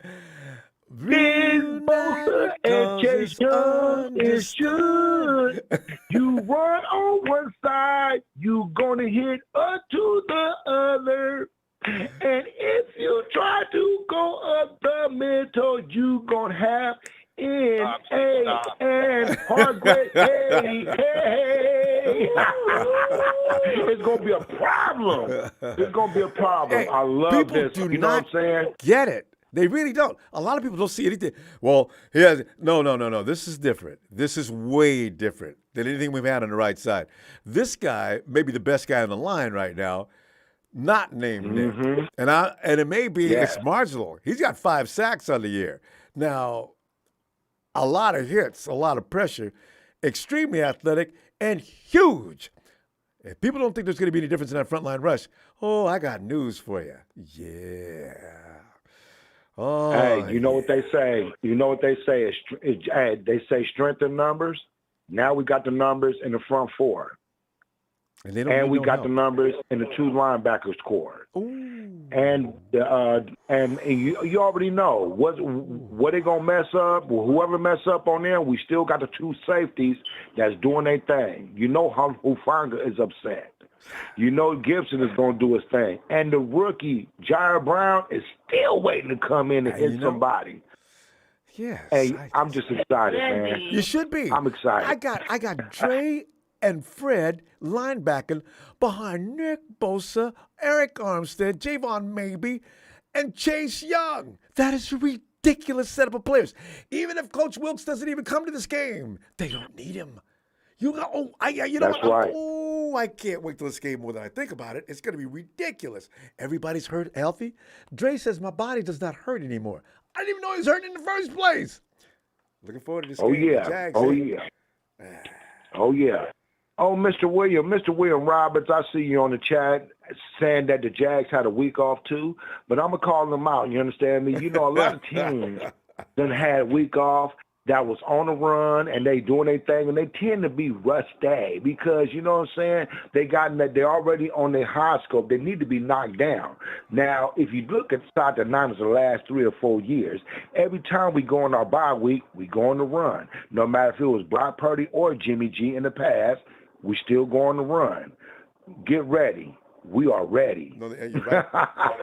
Big Bosa and Chase Young is good. You run on one side, you gonna hit to the other. And if you try to go up the middle, you gonna have N-A-N Hargrave. Hey. It's gonna be a problem. It's gonna be a problem. Hey, I love people this. do You know not what I'm saying? get it. They really don't. A lot of people don't see anything. Well, he has no. This is different. This is way different than anything we've had on the right side. This guy may be the best guy on the line right now, not named Nick. And it may be it's marginal. He's got 5 sacks on the year. Now, a lot of hits, a lot of pressure, extremely athletic, and huge. If people don't think there's going to be any difference in that frontline rush, I got news for you. Yeah. Oh, Hey, you know what they say? You know what they say? They say strength in numbers. Now we got the numbers in the front 4. And we got the numbers in the 2 linebackers core. And you already know what they gonna mess up. Whoever mess up on there, we still got the 2 safeties that's doing their thing. You know how Hufanga is upset. You know Gibson is gonna do his thing, and the rookie Jair Brown is still waiting to come in and hit somebody. Yes. Hey, I'm just excited, man. You should be. I'm excited. I got Dre and Fred linebacking behind Nick Bosa, Eric Armstead, Javon Maybe, and Chase Young. That is a ridiculous setup of players. Even if Coach Wilkes doesn't even come to this game, they don't need him. That's right. I can't wait till this game more than I think about it. It's going to be ridiculous. Everybody's healthy. Dre says my body does not hurt anymore. I didn't even know he was hurting in the first place. Looking forward to this game. Yeah. Jags, Oh, yeah. Oh, Mr. William Roberts, I see you on the chat saying that the Jags had a week off too, but I'm going to call them out. You understand me? You know, a lot of teams done had a week off that was on the run and they doing their thing, and they tend to be rusty because, you know what I'm saying, they're already on their high scope. They need to be knocked down. Now, if you look inside the Niners the last 3 or 4 years, every time we go on our bye week, we go on the run. No matter if it was Brock Purdy or Jimmy G in the past, we still go on the run. Get ready. We are ready. No, you're right.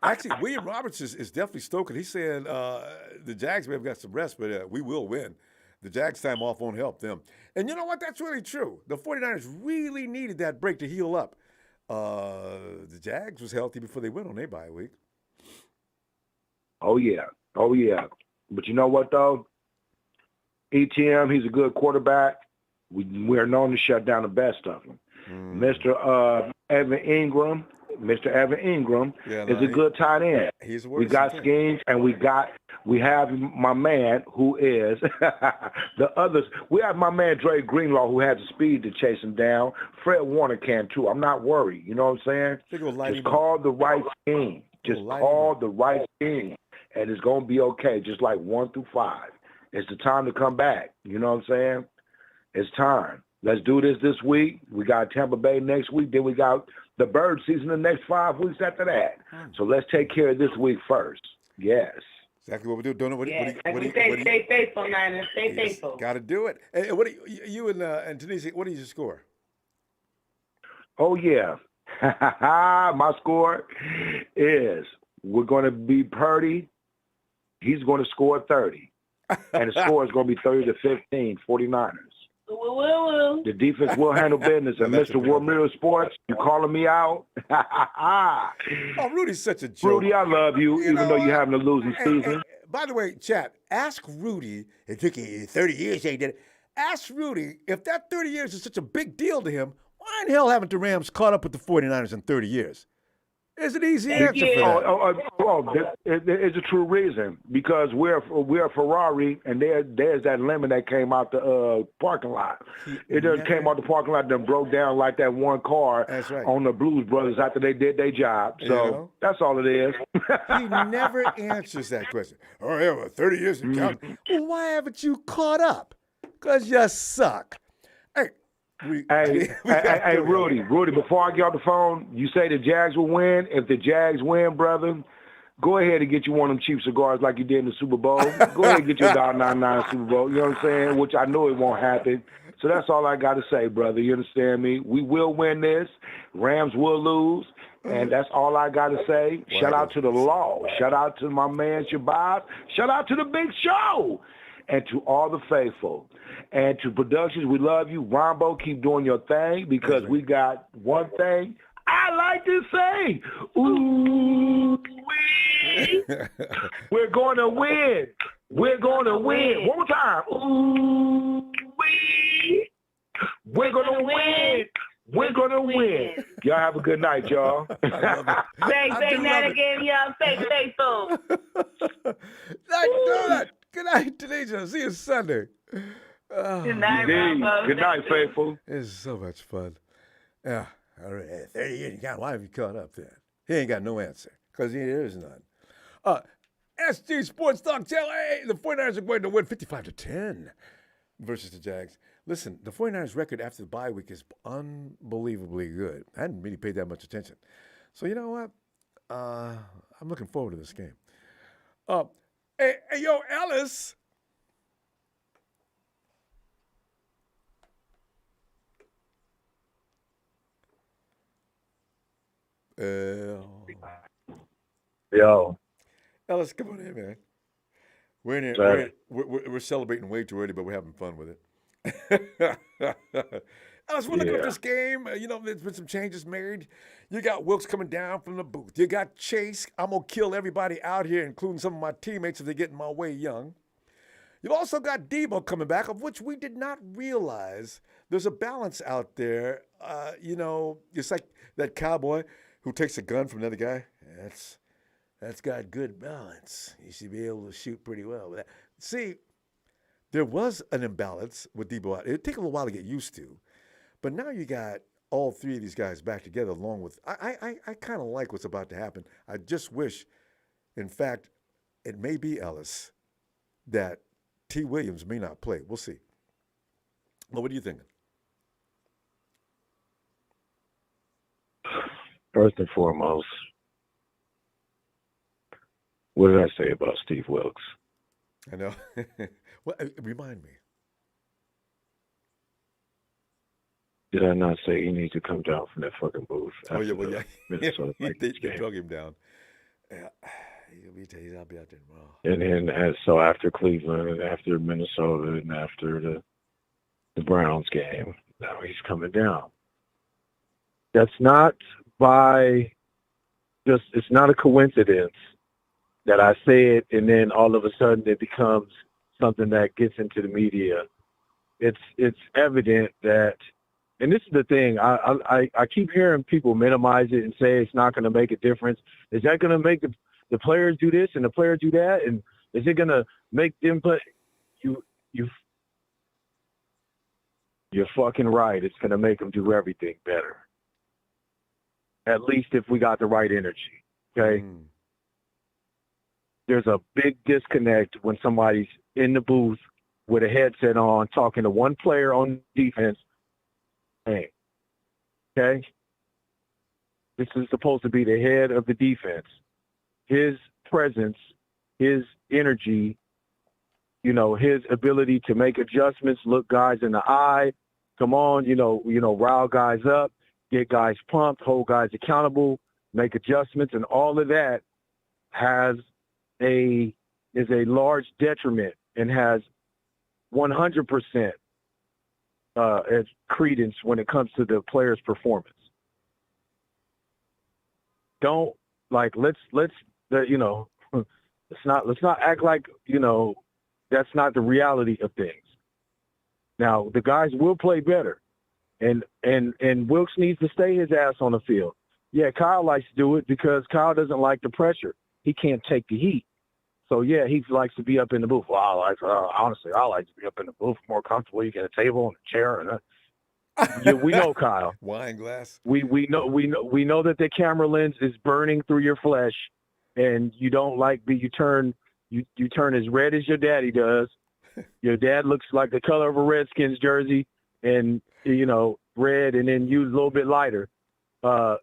Actually, William Roberts is definitely stoking. He's saying the Jags may have got some rest, but we will win. The Jags' time off won't help them. And you know what? That's really true. The 49ers really needed that break to heal up. The Jags was healthy before they went on their bye week. Oh, yeah. But you know what, though? ETM, he's a good quarterback. We're known to shut down the best of them. Mr. Evan Ingram is a good tight end. We got schemes, and we have my man who is the others. We have my man Dre Greenlaw who has the speed to chase him down. Fred Warner can too. I'm not worried. You know what I'm saying? Just call the right scheme. And it's gonna be okay. Just like 1 through 5. It's the time to come back. You know what I'm saying? It's time. Let's do this week. We got Tampa Bay next week. Then we got the bird season the next 5 weeks after that. So let's take care of this week first. Yes. Exactly what we do. Don't know what Stay faithful, Niners. Stay faithful. Got to do it. Hey, what do you and Denise, what is your score? Oh, yeah. My score is we're going to be Purdy. He's going to score 30. And the score is going to be 30-15, 49ers. The defense will handle business. And Mr. World Mirror Sports, you calling me out? Oh, Rudy's such a joke. Rudy, I love you, even though you're having a losing season. By the way, chat, ask Rudy, it took you 30 years, they did it. Ask Rudy, if that 30 years is such a big deal to him, why in hell haven't the Rams caught up with the 49ers in 30 years? There's an easy answer for that. It's a true reason, because we're a Ferrari, and there's that lemon that came out the parking lot. It just came out the parking lot and broke down like that one car on the Blues Brothers after they did their job. So that's all it is. He never answers that question. Oh, yeah, well, 30 years to count. Well, why haven't you caught up? Because you suck. Hey, Rudy, before I get off the phone, you say the Jags will win. If the Jags win, brother, go ahead and get you one of them cheap cigars like you did in the Super Bowl. Go ahead and get you a $1.99 Super Bowl. You know what I'm saying? Which I know it won't happen. So that's all I got to say, brother. You understand me? We will win this. Rams will lose. And that's all I got to say. Shout out to the law. Shout out to my man Shabazz. Shout out to the Big Show. And to all the faithful. And to Productions, we love you. Ronbo, keep doing your thing, because we got one thing I like to say. Ooh, we're going to win. We're going to win. One more time. Ooh, we're going to win. We're going to win. Y'all have a good night, y'all. Say that again, y'all. Stay faithful. Good night, Tanisha. See you Sunday. Good night, Ronbo. Good night, faithful. It's so much fun. Yeah. All right. 30 years. Why have you caught up then? He ain't got no answer, because there is none. SG Sports Talk Channel. Hey, the 49ers are going to win 55-10 versus the Jags. Listen, the 49ers record after the bye week is unbelievably good. I hadn't really paid that much attention. So you know what? I'm looking forward to this game. Hey, yo, Ellis. Yo. Ellis, come on in, man. We're in here. We're celebrating way too early, but we're having fun with it. Ellis, we're looking at this game. There's been some changes made. You got Wilkes coming down from the booth. You got Chase. I'm going to kill everybody out here, including some of my teammates if they get in my way young. You've also got Debo coming back, of which we did not realize there's a balance out there. It's like that cowboy who takes a gun from another guy. That's got good balance. You should be able to shoot pretty well with that. See, there was an imbalance with Debo out. It'd take a little while to get used to. But now you got all three of these guys back together along with – I kind of like what's about to happen. I just wish, in fact, it may be Ellis that T. Williams may not play. We'll see. Well, what are you thinking? First and foremost, what did I say about Steve Wilkes? I know. Well, remind me. Did I not say he needs to come down from that fucking booth? Oh, yeah, well, yeah. Minnesota They drug him down. Yeah. I'll be out there tomorrow. And then, so after Cleveland and after Minnesota and after the Browns game, now he's coming down. That's not it's not a coincidence that I say it and then all of a sudden it becomes something that gets into the media. It's evident that, and this is the thing, I keep hearing people minimize it and say it's not going to make a difference. Is that going to make the players do this and the players do that? And is it going to make them play? You're fucking right. It's going to make them do everything better. At least if we got the right energy, okay? There's a big disconnect when somebody's in the booth with a headset on talking to one player on defense game. Okay? This is supposed to be the head of the defense. His presence, his energy, his ability to make adjustments, look guys in the eye, come on, rile guys up, get guys pumped, hold guys accountable, make adjustments, and all of that is a large detriment and has 100% as credence when it comes to the player's performance. Don't let's not act like that's not the reality of things. Now the guys will play better, and Wilkes needs to stay his ass on the field. Yeah, Kyle likes to do it because Kyle doesn't like the pressure. He can't take the heat. So yeah, he likes to be up in the booth. Well, honestly, I like to be up in the booth, more comfortable. You get a table and a chair, and we know Kyle. Wine glass. We know that the camera lens is burning through your flesh, and you don't like you turn as red as your daddy does. Your dad looks like the color of a Redskins jersey, and red, and then you a little bit lighter.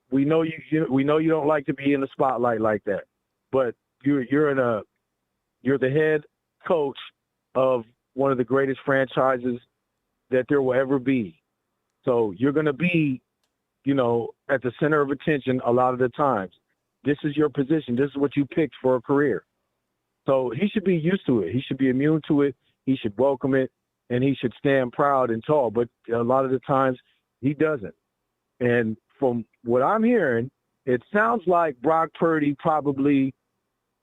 We know you don't like to be in the spotlight like that, but you're the head coach of one of the greatest franchises that there will ever be. So you're going to be, at the center of attention a lot of the times. This is your position. This is what you picked for a career. So he should be used to it. He should be immune to it. He should welcome it, and he should stand proud and tall. But a lot of the times he doesn't. And from what I'm hearing, it sounds like Brock Purdy probably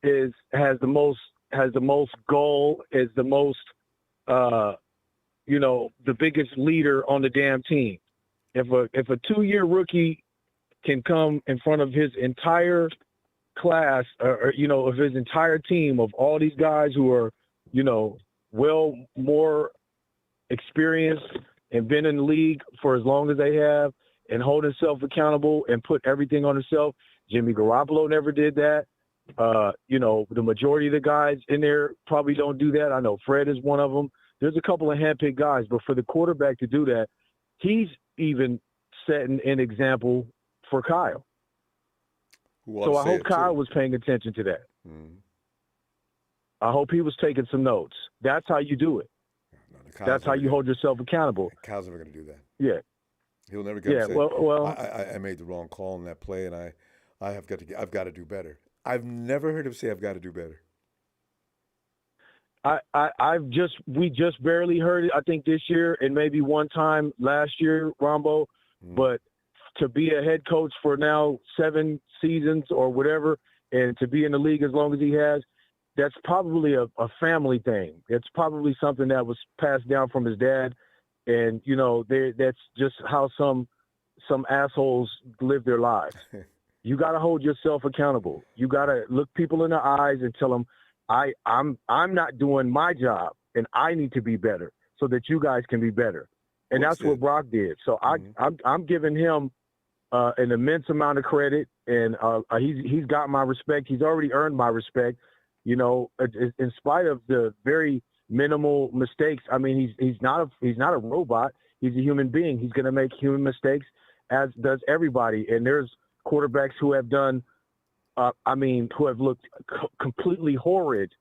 has the most goal, is the most the biggest leader on the damn team. If a 2-year rookie can come in front of his entire class, or of his entire team of all these guys who are more experienced and been in the league for as long as they have, and hold himself accountable and put everything on himself. Jimmy Garoppolo never did that. The majority of the guys in there probably don't do that. I know Fred is one of them. There's a couple of handpicked guys, but for the quarterback to do that, he's even setting an example for Kyle. So I hope Kyle was paying attention to that. Mm-hmm. I hope he was taking some notes. That's how you do it. That's how you hold yourself accountable. Kyle's never going to do that. Yeah. He'll never come and say, well, I made the wrong call in that play, and I've got to do better. I've never heard him say I've got to do better. We just barely heard it, I think, this year, and maybe one time last year, Ronbo. But to be a head coach for now 7 seasons or whatever, and to be in the league as long as he has, that's probably a family thing. It's probably something that was passed down from his dad. And, that's just how some assholes live their lives. You got to hold yourself accountable. You got to look people in the eyes and tell them, I'm not doing my job, and I need to be better so that you guys can be better. And that's what Brock did. So I'm giving him an immense amount of credit, and he's got my respect. He's already earned my respect. In spite of the very minimal mistakes. I mean, he's not a robot. He's a human being. He's going to make human mistakes, as does everybody. And there's quarterbacks who have done, who have looked completely horrid,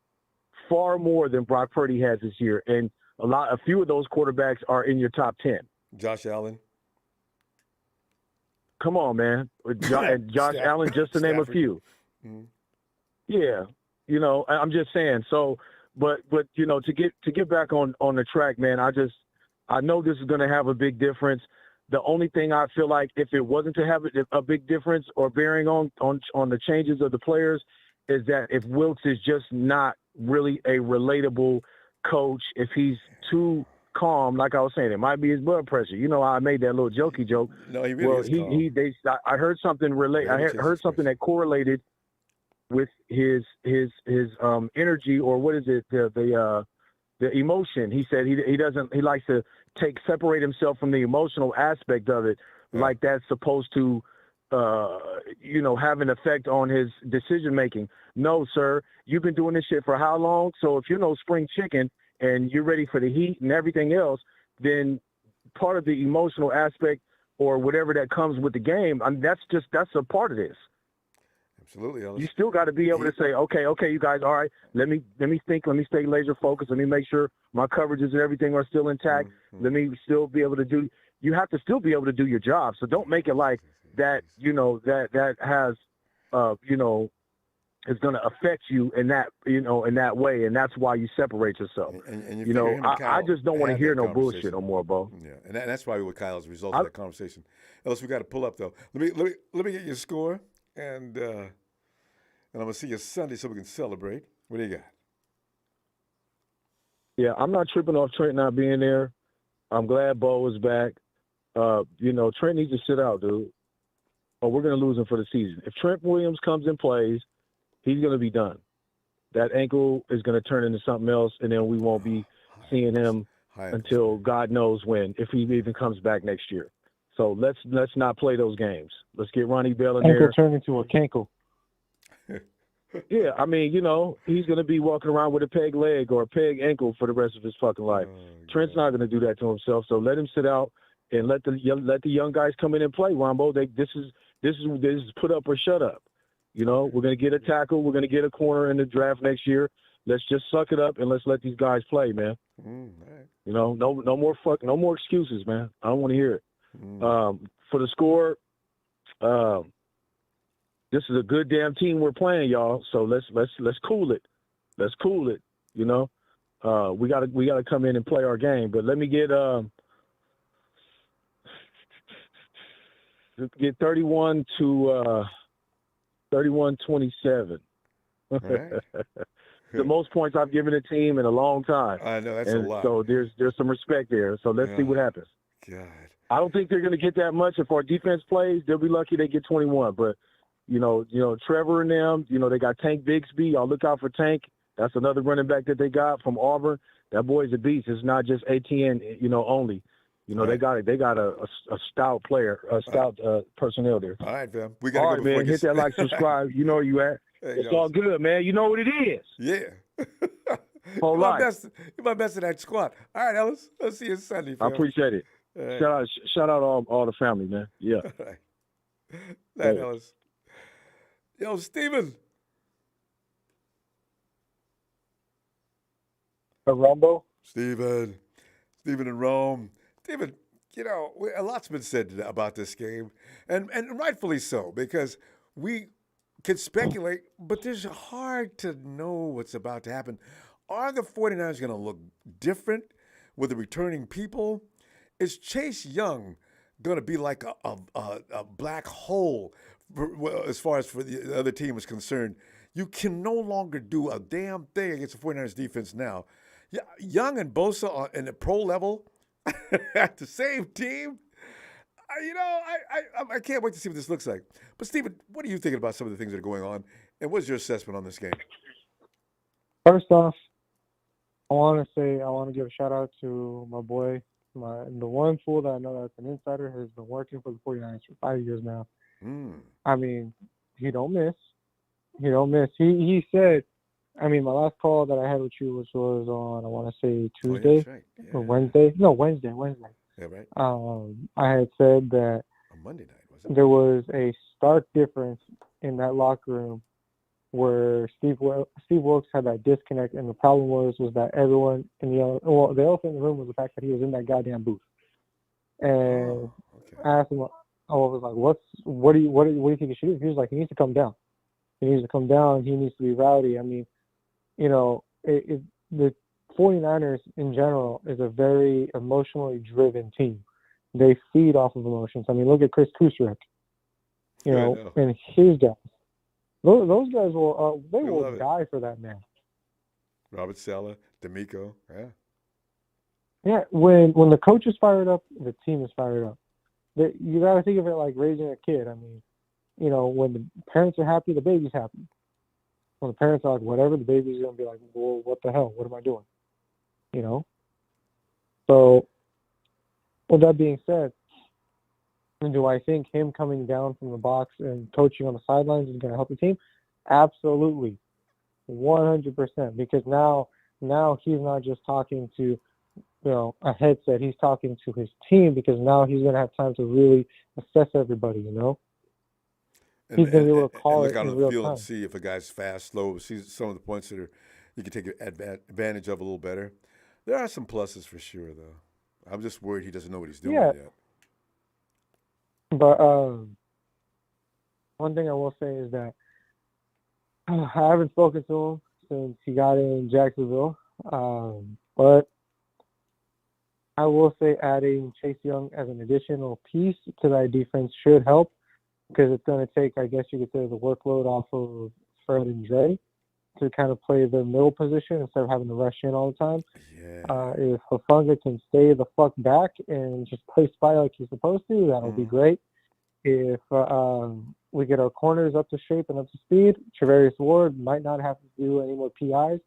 far more than Brock Purdy has this year. And a few of those quarterbacks are in your top 10. Josh Allen. Come on, man. Josh Allen, just to name a few. Mm-hmm. Yeah. I'm just saying. So, but to get back on the track, man, I know this is going to have a big difference. The only thing I feel like, if it wasn't to have a big difference or bearing on the changes of the players, is that if Wilkes is just not really a relatable coach, if he's too calm, like I was saying, it might be his blood pressure. I made that little jokey joke. No, he really is calm. I heard something heard something that correlated with his energy, or what is it, the emotion. He said he likes to separate himself from the emotional aspect of it, like that's supposed to have an effect on his decision making. No, sir, you've been doing this shit for how long? So if you're no spring chicken and you're ready for the heat and everything else, then part of the emotional aspect or whatever that comes with the game. I mean, that's a part of this. Absolutely, Ellis. You still got to be able to say, okay, you guys, all right, let me think, let me stay laser focused, let me make sure my coverages and everything are still intact. Mm-hmm. Let me still be able to do. You have to still be able to do your job. So don't make it like that. That has, is going to affect you in that in that way, and that's why you separate yourself. And you I just don't want to hear no bullshit no more, Bo. Yeah, and that's why with Kyle as a result of that conversation. Ellis, we got to pull up though. Let me get your score, and I'm gonna see you Sunday so we can celebrate. What do you got? Yeah, I'm not tripping off Trent not being there. I'm glad Bo is back. Trent needs to sit out, dude, or we're going to lose him for the season. If Trent Williams comes and plays, he's going to be done. That ankle is going to turn into something else, and then we won't be seeing him until God knows when, if he even comes back next year. So let's not play those games. Let's get Ronnie Bell in there. Ankle turn into a cankle. Yeah, I mean, he's going to be walking around with a peg leg or a peg ankle for the rest of his fucking life. Trent's not going to do that to himself, so let him sit out and let the young guys come in and play, Ronbo. This is put up or shut up. We're going to get a tackle. We're going to get a corner in the draft next year. Let's just suck it up and let's let these guys play, man. All right. No more excuses, man. I don't want to hear it. For the score, this is a good damn team we're playing, y'all. So let's cool it. Let's cool it. We gotta come in and play our game. But let me get 31 to 31-27. Right. The most points I've given a team in a long time. I know that's a lot. So there's some respect there. So let's see what happens. God. I don't think they're going to get that much. If our defense plays, they'll be lucky they get 21. But Trevor and them, they got Tank Bigsby. Y'all look out for Tank. That's another running back that they got from Auburn. That boy's a beast. It's not just ATN, only. Right. They got a stout player, a stout personnel there. All right, fam. We got to go right, man. Hit that like, subscribe. You know where you at. Hey, it's all good, man. You know what it is. Yeah. Whole life. You're my best in that squad. All right, Ellis. I'll see you Sunday, fam. I appreciate it. Right. Shout out all the family, man. Yeah. All right. Night, Ellis. Yo, Steven. Ronbo? Steven in Rome. Steven, a lot's been said about this game, and rightfully so, because we can speculate, but it's hard to know what's about to happen. Are the 49ers going to look different with the returning people? Is Chase Young going to be like a black hole as far as for the other team is concerned? You can no longer do a damn thing against the 49ers defense now. Yeah, Young and Bosa in the pro level at the same team. I can't wait to see what this looks like. But Steven, what are you thinking about some of the things that are going on, and what's your assessment on this game? First off, I want to give a shout out to my boy, the one fool that I know that's an insider has been working for the 49ers for 5 years now. I mean, he don't miss. He said, my last call that I had with you was on, I want to say Tuesday or Wednesday. No, Wednesday. Yeah, right. I had said that on Monday night, wasn't it? There was a stark difference in that locker room where Steve Wilkes had that disconnect, and the problem was that everyone in the elephant in the room was the fact that he was in that goddamn booth. And I asked him, I was like, what do you think he should do? He was like, he needs to come down. He needs to come down. He needs to be rowdy. I mean, the 49ers in general is a very emotionally driven team. They feed off of emotions. I mean, look at Chris Kucerek, and his guys. Those guys will die for that man. Robert Saleh, D'Amico, yeah. Yeah, when the coach is fired up, the team is fired up. You got to think of it like raising a kid. I mean, when the parents are happy, the baby's happy. When the parents are like, whatever, the baby's going to be like, well, what the hell? What am I doing? So, with that being said, do I think him coming down from the box and coaching on the sidelines is going to help the team? Absolutely. 100%. Because now he's not just talking to a headset. He's talking to his team because now he's going to have time to really assess everybody, He's going to be able to And call look it out in on the real field and time. see if a guy's fast, slow, see some of the points that you can take advantage of a little better. There are some pluses for sure, though. I'm just worried he doesn't know what he's doing Yeah. yet. But one thing I will say is that I haven't spoken to him since he got in Jacksonville. But I will say adding Chase Young as an additional piece to that defense should help because it's going to take, I guess you could say, the workload off of Fred and Dre to kind of play the middle position instead of having to rush in all the time. Yeah. If Hufanga can stay the fuck back and just play spy like he's supposed to, that'll be great. If we get our corners up to shape and up to speed, Travarius Ward might not have to do any more PIs.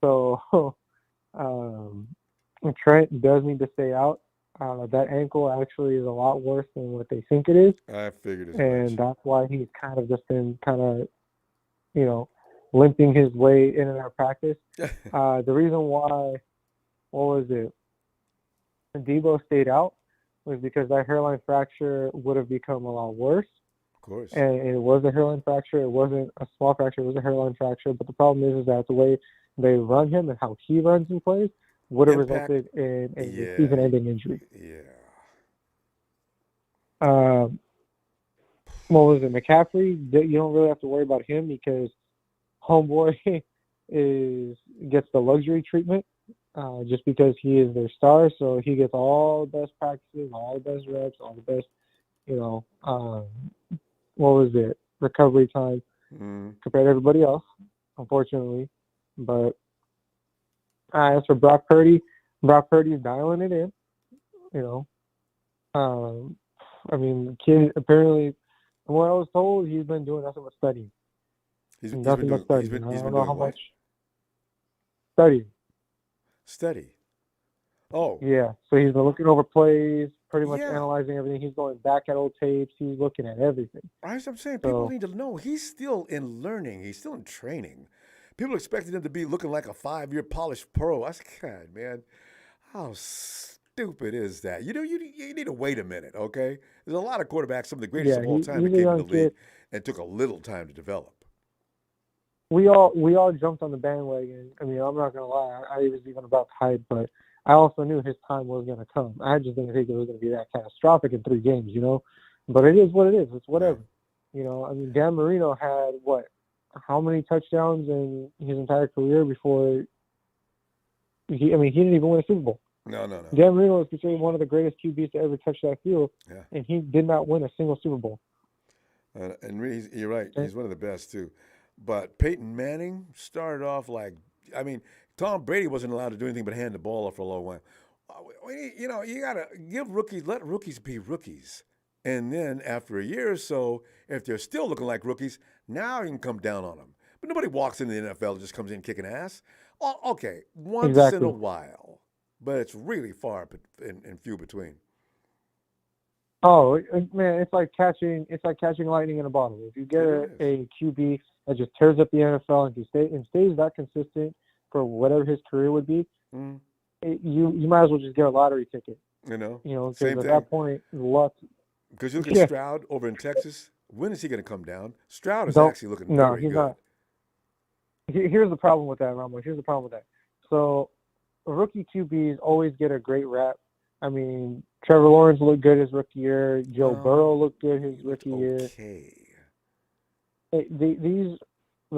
So Trent does need to stay out. That ankle actually is a lot worse than what they think it is. I figured as and much. that's why he's kind of just been limping his way in and out of practice. The reason why, Debo stayed out was because that hairline fracture would have become a lot worse. Of course. And it was a hairline fracture. It wasn't a small fracture. It was a hairline fracture. But the problem is that the way they run him and how he runs and plays would have resulted in a season-ending injury. Yeah. McCaffrey, you don't really have to worry about him because homeboy gets the luxury treatment just because he is their star. So he gets all the best practices, all the best reps, all the best, recovery time compared to everybody else, unfortunately. But as for Brock Purdy's dialing it in, the kid apparently, from what I was told, he's been doing nothing but studying. He's been nothing but studying. doing I don't know how what? much studying. Study. Oh. Yeah. So he's been looking over plays, pretty much analyzing everything. He's going back at old tapes. He's looking at everything. I'm saying people need to know he's still in learning. He's still in training. People expected him to be looking like a 5-year polished pro. I said, God, man, how stupid is that? You need to wait a minute, okay? There's a lot of quarterbacks, some of the greatest of all time, that came in the league and took a little time to develop. We all jumped on the bandwagon. I mean, I'm not gonna lie, I was even about to hype, but I also knew his time was gonna come. I just didn't think it was gonna be that catastrophic in 3 games, But it is what it is. It's whatever. Dan Marino had how many touchdowns in his entire career before he didn't even win a Super Bowl. No. Dan Marino is considered one of the greatest QBs to ever touch that field, and he did not win a single Super Bowl. And you're right. He's one of the best, too. But Peyton Manning started off Tom Brady wasn't allowed to do anything but hand the ball off for a long while. You got to let rookies be rookies. And then after a year or so, if they're still looking like rookies, now you can come down on them. But nobody walks into the NFL and just comes in kicking ass. Okay, once in a while. But it's really far and few between. Oh man, it's like catching lightning in a bottle. If you get a QB that just tears up the NFL and stays that consistent for whatever his career would be, you might as well just get a lottery ticket. Because at that point, luck. Because you look at Stroud over in Texas. When is he going to come down? Stroud is actually looking very good. Not. Here's the problem with that, Ronbo. Here's the problem with that. So, rookie QBs always get a great rap. I mean, Trevor Lawrence looked good his rookie year. Joe Burrow looked good his rookie year. The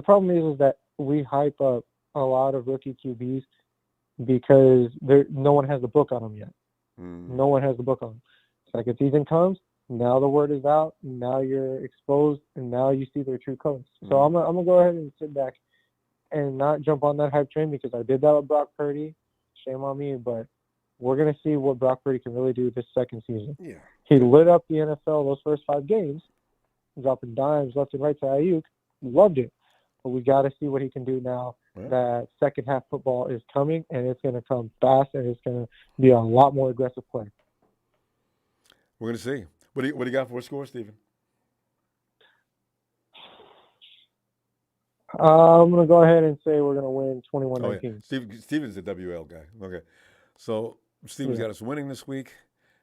problem is that we hype up a lot of rookie QBs because no one has the book on them yet. No one has the book on them. Second season comes, now the word is out, now you're exposed, and now you see their true colors. So I'm gonna go ahead and sit back and not jump on that hype train because I did that with Brock Purdy. Shame on me, but we're going to see what Brock Purdy can really do this second season. Yeah. He lit up the NFL those first 5 games, dropping dimes left and right to Ayuk. Loved it. But we got to see what he can do now. Right. That second half football is coming, and it's going to come fast, and it's going to be a lot more aggressive play. We're going to see. What do you got for a score, Steven? I'm going to go ahead and say we're going to win 21-19. Yeah. Steven's the WL guy. Okay. So Steven's Yeah. got us winning this week,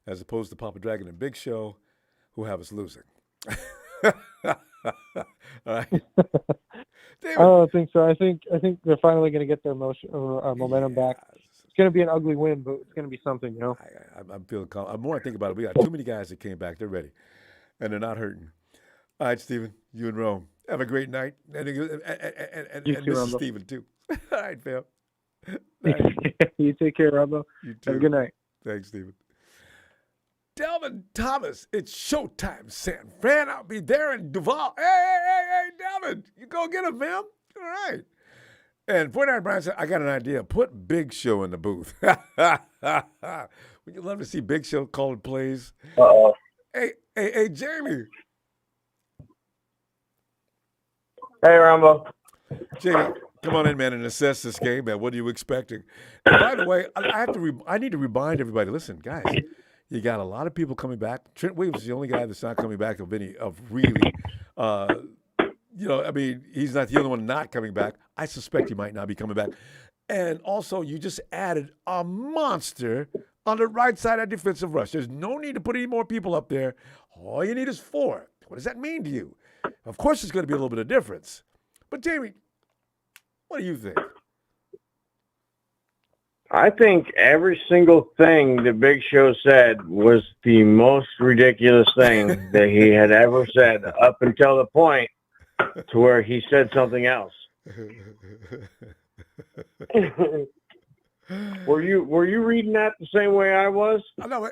as opposed to Papa Dragon and Big Show, who have us losing. All right. I don't think so. I think they're finally going to get their momentum back. It's going to be an ugly win, but it's going to be something, you know. I'm feeling calm. The more I think about it, we got too many guys that came back. They're ready, and they're not hurting. All right, Steven, you and Rome. Have a great night. And You too, Mrs. Rumble. Steven, too. All right, fam. You take care, Ronbo. You too. Have a good night. Thanks, Steven. Delvin Thomas, it's showtime, San Fran. I'll be there in Duval. Hey, Delvin, you go get him, fam. All right. And 49 Brian said, I got an idea. Put Big Show in the booth. Would you love to see Big Show calling plays? Uh-oh. Hey, Jamie. Hey, Ronbo. Jamie, come on in, man, and assess this game, man. What are you expecting? And by the way, I need to remind everybody. Listen, guys, you got a lot of people coming back. Trent Williams is the only guy that's not coming back of really. I mean, he's not the only one not coming back. I suspect he might not be coming back. And also, you just added a monster on the right side of defensive rush. There's no need to put any more people up there. All you need is 4. What does that mean to you? Of course, there's going to be a little bit of difference. But, Jamie, what do you think? I think every single thing the Big Show said was the most ridiculous thing that he had ever said up until the point to where he said something else. Were you reading that the same way I was? I know,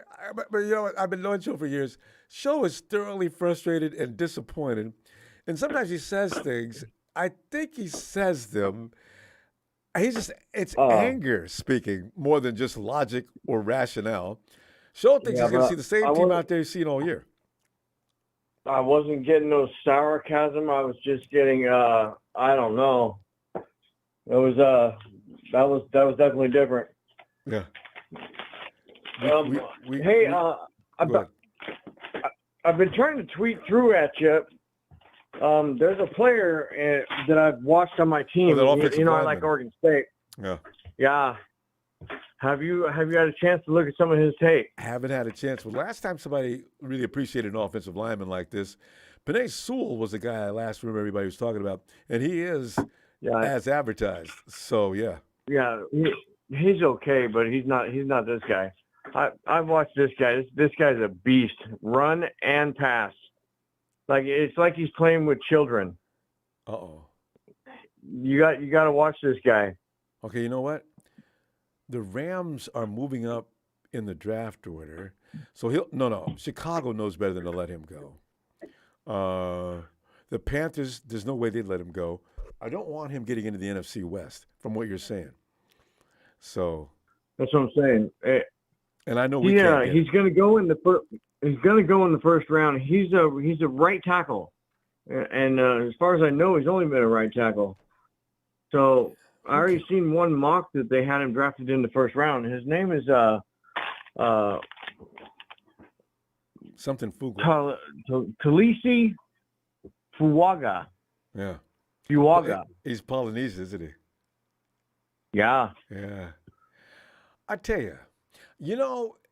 but you know what? I've been knowing Show for years. Show is thoroughly frustrated and disappointed. And sometimes he says things. I think he says them. It's anger speaking more than just logic or rationale. Show thinks he's going to see the same team out there he's seen all year. I wasn't getting no sarcasm. I was just getting, I don't know. It was, that was definitely different. Yeah. I've been trying to tweet through at you. There's a player that I've watched on my team. I like Oregon State. Yeah. Yeah. Have you had a chance to look at some of his tape? Haven't had a chance. Well, last time somebody really appreciated an offensive lineman like this, Penei Sewell was the guy I last remember everybody was talking about, and he is as advertised. So yeah. Yeah, he's okay, but he's not this guy. I've watched this guy. This guy's a beast. Run and pass. It's like he's playing with children. Uh-oh. You got to watch this guy. Okay, you know what? The Rams are moving up in the draft order. So Chicago knows better than to let him go. The Panthers, there's no way they'd let him go. I don't want him getting into the NFC West, from what you're saying. So that's what I'm saying. And I know he's going to go in the first. He's going to go in the first round. He's a right tackle, and as far as I know, he's only been a right tackle. So I already seen one mock that they had him drafted in the first round. His name is something Fugu. Talisi Fuaga. Yeah. Fuaga. He's Polynesian, isn't he? Yeah. Yeah. I tell you,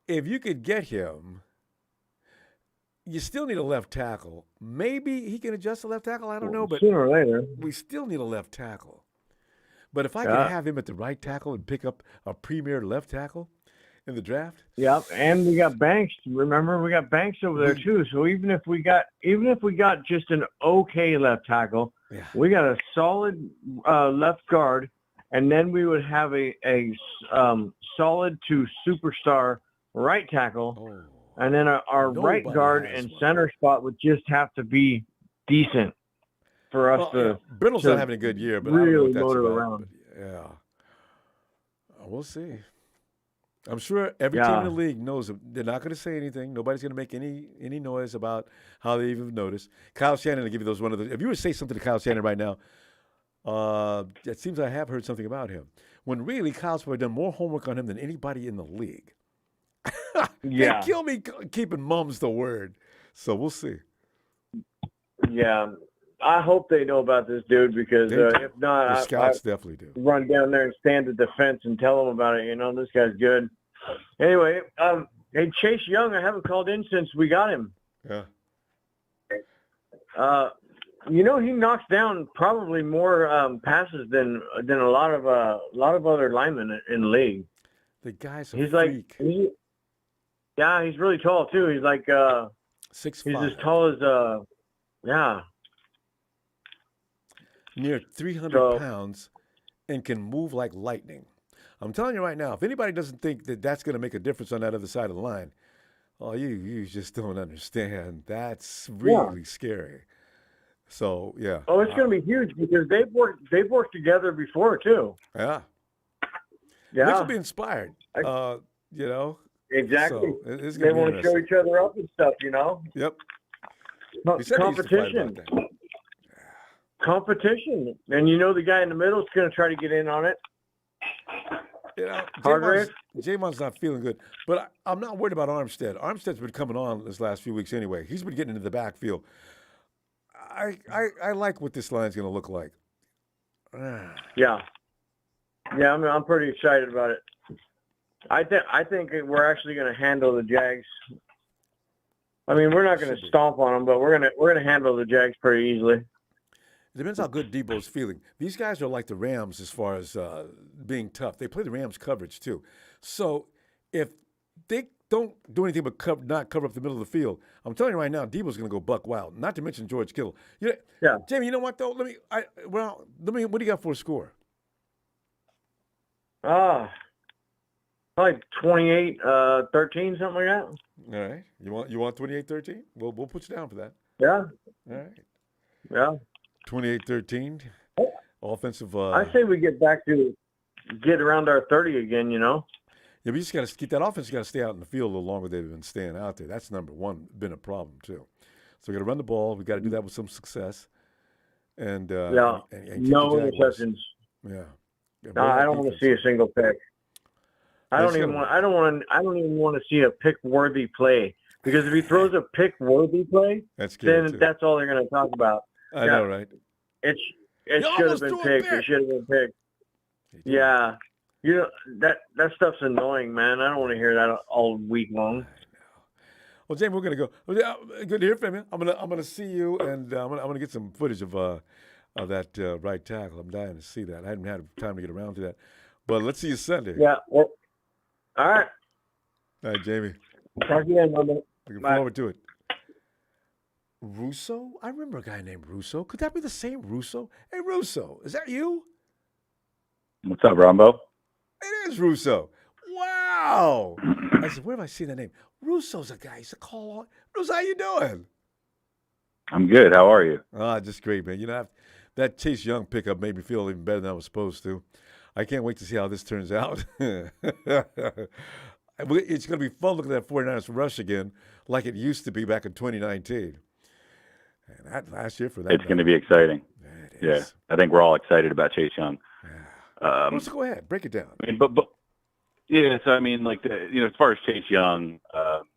if you could get him, you still need a left tackle. Maybe he can adjust the left tackle. I don't know, but sooner or later, we still need a left tackle. But if I could have him at the right tackle and pick up a premier left tackle in the draft, yeah. And we got Banks. Remember, we got Banks over there too. So even if we got just an okay left tackle, we got a solid left guard, and then we would have a solid to superstar right tackle. And then our right guard and center spot would just have to be decent for us to. Brittle's not having a good year, but really I don't know what that's motor about. around. Yeah, we'll see. I'm sure every team in the league knows they're not going to say anything. Nobody's going to make any noise about how they even noticed. Kyle Shannon will give you those one of the. If you were to say something to Kyle Shannon right now, it seems I have heard something about him. When really Kyle's probably done more homework on him than anybody in the league. Yeah. They kill me keeping mum's the word. So we'll see. Yeah. I hope they know about this dude because if The not, scouts definitely do. Run down there and stand at the fence and tell them about it. This guy's good. Anyway, hey, Chase Young, I haven't called in since we got him. Yeah. You know, he knocks down probably more passes than a lot of other linemen in the league. The guy's a He's freak. Yeah, he's really tall too. He's like 6'5". He's as tall as yeah. Near 300 pounds and can move like lightning. I'm telling you right now, if anybody doesn't think that that's going to make a difference on that other side of the line, oh, you just don't understand. That's really scary. So, yeah. Oh, it's going to be huge because they've worked together before too. Yeah. Yeah. Knicks will be inspired. You know. Exactly. So it's they gonna be want to show each other up and stuff, you know. Yep. Competition. Competition, and you know the guy in the middle is going to try to get in on it. You know, Hargrave? Jamon's not feeling good, but I'm not worried about Armstead. Armstead's been coming on this last few weeks anyway. He's been getting into the backfield. I like what this line's going to look like. Yeah, I'm pretty excited about it. I think we're actually going to handle the Jags. I mean, we're not going to stomp on them, but we're gonna handle the Jags pretty easily. It depends how good Debo's feeling. These guys are like the Rams as far as being tough. They play the Rams coverage too. So if they don't do anything but not cover up the middle of the field, I'm telling you right now, Debo's going to go buck wild. Not to mention George Kittle. Yeah. Jamie, you know what though? Let me. What do you got for a score? Like 28-13, something like that. All right. You want 28-13? We'll put you down for that. Yeah. All right. Yeah. 28-13. Offensive. I say we get around our 30 again, you know. Yeah, we just got to keep that offense. Got to stay out in the field a little longer than they've been staying out there. That's number one. Been a problem too. So we got to run the ball. We got to do that with some success. And and no interceptions. Yeah. No, I don't want to see a single pick. I don't even want to see a pick-worthy play, because if he throws a pick-worthy play, then that's all they're going to talk about. I know, right? It should have been picked. It should have been picked. Yeah, you know that stuff's annoying, man. I don't want to hear that all week long. Well, Jamie, we're gonna go. Good to hear from you. I'm gonna see you, and I'm gonna get some footage of that right tackle. I'm dying to see that. I hadn't had time to get around to that, but let's see you Sunday. Yeah. Well, all right. All right, Jamie. Talk to you then, Ronbo. Looking forward to it. Russo? I remember a guy named Russo. Could that be the same Russo? Hey, Russo, is that you? What's up, Ronbo? It is Russo. Wow. I said, where have I seen that name? Russo's a guy I used to call. Russo, how you doing? I'm good. How are you? Just great, man. You know, that Chase Young pickup made me feel even better than I was supposed to. I can't wait to see how this turns out. It's going to be fun looking at that 49ers rush again like it used to be back in 2019. And that last year for that. It's going to be exciting. Yeah, I think we're all excited about Chase Young. Let's go ahead. Break it down. I mean, but yeah, so I mean, like, as far as Chase Young,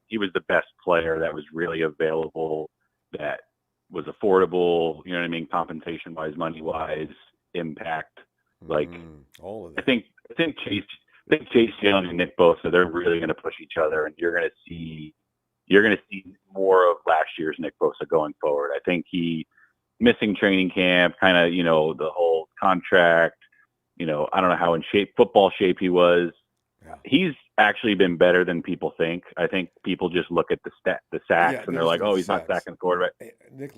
he was the best player that was really available, that was affordable, you know what I mean, compensation-wise, money-wise, impact. Like, all of that. I think Chase Young and Nick Bosa, they're really going to push each other, and you're going to see more of last year's Nick Bosa going forward. I think he missing training camp, kind of, the whole contract, I don't know how in football shape he was. Yeah. He's actually been better than people think. I think people just look at the sacks and they're like, oh, he's not sacking the quarterback.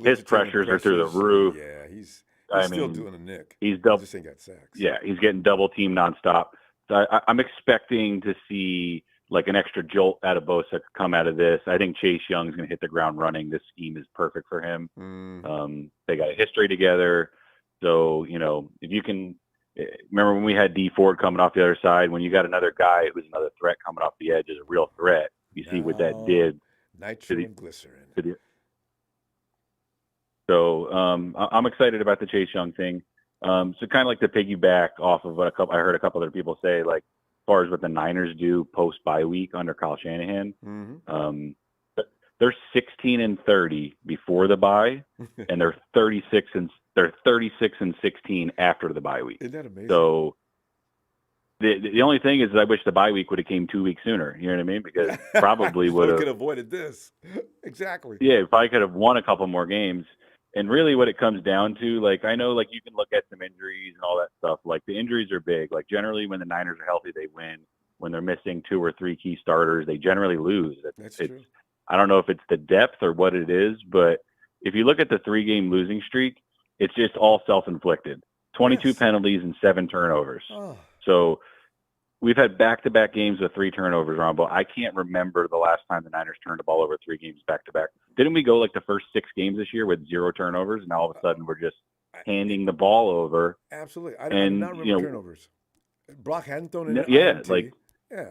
His pressures are through the roof. Yeah, he's I still mean, doing a Nick. He's double. Just ain't got sacks. Yeah, he's getting double teamed nonstop. So I'm expecting to see like an extra jolt out of Bosa come out of this. I think Chase Young's going to hit the ground running. This scheme is perfect for him. They got a history together. So, if you can remember when we had D Ford coming off the other side, when you got another guy who's another threat coming off the edge is a real threat. You see what that did. Nitro and glycerin. So I'm excited about the Chase Young thing. So kind of like to piggyback off of what I heard a couple other people say, like as far as what the Niners do post bye week under Kyle Shanahan, they're 16-30 before the bye, and they're 36 and 16 after the bye week. Isn't that amazing? So The only thing is, I wish the bye week would have came 2 weeks sooner. You know what I mean? Because probably would could have. have avoided this. Exactly. Yeah, if I could have won a couple more games. And really what it comes down to, like, I know, like, you can look at some injuries and all that stuff. Like, the injuries are big. Like, generally when the Niners are healthy, they win. When they're missing 2 or 3 key starters, they generally lose. That's true. I don't know if it's the depth or what it is, but if you look at the 3-game losing streak, it's just all self-inflicted. 22 penalties and 7 turnovers. Oh. So we've had back-to-back games with 3 turnovers, Ronbo. I can't remember the last time the Niners turned the ball over 3 games back-to-back. Didn't we go like the first 6 games this year with 0 turnovers, and all of a sudden we're just handing the ball over? Absolutely. I do not remember turnovers. Brock hadn't thrown an INT. Like yeah.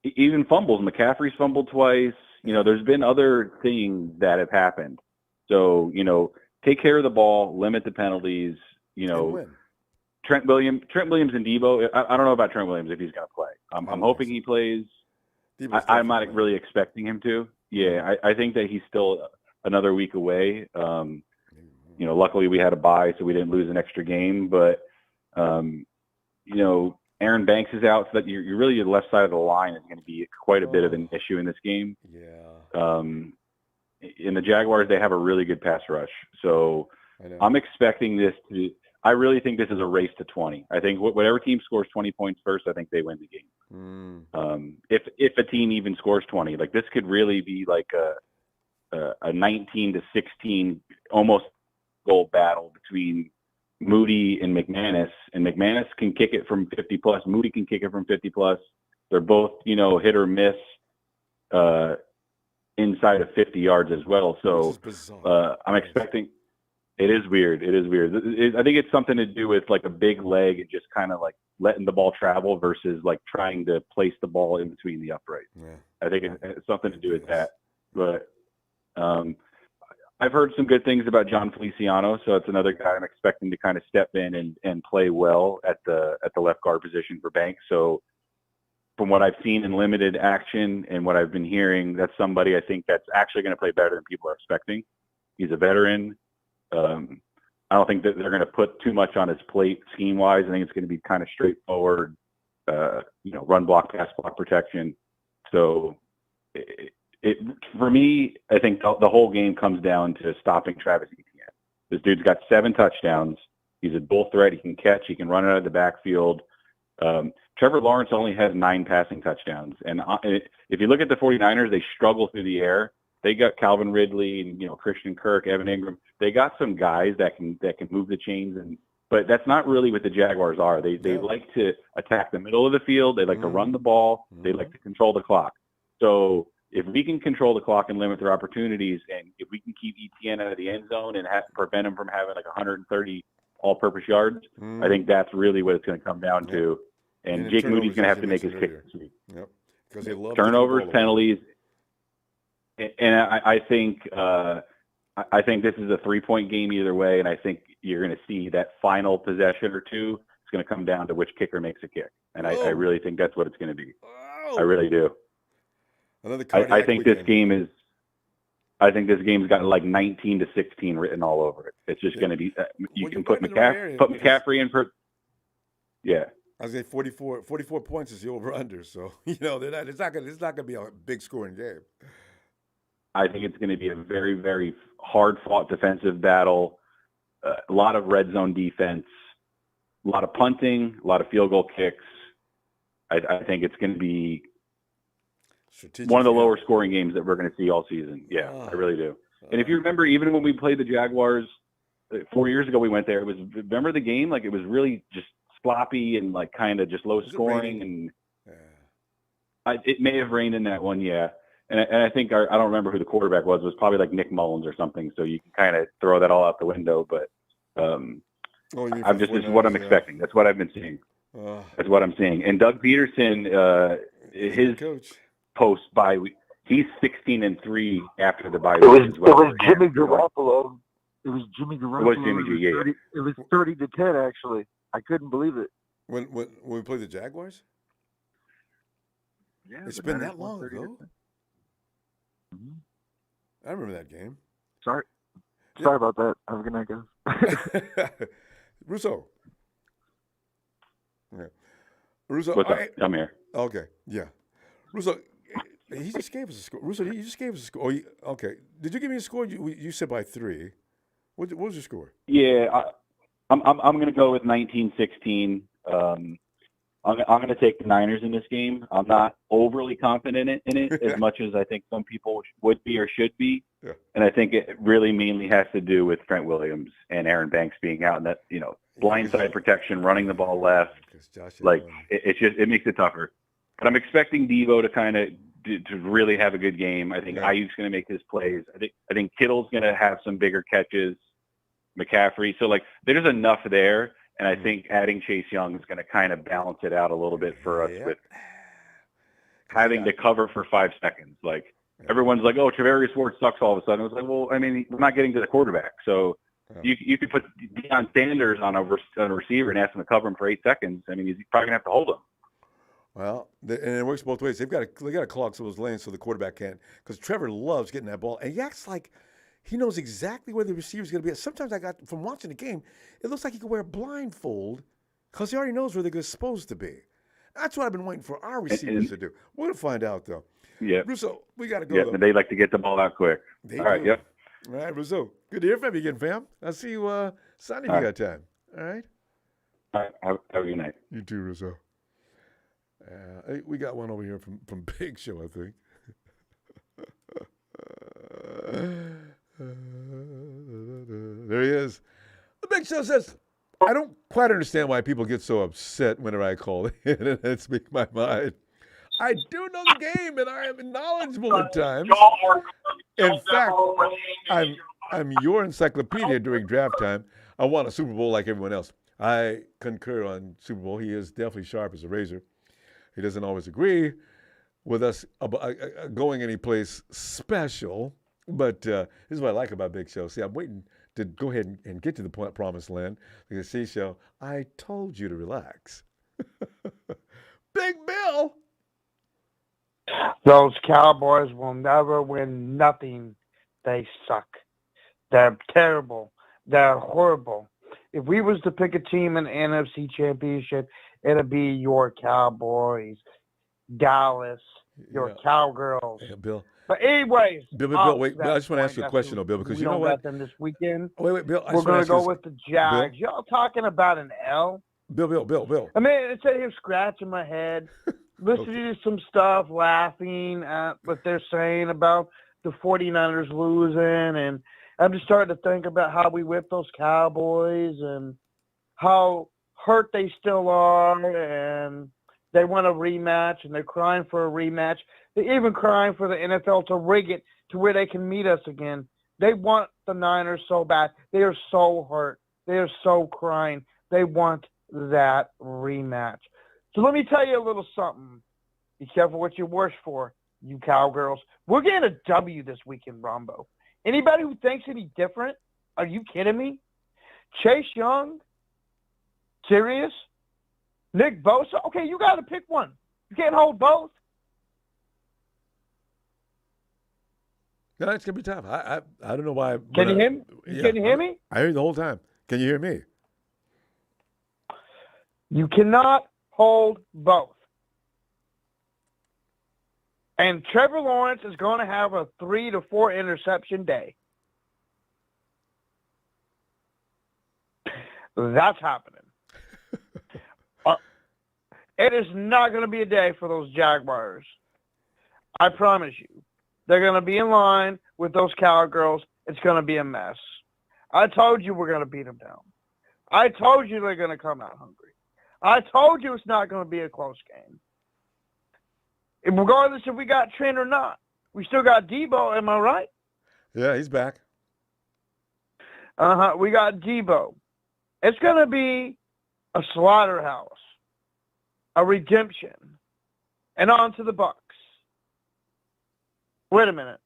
Even fumbles. McCaffrey's fumbled twice. There's been other things that have happened. So, take care of the ball, limit the penalties, win. Trent Williams and Debo. I don't know about Trent Williams if he's going to play. I'm hoping he plays. I'm not really expecting him to. Yeah, I think that he's still another week away. Luckily we had a bye, so we didn't lose an extra game. But, Aaron Banks is out, so that you're really the left side of the line is going to be quite a bit of an issue in this game. Yeah. In the Jaguars, they have a really good pass rush. So I'm expecting this to – I really think this is a race to 20. I think whatever team scores 20 points first, I think they win the game. If a team even scores 20. Like, this could really be like a 19-16 almost goal battle between Moody and McManus. And McManus can kick it from 50-plus. Moody can kick it from 50-plus. They're both, hit or miss inside of 50 yards as well. So I'm expecting – it is weird. It is weird. I think it's something to do with like a big leg and just kind of like letting the ball travel versus like trying to place the ball in between the uprights. Yeah. I think it's something to do with that. But I've heard some good things about John Feliciano, so it's another guy I'm expecting to kind of step in and play well at the left guard position for Banks. So from what I've seen in limited action and what I've been hearing, that's somebody I think that's actually going to play better than people are expecting. He's a veteran. I don't think that they're going to put too much on his plate scheme-wise. I think it's going to be kind of straightforward, run block, pass block protection. So for me, I think the whole game comes down to stopping Travis Etienne. This dude's got 7 touchdowns. He's a dual threat. He can catch. He can run out of the backfield. Trevor Lawrence only has 9 passing touchdowns. And if you look at the 49ers, they struggle through the air. They got Calvin Ridley and Christian Kirk, Evan Ingram. They got some guys that can move the chains, but that's not really what the Jaguars are. They like to attack the middle of the field. They like to run the ball. They like to control the clock. So if we can control the clock and limit their opportunities, and if we can keep Etienne out of the end zone and prevent him from having like 130 all-purpose yards, I think that's really what it's going to come down to. And Jake Moody's going to have to make his kick this week. Yep, because they love turnovers, penalties. And I think this is a 3-point game either way, and I think you're going to see that final possession or two. It's going to come down to which kicker makes a kick, and I really think that's what it's going to be. I really do. I think this game is. I think this game's got like 19-16 written all over it. It's just going to be. You can put McCaffrey in for. Yeah. I was say 44 points is the over/under, so it's not going to be a big scoring game. I think it's going to be a very, very hard-fought defensive battle, a lot of red zone defense, a lot of punting, a lot of field goal kicks. I think it's going to be one of the lower scoring games that we're going to see all season. Yeah, I really do. And if you remember, even when we played the Jaguars 4 years ago, we went there. Remember the game? Like, it was really just sloppy and like kind of just low scoring. And it may have rained in that one, yeah. And I think I don't remember who the quarterback was. It was probably like Nick Mullins or something. So you can kind of throw that all out the window. But this is what I'm expecting. That's what I've been seeing. That's what I'm seeing. And Doug Peterson, his post bye week, he's 16-3 after the bye week as well. It was Jimmy Garoppolo. It was Jimmy Garoppolo. It was Jimmy G. Yeah. It was 30-10 actually. I couldn't believe it. When we played the Jaguars. Yeah, it's been that long ago. I remember that game. Sorry about that. Have a good night, guys. Russo. Yeah. Russo, What's up? I'm here. Okay, yeah. Russo, he just gave us a score. Russo, you just gave us a score. Okay. Did you give me a score? You said by 3. What was your score? Yeah, I'm going to go with 19-16. I'm going to take the Niners in this game. I'm not overly confident in it as much as I think some people would be or should be. Yeah. And I think it really mainly has to do with Trent Williams and Aaron Banks being out, and that, blindside protection, running the ball left. It makes it tougher. But I'm expecting Deebo to kind of to really have a good game. I think Ayuk's going to make his plays. I think Kittle's going to have some bigger catches. McCaffrey. So there's enough there. And I think adding Chase Young is going to kind of balance it out a little bit for us with having to cover for 5 seconds. Everyone's like, oh, Travarius Ward sucks all of a sudden. I was like, well, I mean, we're not getting to the quarterback. So you could put Deion Sanders on a receiver and ask him to cover him for 8 seconds. I mean, he's probably going to have to hold him. Well, and it works both ways. They got to clog some of those lanes so the quarterback can't. Because Trevor loves getting that ball. And he acts like he knows exactly where the receiver's going to be. Sometimes from watching the game, it looks like he could wear a blindfold because he already knows where they're supposed to be. That's what I've been waiting for our receivers to do. We're going to find out, though. Yeah. Russo, we got to go. Yeah, but they like to get the ball out quick. All right, yep. All right, Russo. Good to hear from you again, fam. I'll see you Sunday if you got time. All right? All right. Have a good night. You too, Russo. We got one over here from Big Show, I think. There he is. The Big Show says, I don't quite understand why people get so upset whenever I call in and speak my mind. I do know the game and I am knowledgeable at times. In fact, I'm your encyclopedia during draft time. I want a Super Bowl like everyone else. I concur on Super Bowl. He is definitely sharp as a razor. He doesn't always agree with us about going any place special. But this is what I like about Big Show. See, I'm waiting to go ahead and get to the promised land. Because, see, Show, I told you to relax. Big Bill. Those Cowboys will never win nothing. They suck. They're terrible. They're horrible. If we was to pick a team in the NFC Championship, it'd be your Cowboys, Dallas, your Cowgirls. Yeah, Bill. But anyways, Bill, wait. I just want to ask you a question, though, Bill, because you know what? We don't got them this weekend. Wait, Bill. We're going to go with the Jags. Y'all talking about an L? Bill. I mean, instead of him scratching my head, listening to some stuff, laughing at what they're saying about the 49ers losing, and I'm just starting to think about how we whipped those Cowboys and how hurt they still are, and they want a rematch, and they're crying for a rematch. They're even crying for the NFL to rig it to where they can meet us again. They want the Niners so bad. They are so hurt. They are so crying. They want that rematch. So let me tell you a little something. Be careful what you wish for, you Cowgirls. We're getting a W this weekend, Ronbo. Anybody who thinks any different, are you kidding me? Chase Young? Serious? Nick Bosa? Okay, you got to pick one. You can't hold both. No, it's going to be tough. I don't know why. Can you hear me? Can you hear me? I hear you the whole time. Can you hear me? You cannot hold both. And Trevor Lawrence is going to have a 3 to 4 interception day. That's happening. It is not going to be a day for those Jaguars. I promise you. They're going to be in line with those Cowgirls. It's going to be a mess. I told you we're going to beat them down. I told you they're going to come out hungry. I told you it's not going to be a close game. And regardless if we got Trent or not, we still got Deebo, am I right? Yeah, he's back. We got Deebo. It's going to be a slaughterhouse, a redemption, and on to the Bucks. Wait a minute.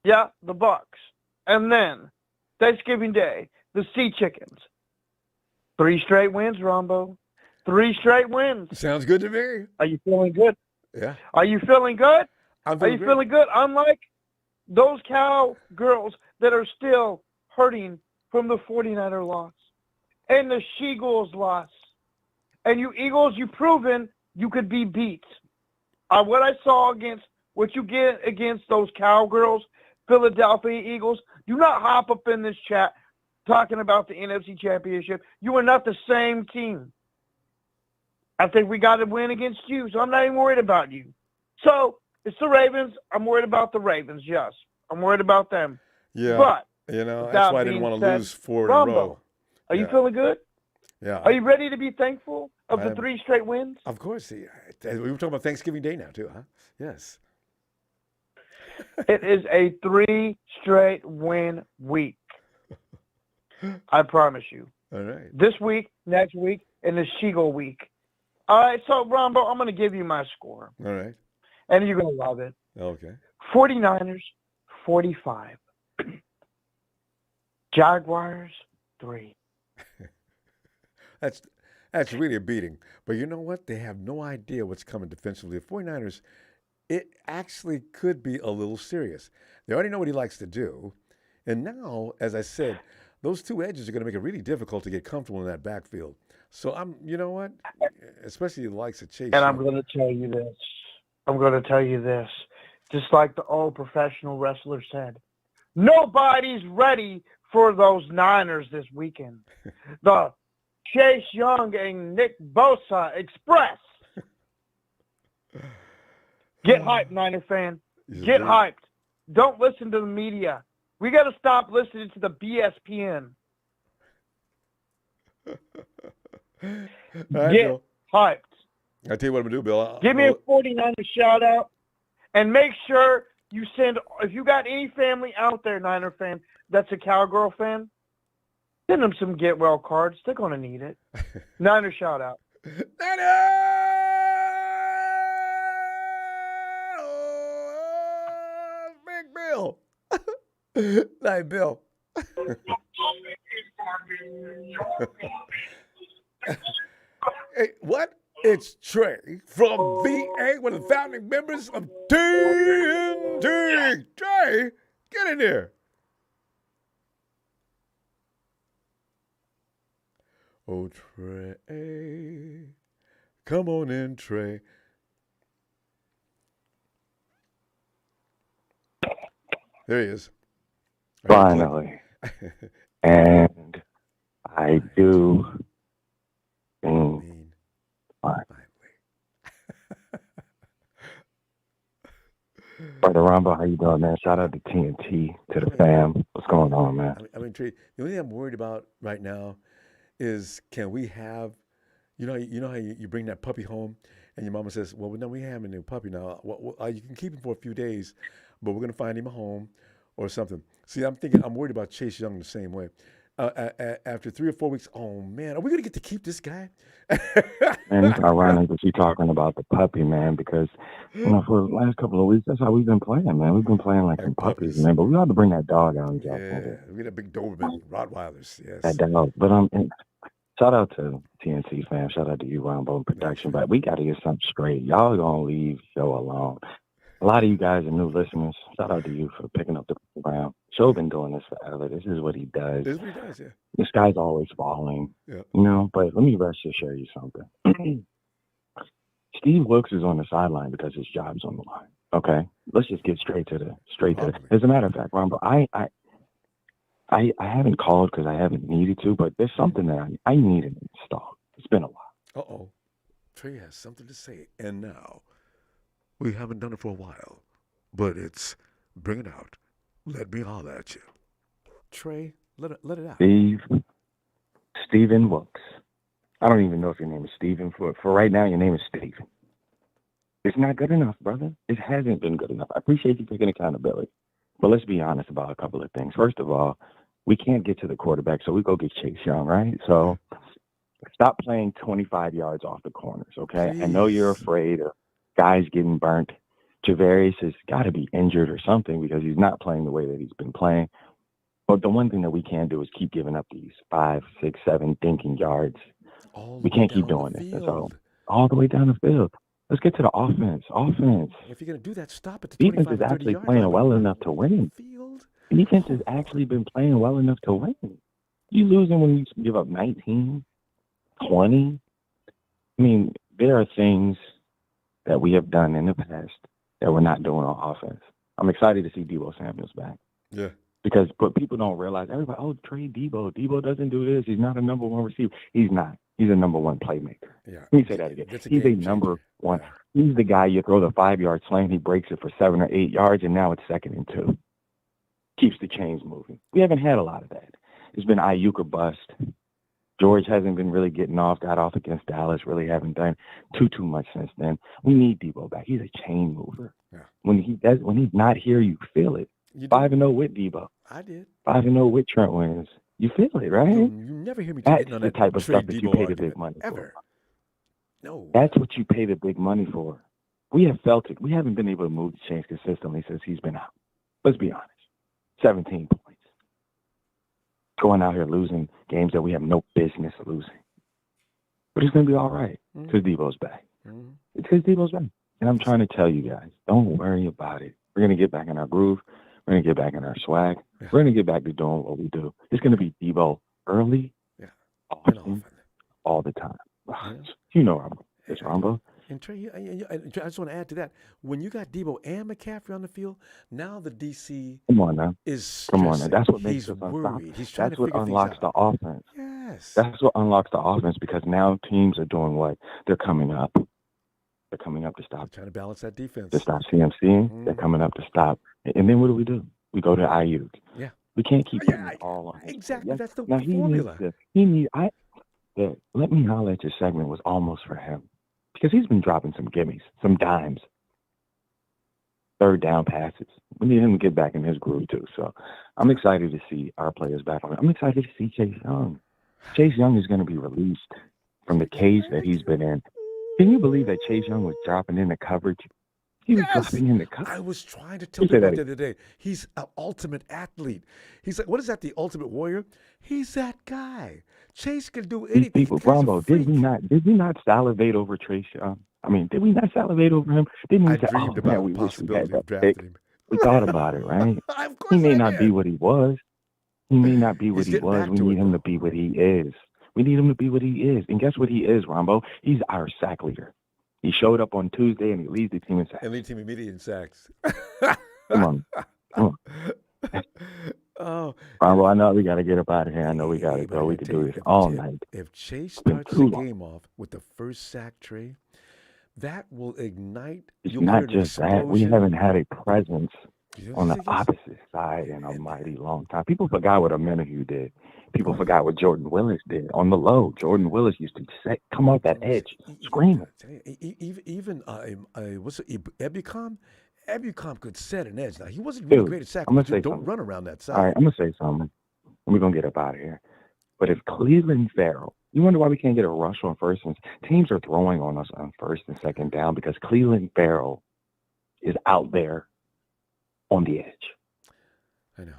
Yeah, the Bucks. And then Thanksgiving Day, the Sea Chickens. 3 straight wins, Ronbo. 3 straight wins. Sounds good to me. Are you feeling good? Yeah. Are you feeling good? I'm Are you feeling good? Unlike those Cowgirls that are still hurting from the 49er loss and the She-Ghouls loss And you Eagles, you've proven you could be beat. What I saw against what you get against those Cowgirls, Philadelphia Eagles, do not hop up in this chat talking about the NFC Championship. You are not the same team. I think we got to win against you, so I'm not even worried about you. So it's the Ravens. I'm worried about the Ravens, yes. I'm worried about them. Yeah. But that's why I didn't want to lose 4 in a row. Are you feeling good? Yeah. Are you ready to be thankful of the 3 straight wins? Of course. We were talking about Thanksgiving Day now, too, huh? Yes. It is a 3 straight win week. I promise you. All right. This week, next week, and the Sheagle week. All right, so, Ronbo, I'm going to give you my score. All right. And you're going to love it. Okay. 49ers, 45. Jaguars, 3. That's really a beating. But you know what? They have no idea what's coming defensively. The 49ers, it actually could be a little serious. They already know what he likes to do. And now, as I said, those 2 edges are going to make it really difficult to get comfortable in that backfield. So you know what? Especially the likes of Chase. And I'm going to tell you this. Just like the old professional wrestler said, nobody's ready for those Niners this weekend. The Chase Young and Nick Bosa Express. Get hyped, Niner fan. Get hyped. Don't listen to the media. We got to stop listening to the BSPN. Right, Get Bill. hyped. I'll tell you what I'm going to do, Bill. Give me a 49er shout out. And make sure you send, if you got any family out there, Niner fan, that's a Cowgirl fan, send them some get well cards. They're going to need it. Niner shout out. Big Bill. Night, Bill. Hey, what? It's Trey from VA, one of the founding members of TNT. Trey, get in there. Oh, Trey, come on in, Trey. There he is. Finally. And I do mean finally. Brother Ronbo, how you doing, man? Shout out to TNT, to the fam. What's going on, man? I mean, Trey, the only thing I'm worried about right now is can we have, you know how you bring that puppy home and your mama says, well, no, we have a new puppy now. You can keep him for a few days, but we're going to find him a home or something. See, I'm worried about Chase Young the same way. After 3 or 4 weeks, oh, man, are we going to get to keep this guy? Man, it's ironic that you're talking about the puppy, man, because, for the last couple of weeks, that's how we've been playing, man. We've been playing like some puppies, man, but we ought to bring that dog out in Jacksonville. Yeah, we got a big Doberman, Rottweilers, yes. That dog. But shout out to TNT, fam. Shout out to you, Ronbo Production. But we got to get something straight. Y'all going to leave the show alone. A lot of you guys are new listeners. Shout out to you for picking up the program. Show been doing this forever. This is what he does. This is what he does, yeah. This guy's always falling. Yeah. But let me just show you something. Steve Wilkes is on the sideline because his job's on the line. Okay? Let's just get straight to the. As a matter of fact, Ronbo, I haven't called because I haven't needed to, but there's something that I need to install. It's been a while. Uh-oh. Trey has something to say. And now, we haven't done it for a while, but it's bring it out. Let me holler at you. Trey, let it out. Steven Wilkes. I don't even know if your name is Steven. For right now, your name is Steven. It's not good enough, brother. It hasn't been good enough. I appreciate you taking accountability. But let's be honest about a couple of things. First of all, we can't get to the quarterback, so we go get Chase Young, right? So stop playing 25 yards off the corners, okay? Jeez. I know you're afraid of guys getting burnt. Javarius has got to be injured or something because he's not playing the way that he's been playing. But the one thing that we can't do is keep giving up these 5, 6, 7 dinking yards. We can't keep doing this. So all the way down the field. Let's get to the offense. If you're going to do that, stop at the defense is actually playing well enough to win. Defense has actually been playing well enough to win. You losing when you give up 19, 20. I mean, there are things that we have done in the past that we're not doing on offense. I'm excited to see Deebo Samuel's back. Yeah. But people don't realize, everybody, oh, trade Deebo. Deebo doesn't do this. He's not a number one receiver. He's not. He's a number one playmaker. Yeah. Let me say that again. He's a number one. He's the guy you throw the 5-yard slant, he breaks it for 7 or 8 yards, and now it's 2nd and 2. Keeps the chains moving. We haven't had a lot of that. It's been Ayuk or bust. George hasn't been really getting off, got off against Dallas, really haven't done too much since then. We need Deebo back. He's a chain mover. Yeah. When he's not here, you feel it. 5-0 with Deebo. I did. 5-0 with Trent Williams. You feel it, right? You never hear me That's getting on the that type of trade stuff that you Deebo pay the argument, big money ever. for. No. That's what you pay the big money for. We have felt it. We haven't been able to move the chains consistently since he's been out. Let's be honest. 17 points. Going out here losing games that we have no business losing. But it's going to be all right because Deebo's back. Mm-hmm. It's because Deebo's back. And I'm trying to tell you guys, don't worry about it. We're going to get back in our groove. We're going to get back in our swag. Yeah. We're going to get back to doing what we do. It's going to be Deebo early, often, all the time. Yeah. You know it's Ronbo. And Trey, I just want to add to that. When you got Deebo and McCaffrey on the field, now the DC Come on now. is stressing. Come on now. That's what makes us unstoppable. He's trying That's to what unlocks the offense. Yes. That's what unlocks the offense because now teams are doing what? They're coming up. They're coming up to stop. They're trying to balance that defense. To stop CMC. They're coming up to stop. And then what do? We go to Ayuk. Yeah. We can't keep putting it all on him. Exactly. That's the now, formula. The Let Me Holler at Your segment was almost for him. Because he's been dropping some gimmies, some dimes, 3rd down passes. We need him to get back in his groove, too. So I'm excited to see our players back on it. I'm excited to see Chase Young. Chase Young is going to be released from the cage that he's been in. Can you believe that Chase Young was dropping in the coverage? He was dropping in the coverage. I was trying to tell you that the other day. He's an ultimate athlete. He's like, what is that, the ultimate warrior? He's that guy. Chase can do anything. People, Ronbo, did we not salivate over Chase Young? I mean, did we not salivate over him? Didn't we say, dreamed about man, we wish we had that drafting pick? him. We thought about it, right? Of course he may I not did. be what he was. He may not be what He's he getting was. back We to need it, him though. to be what he is. We need him to be what he is. And guess what he is, Ronbo? He's our sack leader. He showed up on Tuesday and he leads the team in sacks. And lead team immediately in sacks. Come on. Oh, Ronbo, I know we got to get up out of here. I know we got to go. We could do this all night. If Chase been starts too the long. game off with the first sack, Trey, that will ignite. It's You'll not hear an just that. We explosion. haven't had a presence You on the think it's- opposite side in a mighty long time. People forgot what Amenahue did. People forgot what Jordan Willis did on the low. Jordan Willis used to come off that edge, screaming. Even what's it, Ebukam? Ebukam could set an edge. Now he wasn't really Dude, great at sack. I'm gonna But you say don't something. run around that side. All right, I'm going to say something. And we're going to get up out of here. But if Cleveland Farrell, you wonder why we can't get a rush on first and teams are throwing on us on 1st and 2nd down because Cleveland Farrell is out there on the edge. I know.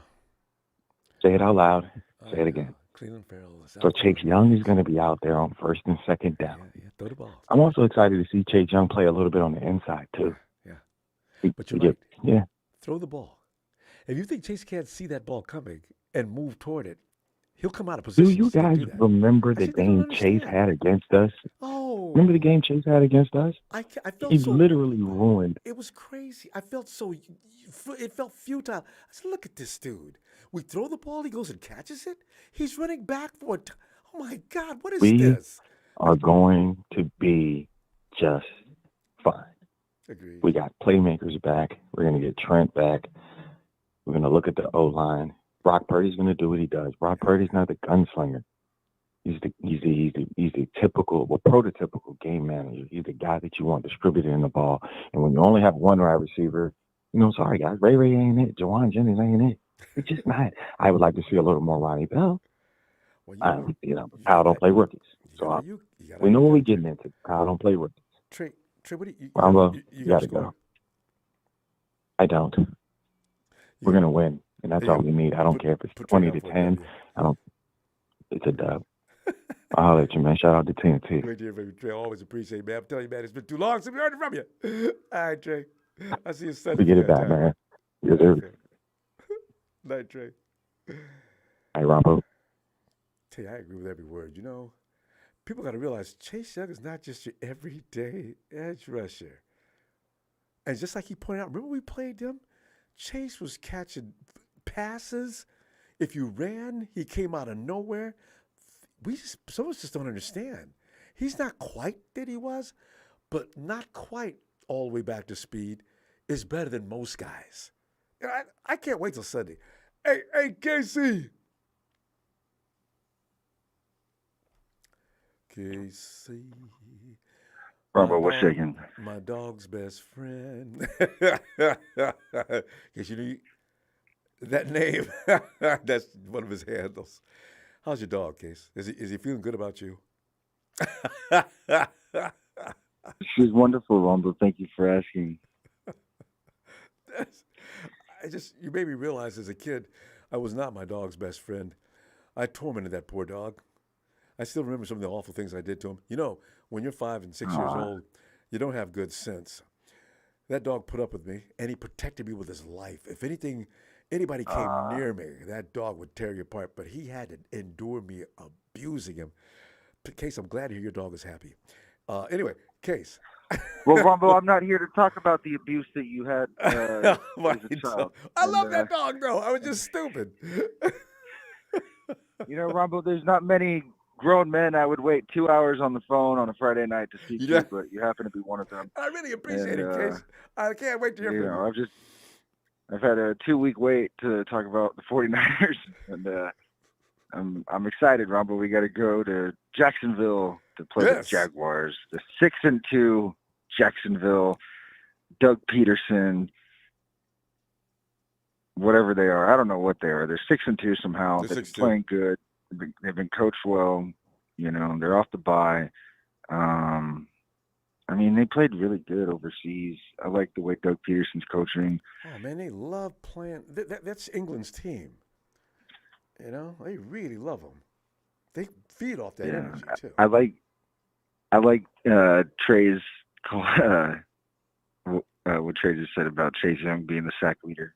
Say it out loud. Say it again. Cleveland Farrell is So out Chase Young is going to be out there on 1st and 2nd down. Yeah, throw the ball. I'm also excited to see Chase Young play a little bit on the inside too. Yeah. But you're We right. Yeah. Throw the ball. If you think Chase can't see that ball coming and move toward it, he'll come out of Do position. you guys remember the said they game don't Chase had against us? Oh. Remember the game Chase had against us? I felt He so. literally ruined. It was crazy. I felt so. It felt futile. I said, "Look at this dude. We throw the ball. He goes and catches it. He's running back for it. Oh my God! What is We this?" are going to be just fine. Agreed. We got playmakers back. We're going to get Trent back. We're going to look at the O-line. Brock Purdy's going to do what he does. Brock Purdy's not the gunslinger. He's the typical, prototypical game manager. He's the guy that you want distributing the ball. And when you only have one wide receiver, sorry guys, Ray ain't it. Jawan Jennings ain't it. It's just not. I would like to see a little more Ronnie Bell. Kyle don't play rookies. So we know what we're getting into. Kyle don't play rookies. Trey, what do you? Ronbo, You you got got to to score. go. I don't. We're going to win. And that's all we need. I don't care if it's 20 to 10. It's a dub. I'll let you, man. Shout out to TNT. Great to hear from you, Trey. Always appreciate it, man. I'm telling you, man, it's been too long since we heard it from you. All right, Trey. I see you Sunday. We get it back, man. Yes, sir. Night, Trey. Hey, Ronbo. Tell you, I agree with every word. people got to realize Chase Young is not just your everyday edge rusher. And just like he pointed out, remember we played him? Chase was catching passes. If you ran, he came out of nowhere. Some of us just don't understand. He's not quite that he was, but not quite all the way back to speed is better than most guys. I can't wait till Sunday. Hey, KC. KC. Ronbo, what's shaking? My dog's best friend. Case you knew that name. That's one of his handles. How's your dog, Case? Is he feeling good about you? She's wonderful, Ronbo. Thank you for asking. You made me realize as a kid, I was not my dog's best friend. I tormented that poor dog. I still remember some of the awful things I did to him. You know, when you're 5 and 6 years old, you don't have good sense. That dog put up with me, and he protected me with his life. If anybody came near me, that dog would tear you apart. But he had to endure me abusing him. Case, I'm glad to hear your dog is happy. Anyway, Case. Well, Ronbo, I'm not here to talk about the abuse that you had as a child. I love that dog, though. I was just stupid. You know, Ronbo, there's not many grown men I would wait 2 hours on the phone on a Friday night to speak to, but you happen to be one of them. I really appreciate it, Case. I can't wait to hear from you. I've had a 2-week wait to talk about the 49ers, and I'm excited, Ronbo. We got to go to Jacksonville to play the Jaguars. The 6-2 Jacksonville, Doug Peterson, whatever they are. I don't know what they are. They're 6-2 somehow. They've been playing good. They've been coached well. You know, they're off the bye. I mean, they played really good overseas. I like the way Doug Peterson's coaching. Oh, man, they love playing. That's England's team. You know, they really love them. They feed off that energy, too. I like Trey's what Trey just said about Chase Young being the sack leader.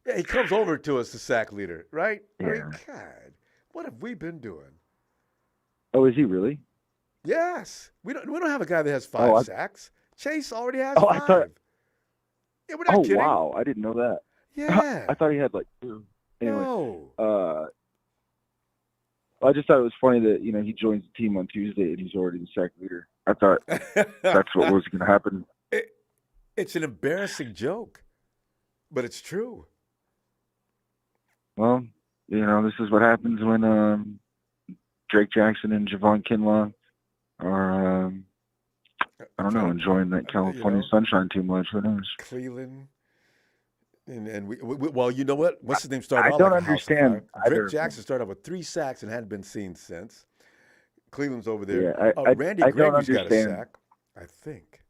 Yeah, he comes over to us, the sack leader, right? Yeah. I mean, God, what have we been doing? Oh, is he really? Yes. We don't have a guy that has 5 sacks. Chase already has 5. Yeah, we're not kidding. Wow. I didn't know that. Yeah. I thought he had like 2. Anyway, no. I just thought it was funny that, you know, he joins the team on Tuesday and he's already the sack leader. I thought that's what was going to happen. It's an embarrassing joke, but it's true. Well, you know, this is what happens when Drake Jackson and Javon Kinlaw are, I don't know, enjoying that California sunshine too much. Who knows? Cleveland. And we well, you know what? What's his name started I out don't like a understand house of fire. either Drake of them. Jackson started out with 3 sacks and hadn't been seen since. Cleveland's over there. Yeah, Randy I don't Gregory's got a understand. sack, I think.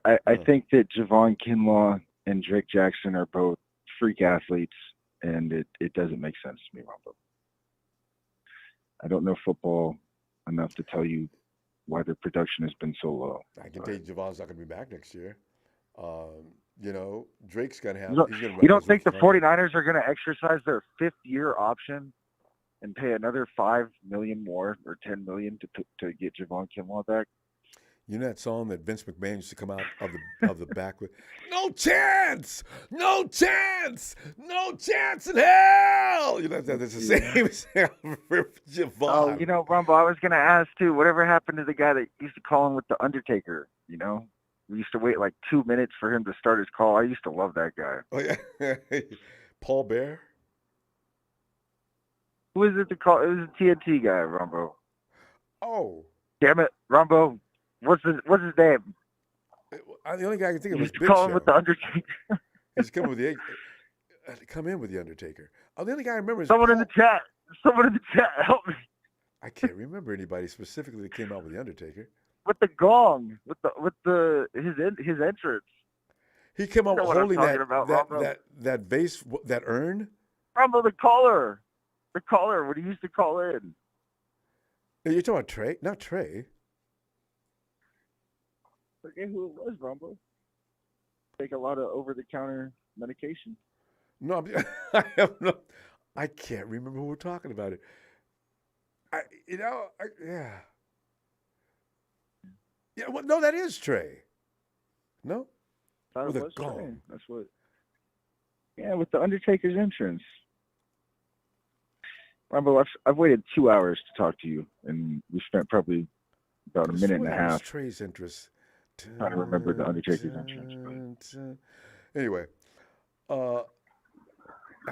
I think that Javon Kinlaw and Drake Jackson are both freak athletes, and it doesn't make sense to me, Ronbo. I don't know football enough to tell you why their production has been so low. I can tell you Javon's not going to be back next year. You know, Drake's going to have. You don't think the 49ers are going to exercise their 5th-year option and pay another $5 million more or $10 million to get Javon Kinlaw back? You know that song that Vince McMahon used to come out of the back with? No chance! No chance! No chance in hell! You know, that's the same sound for Javon. Oh, you know, Ronbo, I was going to ask, too, whatever happened to the guy that used to call him with the Undertaker, you know? We used to wait like 2 minutes for him to start his call. I used to love that guy. Oh, yeah. Paul Bear? Who is it to call? It was a TNT guy, Ronbo. Oh. Damn it, Ronbo. What's his name? The only guy I can think of is Big call him Show. with the Undertaker. He's come in with the Undertaker. Oh, the only guy I remember is Someone in the chat. Someone in the chat, help me. I can't remember anybody specifically that came out with the Undertaker. With the gong, with his entrance. He came out You know what I'm holding talking about, Ronbo. that vase, that urn. Ronbo, the caller when he used to call in. You're talking about Trey, not Trey. Forget who it was, Ronbo. Take a lot of over-the-counter medication. No, I can't remember who we're talking about. Yeah. Yeah, well, no, that is Trey. No? Thought With it a was Trey. gong. That's what. Yeah, with the Undertaker's entrance. Ronbo, I've waited 2 hours to talk to you, and we spent probably about a minute and a half Trey's interest. trying to remember the Undertaker's entrance. Anyway, I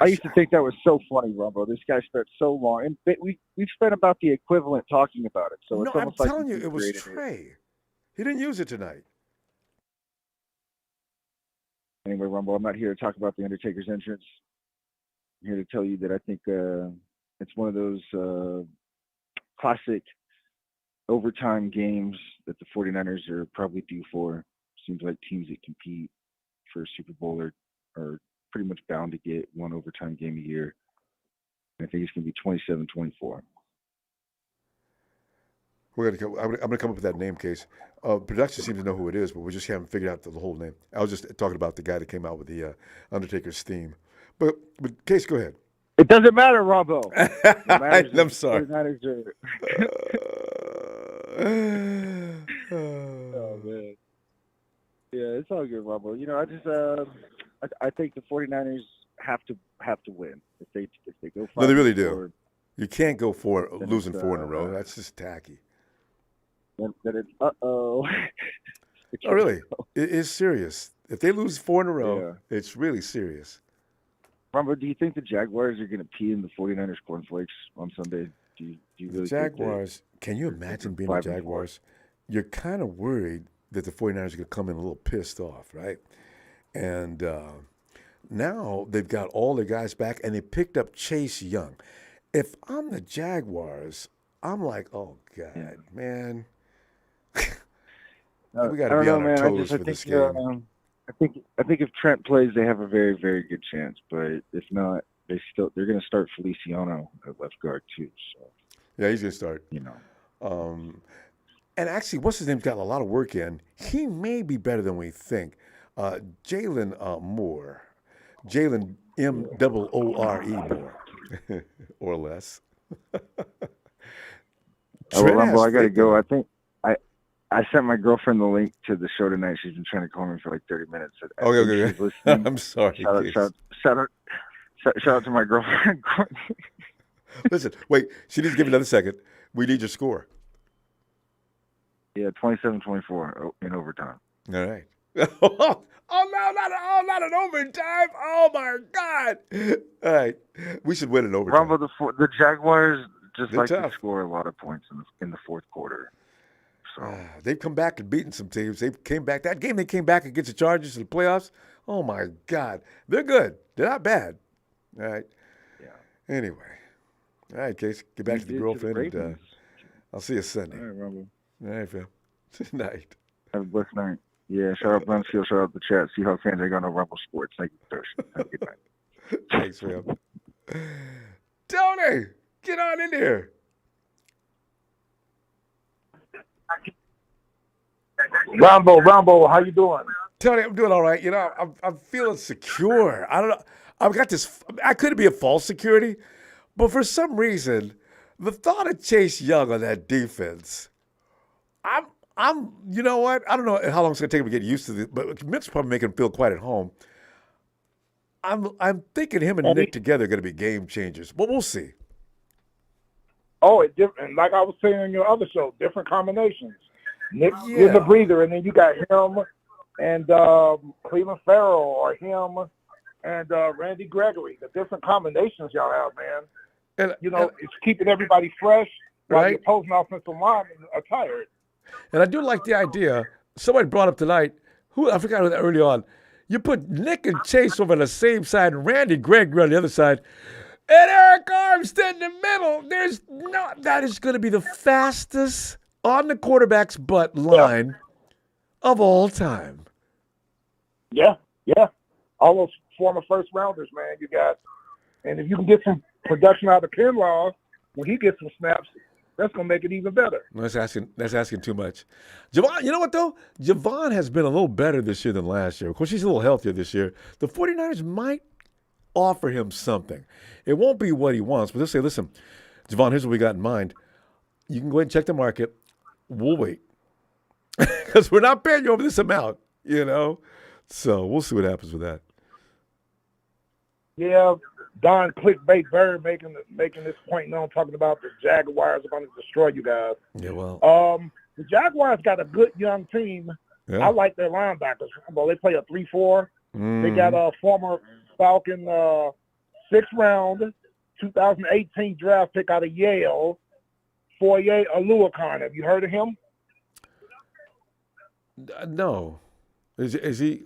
used to think that was so funny, Ronbo. This guy spent so long, and we've spent about the equivalent talking about it. So no, it's I'm almost like telling you, he it was created Trey. He didn't use it tonight. Anyway, Ronbo, I'm not here to talk about the Undertaker's entrance. I'm here to tell you that I think it's one of those classic overtime games that the 49ers are probably due for. Seems like teams that compete for a Super Bowl are pretty much bound to get one overtime game a year. I think it's going to be 27-24. I'm going to come up with that name, Case. Production seems to know who it is, but we just haven't figured out the whole name. I was just talking about the guy that came out with the Undertaker's theme. But Case, go ahead. It doesn't matter, Ronbo. I'm sorry. 49ers are... Oh, man. Yeah, it's all good, Ronbo. I think the 49ers have to win. If they go 5 No, they really do. forward, You can't go losing it's, 4 in a row. That's just tacky. then it's uh-oh. Oh, really? It is serious. If they lose 4 in a row, it's really serious. Ronbo, do you think the Jaguars are going to pee in the 49ers cornflakes on Sunday? Do you really The Jaguars, can you imagine being the Jaguars? You're kind of worried that the 49ers are going to come in a little pissed off, right? And now they've got all their guys back, and they picked up Chase Young. If I'm the Jaguars, I'm like, oh, God, man. We got to be on our toes for this game. I think if Trent plays, they have a very, very good chance. But if not, they're going to start Feliciano at left guard too. So yeah, he's going to start. And actually, what's his name's got a lot of work in. He may be better than we think. Jalen Moore, Jalen Moore, Moore, or less. Ronbo, I got to go. I think I sent my girlfriend the link to the show tonight. She's been trying to call me for like 30 minutes. Okay. I'm sorry. Shout out to my girlfriend. Listen, wait. She needs to give you another second. We need your score. Yeah, 27-24 in overtime. All right. Oh, no, not an overtime. Oh, my God. All right. We should win in overtime. Ronbo, the Jaguars just They're like tough. to score a lot of points in the fourth quarter. So they've come back and beaten some teams. They came back. That game they came back against the Chargers in the playoffs. Oh, my God. They're good. They're not bad. All right. Yeah. Anyway. All right, Case. Get back to the girlfriend. And I'll see you Sunday. All right, Ronbo. All right, fam. Good night. Have a blessed night. Yeah, shout out Bluntfield, shout out the chat. Seahawks fans ain't got no Rumble Sports. Thank you, Thursday. Have a good night. Thanks, fam. Tony, get on in here. Ronbo, how you doing? Tony, I'm doing all right. I'm feeling secure. I don't know. I've got this. I could be a false security, but for some reason, the thought of Chase Young on that defense, you know what? I don't know how long it's going to take him to get used to this, but Mick's probably making him feel quite at home. I'm thinking him and Nick together are going to be game changers, but we'll see. Oh, and like I was saying in your other show, different combinations. Nick gives a breather, and then you got him and Cleveland Farrell, or him and Randy Gregory. The different combinations y'all have, man. And it's keeping everybody fresh while the opposing offensive line are tired. And I do like the idea. Somebody brought up tonight, I forgot who that early on. You put Nick and Chase over on the same side and Randy Gregory on the other side, and Eric Armstead in the middle. That is going to be the fastest on the quarterback's butt line of all time. Yeah. All those former first rounders, man, you got. And if you can get some production out of Kinlaw when he gets some snaps, that's going to make it even better. That's asking too much. Javon, you know what, though? Javon has been a little better this year than last year. Of course, he's a little healthier this year. The 49ers might offer him something. It won't be what he wants, but they'll say, listen, Javon, here's what we got in mind. you can go ahead and check the market. We'll wait because we're not paying you over this amount, you know. So we'll see what happens with that. Yeah, Don Clickbait Bird making this point now, talking about the Jaguars are going to destroy you guys. Yeah, well, the Jaguars got a good young team. Yeah. I like their linebackers. Well, they play a 3-4. They got a former Falcon 6th round 2018 draft pick out of Yale, Foye Oluokun. Have you heard of him? No. Is he?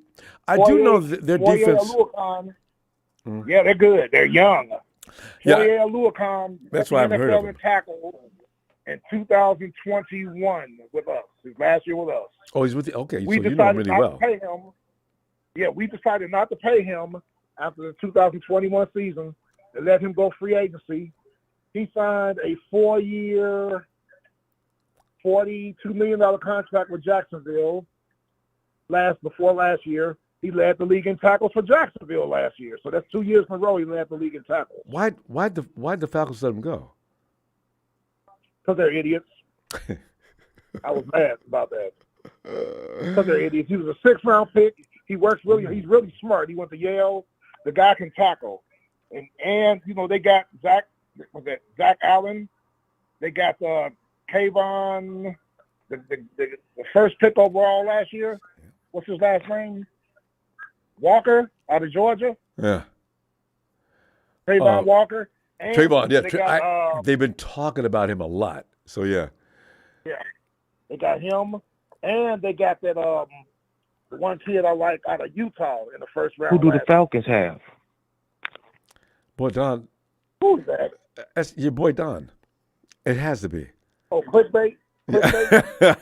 I do know their defense. Oluokun, yeah, they're good. They're young. Yeah. Foye Oluokun, That's why I've heard of him. in tackle in 2021 with us. His last year with us. Oh, he's with the, okay, We so you know him decided really not well. to pay him. Yeah, we decided not to pay him after the 2021 season and let him go free agency. He signed a 4-year, $42 million contract with Jacksonville before last year. He led the league in tackles for Jacksonville last year. So that's 2 years in a row he led the league in tackles. Why'd the Falcons let him go? Because they're idiots. I was mad about that. Because they're idiots. He was a 6th-round pick. He's really smart. He went to Yale. The guy can tackle. And you know, they got Zach Allen. They got Kayvon, the first pick overall last year. What's his last name? Walker out of Georgia. Yeah. Trayvon Walker. And Trayvon, yeah. they got, they've been talking about him a lot. So, yeah. Yeah. They got him. And they got that the one kid I like out of Utah in the first round. Who do the Falcons have? Boy, Don. Who's that? That's your boy Don. It has to be. Oh, clickbait. That's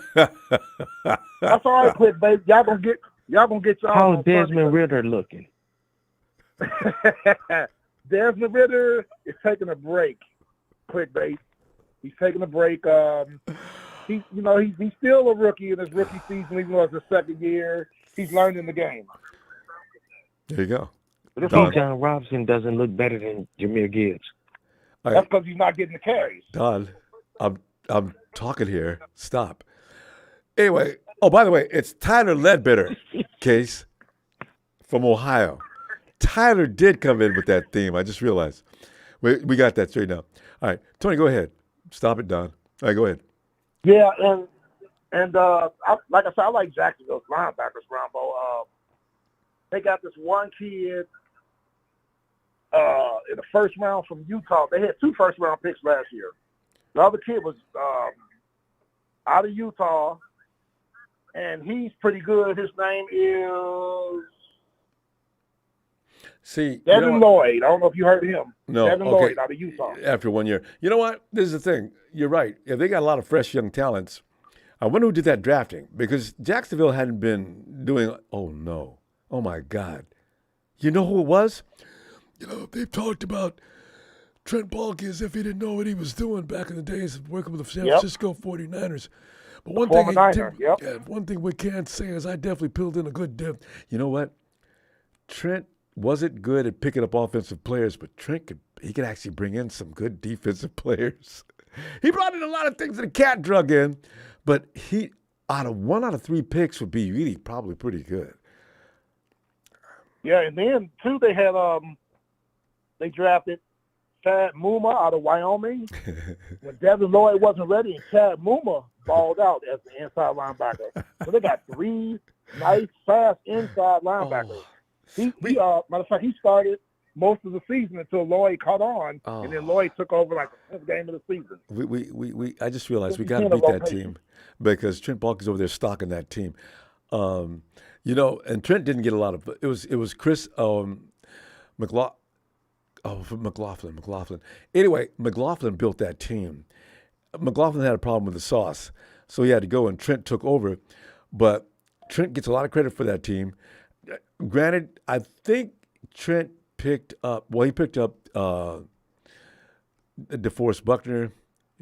all right, clickbait. Y'all gonna get y'all. How's Desmond Ritter looking? Desmond Ritter is taking a break. Clickbait. He's taking a break. He's still a rookie in his rookie season, even though it's his second year. He's learning the game. There you go. John Robinson doesn't look better than Jahmyr Gibbs. That's because he's not getting the carries. Don, I'm talking here. Stop. Anyway, by the way, it's Tyler Ledbetter, Case, from Ohio. Tyler did come in with that theme. I just realized. We got that straight now. All right, Tony, go ahead. Stop it, Don. All right, go ahead. Yeah, and like I said, I like Jacksonville's linebackers, Ronbo. They got this one kid in the first round from Utah. They had 2 first-round picks last year. The other kid was out of Utah, and he's pretty good. His name is Devin Lloyd. I don't know if you heard of him. No, Devin Lloyd out of Utah. After 1 year. You know what? This is the thing. You're right. Yeah, they got a lot of fresh young talents. I wonder who did that drafting, because Jacksonville hadn't been doing – oh, no. Oh, my God. You know who it was? You know, they've talked about Trent Baalke as if he didn't know what he was doing back in the days of working with the San Francisco 49ers. But one thing we can't say is I definitely pulled in a good depth. You know what? Trent wasn't good at picking up offensive players, but Trent could actually bring in some good defensive players. He brought in a lot of things that the cat drug in, but he, out of 3 picks, would be really probably pretty good. Yeah, and then, too, they had they drafted Chad Muma out of Wyoming. When Devin Lloyd wasn't ready, and Chad Muma balled out as the inside linebacker. So they got 3 nice, fast inside linebackers. Matter of fact, he started most of the season until Lloyd caught on, and then Lloyd took over like the 5th game of the season. I just realized we got to beat that team because Trent Baalke's over there stalking that team. You know, and Trent didn't get a lot of. It was Chris McLaughlin. Anyway, McLaughlin built that team. McLaughlin had a problem with the sauce, so he had to go, and Trent took over. But Trent gets a lot of credit for that team. Granted, I think Trent picked up DeForest Buckner,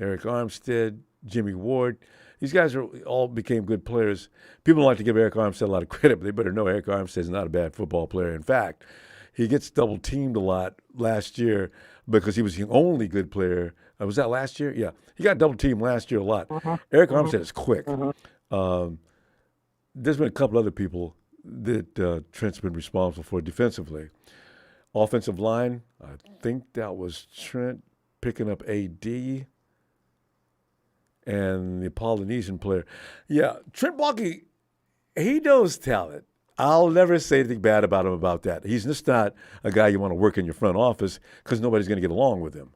Eric Armstead, Jimmy Ward. These guys all became good players. People don't like to give Eric Armstead a lot of credit, but they better know Eric Armstead's not a bad football player. In fact, he gets double teamed a lot last year because he was the only good player. Was that last year? Yeah. He got double teamed last year a lot. Eric Armstead is quick. There's been a couple other people that Trent's been responsible for defensively. Offensive line, I think that was Trent picking up AD and the Polynesian player. Yeah, Trent Baalke, he knows talent. I'll never say anything bad about him about that. He's just not a guy you want to work in your front office because nobody's going to get along with him.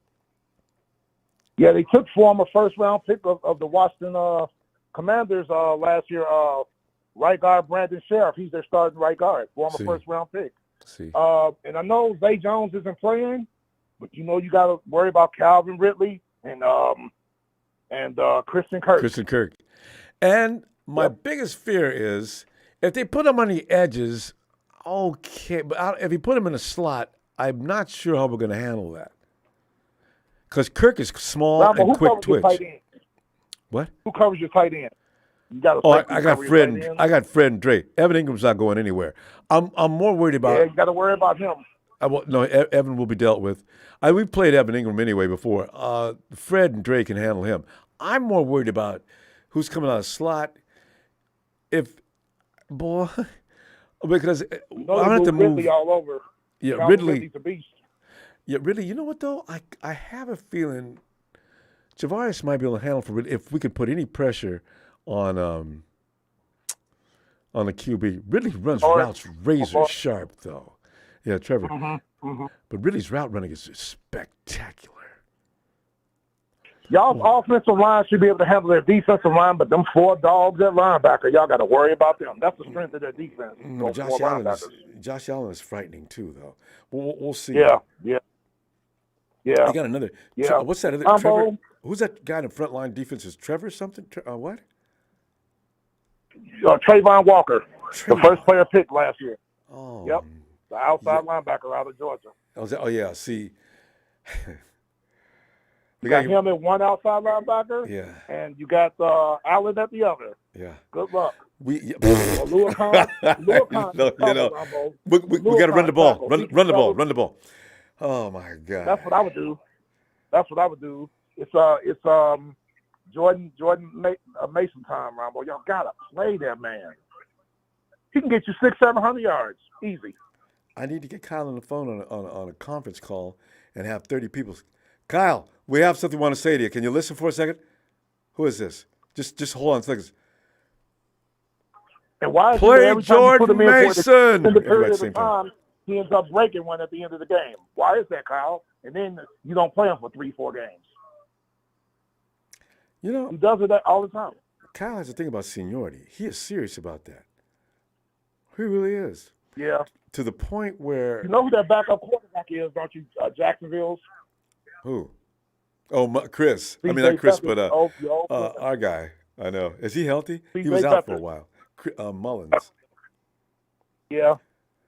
Yeah, they took former first-round pick of the Washington Commanders last year, right guard Brandon Sheriff. He's their starting right guard, former first-round pick. And I know Zay Jones isn't playing, but you got to worry about Calvin Ridley and Christian Kirk. And my biggest fear is if they put him on the edges, okay, but if you put him in a slot, I'm not sure how we're going to handle that. Because Kirk is small and quick twitch. What? Who covers your tight end? You got I got Fred and Dre. Evan Ingram's not going anywhere. I'm more worried about. Yeah, you got to worry about him. No, Evan will be dealt with. We played Evan Ingram anyway before. Fred and Dre can handle him. I'm more worried about who's coming out of slot. Because I'm going to have to move Ridley all over. Yeah, Ridley's a beast. Yeah, Ridley. You know what though? I have a feeling Javarius might be able to handle for Ridley if we could put any pressure on the QB. Ridley runs routes razor sharp though. Yeah, Trevor. But Ridley's route running is spectacular. Y'all's offensive line should be able to handle their defensive line, but them 4 dogs at linebacker, y'all got to worry about them. That's the strength of their defense. No, Josh Allen is frightening too, though. We'll see. Yeah. I got another. Yeah. What's that other? Trevor? Who's that guy in the front line defense? Is Trevor something? What? Trayvon Walker, the first player picked last year. Oh. Yep. The outside linebacker out of Georgia. Yeah. See. You got him at one outside linebacker. Yeah. And you got Allen at the other. Yeah. Good luck. We got to run the ball. Run the ball. Oh my God. That's what I would do. It's Jordan Mason time, Ronbo. Y'all gotta play that man. He can get you 600-700 yards easy. I need to get Kyle on the phone on a conference call and have 30 people. Kyle, we have something we want to say to you. Can you listen for a second? Who is this? Just hold on a second. And why is play Jordan Mason? In the period of time, he ends up breaking one at the end of the game. Why is that, Kyle? And then you don't play him for 3-4 games. You know, he does it all the time. Kyle has a thing about seniority. He is serious about that. He really is. Yeah. To the point where... You know who that backup quarterback is, don't you? Jacksonville's. Who? Oh, Chris. I mean, not Chris, but our guy. I know. Is he healthy? He was out for a while. Mullins. Yeah.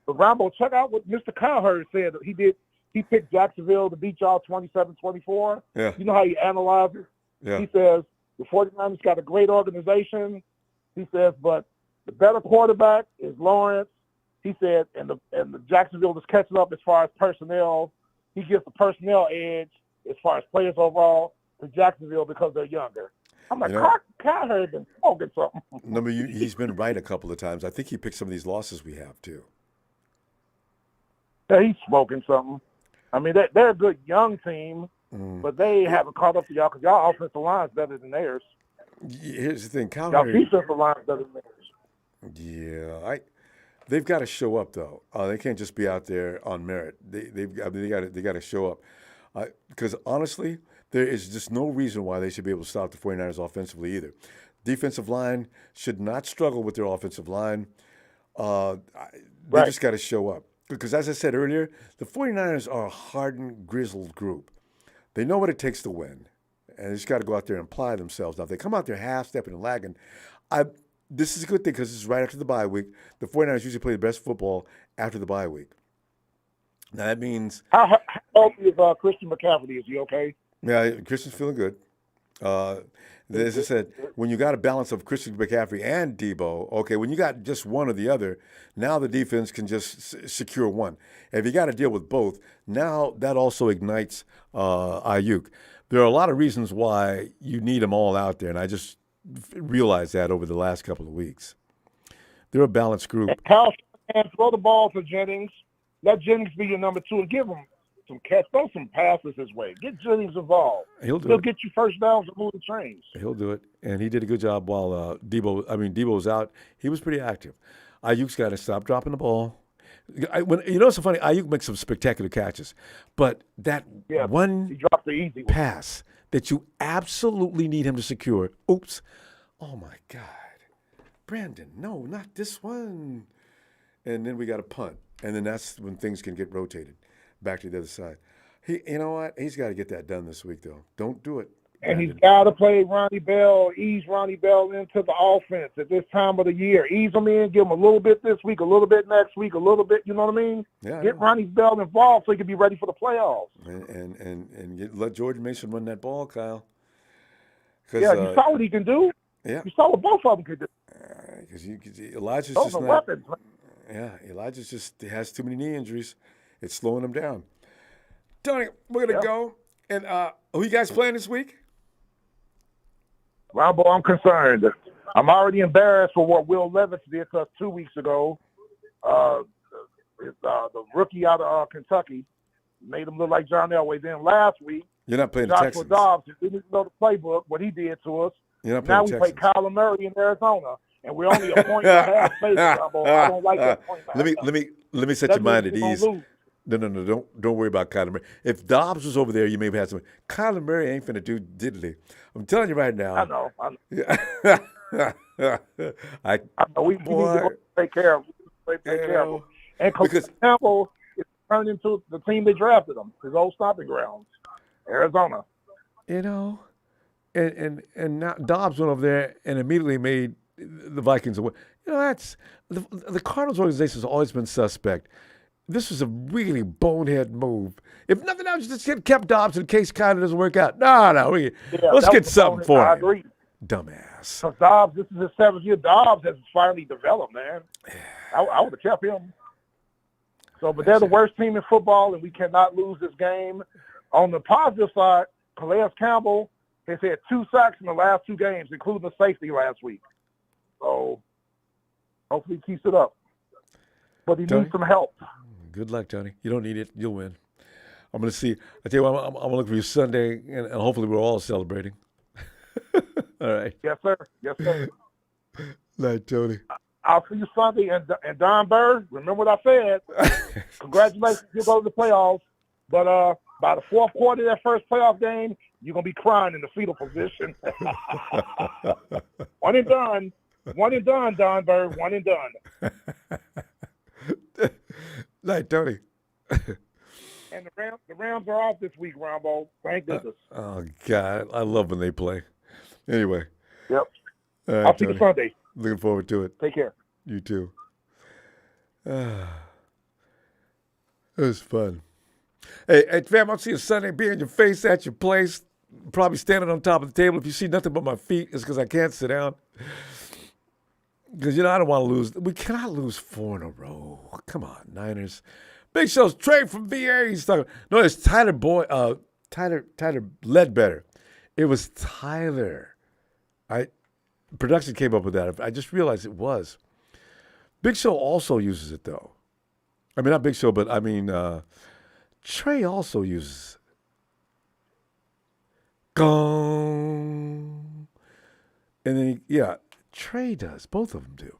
But Ronbo, check out what Mr. Cowherd said. He picked Jacksonville to beat y'all 27-24. Yeah. You know how he analyzes? Yeah. He says the 49ers got a great organization. He says, but the better quarterback is Lawrence. He said, and the Jacksonville is catching up as far as personnel. He gives the personnel edge as far as players overall to Jacksonville because they're younger. I'm like, Cowherd been smoking something. No, but he's been right a couple of times. I think he picked some of these losses we have too. Yeah, he's smoking something. I mean, they're a good young team, but they haven't caught up to y'all because y'all offensive line is better than theirs. Here's the thing, y'all defensive line is better than theirs. Yeah, they've got to show up though. They can't just be out there on merit. They got to show up. Because honestly, there is just no reason why they should be able to stop the 49ers offensively either. Defensive line should not struggle with their offensive line. They just got to show up. Because as I said earlier, the 49ers are a hardened, grizzled group. They know what it takes to win. And they just got to go out there and apply themselves. Now, if they come out there half-stepping and lagging, this is a good thing because this is right after the bye week. The 49ers usually play the best football after the bye week. Now, that means... How healthy is Christian McCaffrey? Is he okay? Yeah, Christian's feeling good. As I said, when you got a balance of Christian McCaffrey and Debo, okay, when you got just one or the other, now the defense can just secure one. If you got to deal with both, now that also ignites Ayuk. There are a lot of reasons why you need them all out there, and I just realized that over the last couple of weeks. They're a balanced group. And Kyle Shanahan, throw the ball to Jennings. Let Jennings be your number two and give him some catch. Throw some passes his way. Get Jennings involved. He'll do He'll it. get you first downs and move the chains. He'll do it, and he did a good job while Debo's out. He was pretty active. Ayuk's got to stop dropping the ball. It's so funny. Ayuk makes some spectacular catches, but that he dropped the easy one. pass that you absolutely need him to secure. Oops! Oh my God, Brandon! No, not this one. And then we got a punt, and then that's when things can get rotated back to the other side. You know what? He's got to get that done this week, though. Don't do it. And he's got to play Ronnie Bell, ease Ronnie Bell into the offense at this time of the year. Ease him in, give him a little bit this week, a little bit next week, a little bit, you know what I mean? Yeah, Get Ronnie Bell involved so he can be ready for the playoffs. And let George Mason run that ball, Kyle. Yeah, you saw what he can do. Yeah. You saw what both of them could do. Because Elijah's Those just are not. weapons. Yeah, Elijah just has too many knee injuries. It's slowing him down. Tony, we're going to go. And who you guys playing this week? Ronbo, I'm concerned. I'm already embarrassed for what Will Levis did to us 2 weeks ago. The rookie out of Kentucky made him look like John Elway. Then last week, You're not playing the Joshua Texans. Dobbs didn't know the playbook, what he did to us. You're not Now playing we Texans. play Kyler Murray in Arizona, and we're only a point and a half favorites, Ronbo. I don't like that point. Let me set That your mind at means we're ease. gonna No, don't worry about Kyler Murray. If Dobbs was over there, you may have had some. Kyler Murray ain't finna do diddly. I'm telling you right now. I know. I know. We need to go take care of him. Take care of him. And because Campbell is turned into the team that drafted him, his old stomping grounds, Arizona. and now Dobbs went over there and immediately made the Vikings away. That's the Cardinals organization has always been suspect. This was a really bonehead move. If nothing else, just get kept Dobbs in case Kyler doesn't work out. Let's get something for him. I agree. Dumbass. Because Dobbs, this is his 7th year. Dobbs has finally developed, man. I would have kept him. But they're the worst team in football, and we cannot lose this game. On the positive side, Calais Campbell has had 2 sacks in the last 2 games, including the safety last week. So hopefully he keeps it up. But he needs some help. Good luck, Tony. You don't need it. You'll win. I'm going to see. I tell you what, I'm going to look for you Sunday, and hopefully we're all celebrating. All right. Yes, sir. Yes, sir. Night, Tony. I'll see you Sunday. And Don Burr, remember what I said. Congratulations. You go to the playoffs. But by the 4th quarter of that first playoff game, you're going to be crying in the fetal position. One and done. One and done, Don Burr. One and done. Night, Tony. And the Rams are off this week, Ronbo. Thank goodness. Oh, God. I love when they play. Anyway. Yep. All right, I'll see you Tony. Sunday. Looking forward to it. Take care. You too. It was fun. Hey, fam, I'll see you Sunday. Be in your face at your place. Probably standing on top of the table. If you see nothing but my feet, it's because I can't sit down. Because, I don't want to lose. We cannot lose 4 in a row. Come on, Niners. Big Show's trade from VA. He's talking. No, it's Tyler Ledbetter. It was Tyler. Production came up with that. I just realized it was. Big Show also uses it, though. I mean, not Big Show, but I mean, Trey also uses it. Gong. And then, Trey does. Both of them do.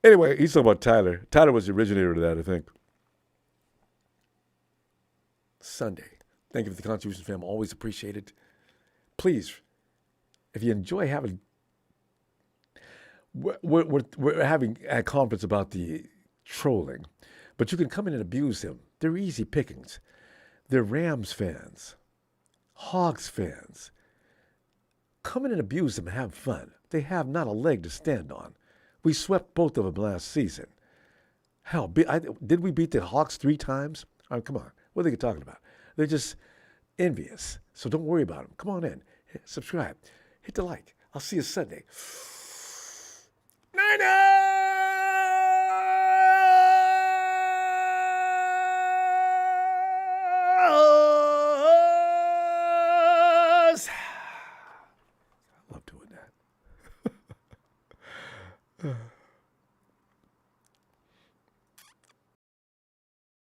Anyway, he's talking about Tyler. Tyler was the originator of that, I think. Sunday. Thank you for the contribution, fam. Always appreciate it. Please, if you enjoy having... We're having a conference about the trolling, but you can come in and abuse them. They're easy pickings. They're Rams fans, Hogs fans. Come in and abuse them and have fun. They have not a leg to stand on. We swept both of them last season. Hell, did we beat the Hawks 3 times? Come on. What are they talking about? They're just envious. So don't worry about them. Come on in. Subscribe. Hit the like. I'll see you Sunday. Niners! I love doing that.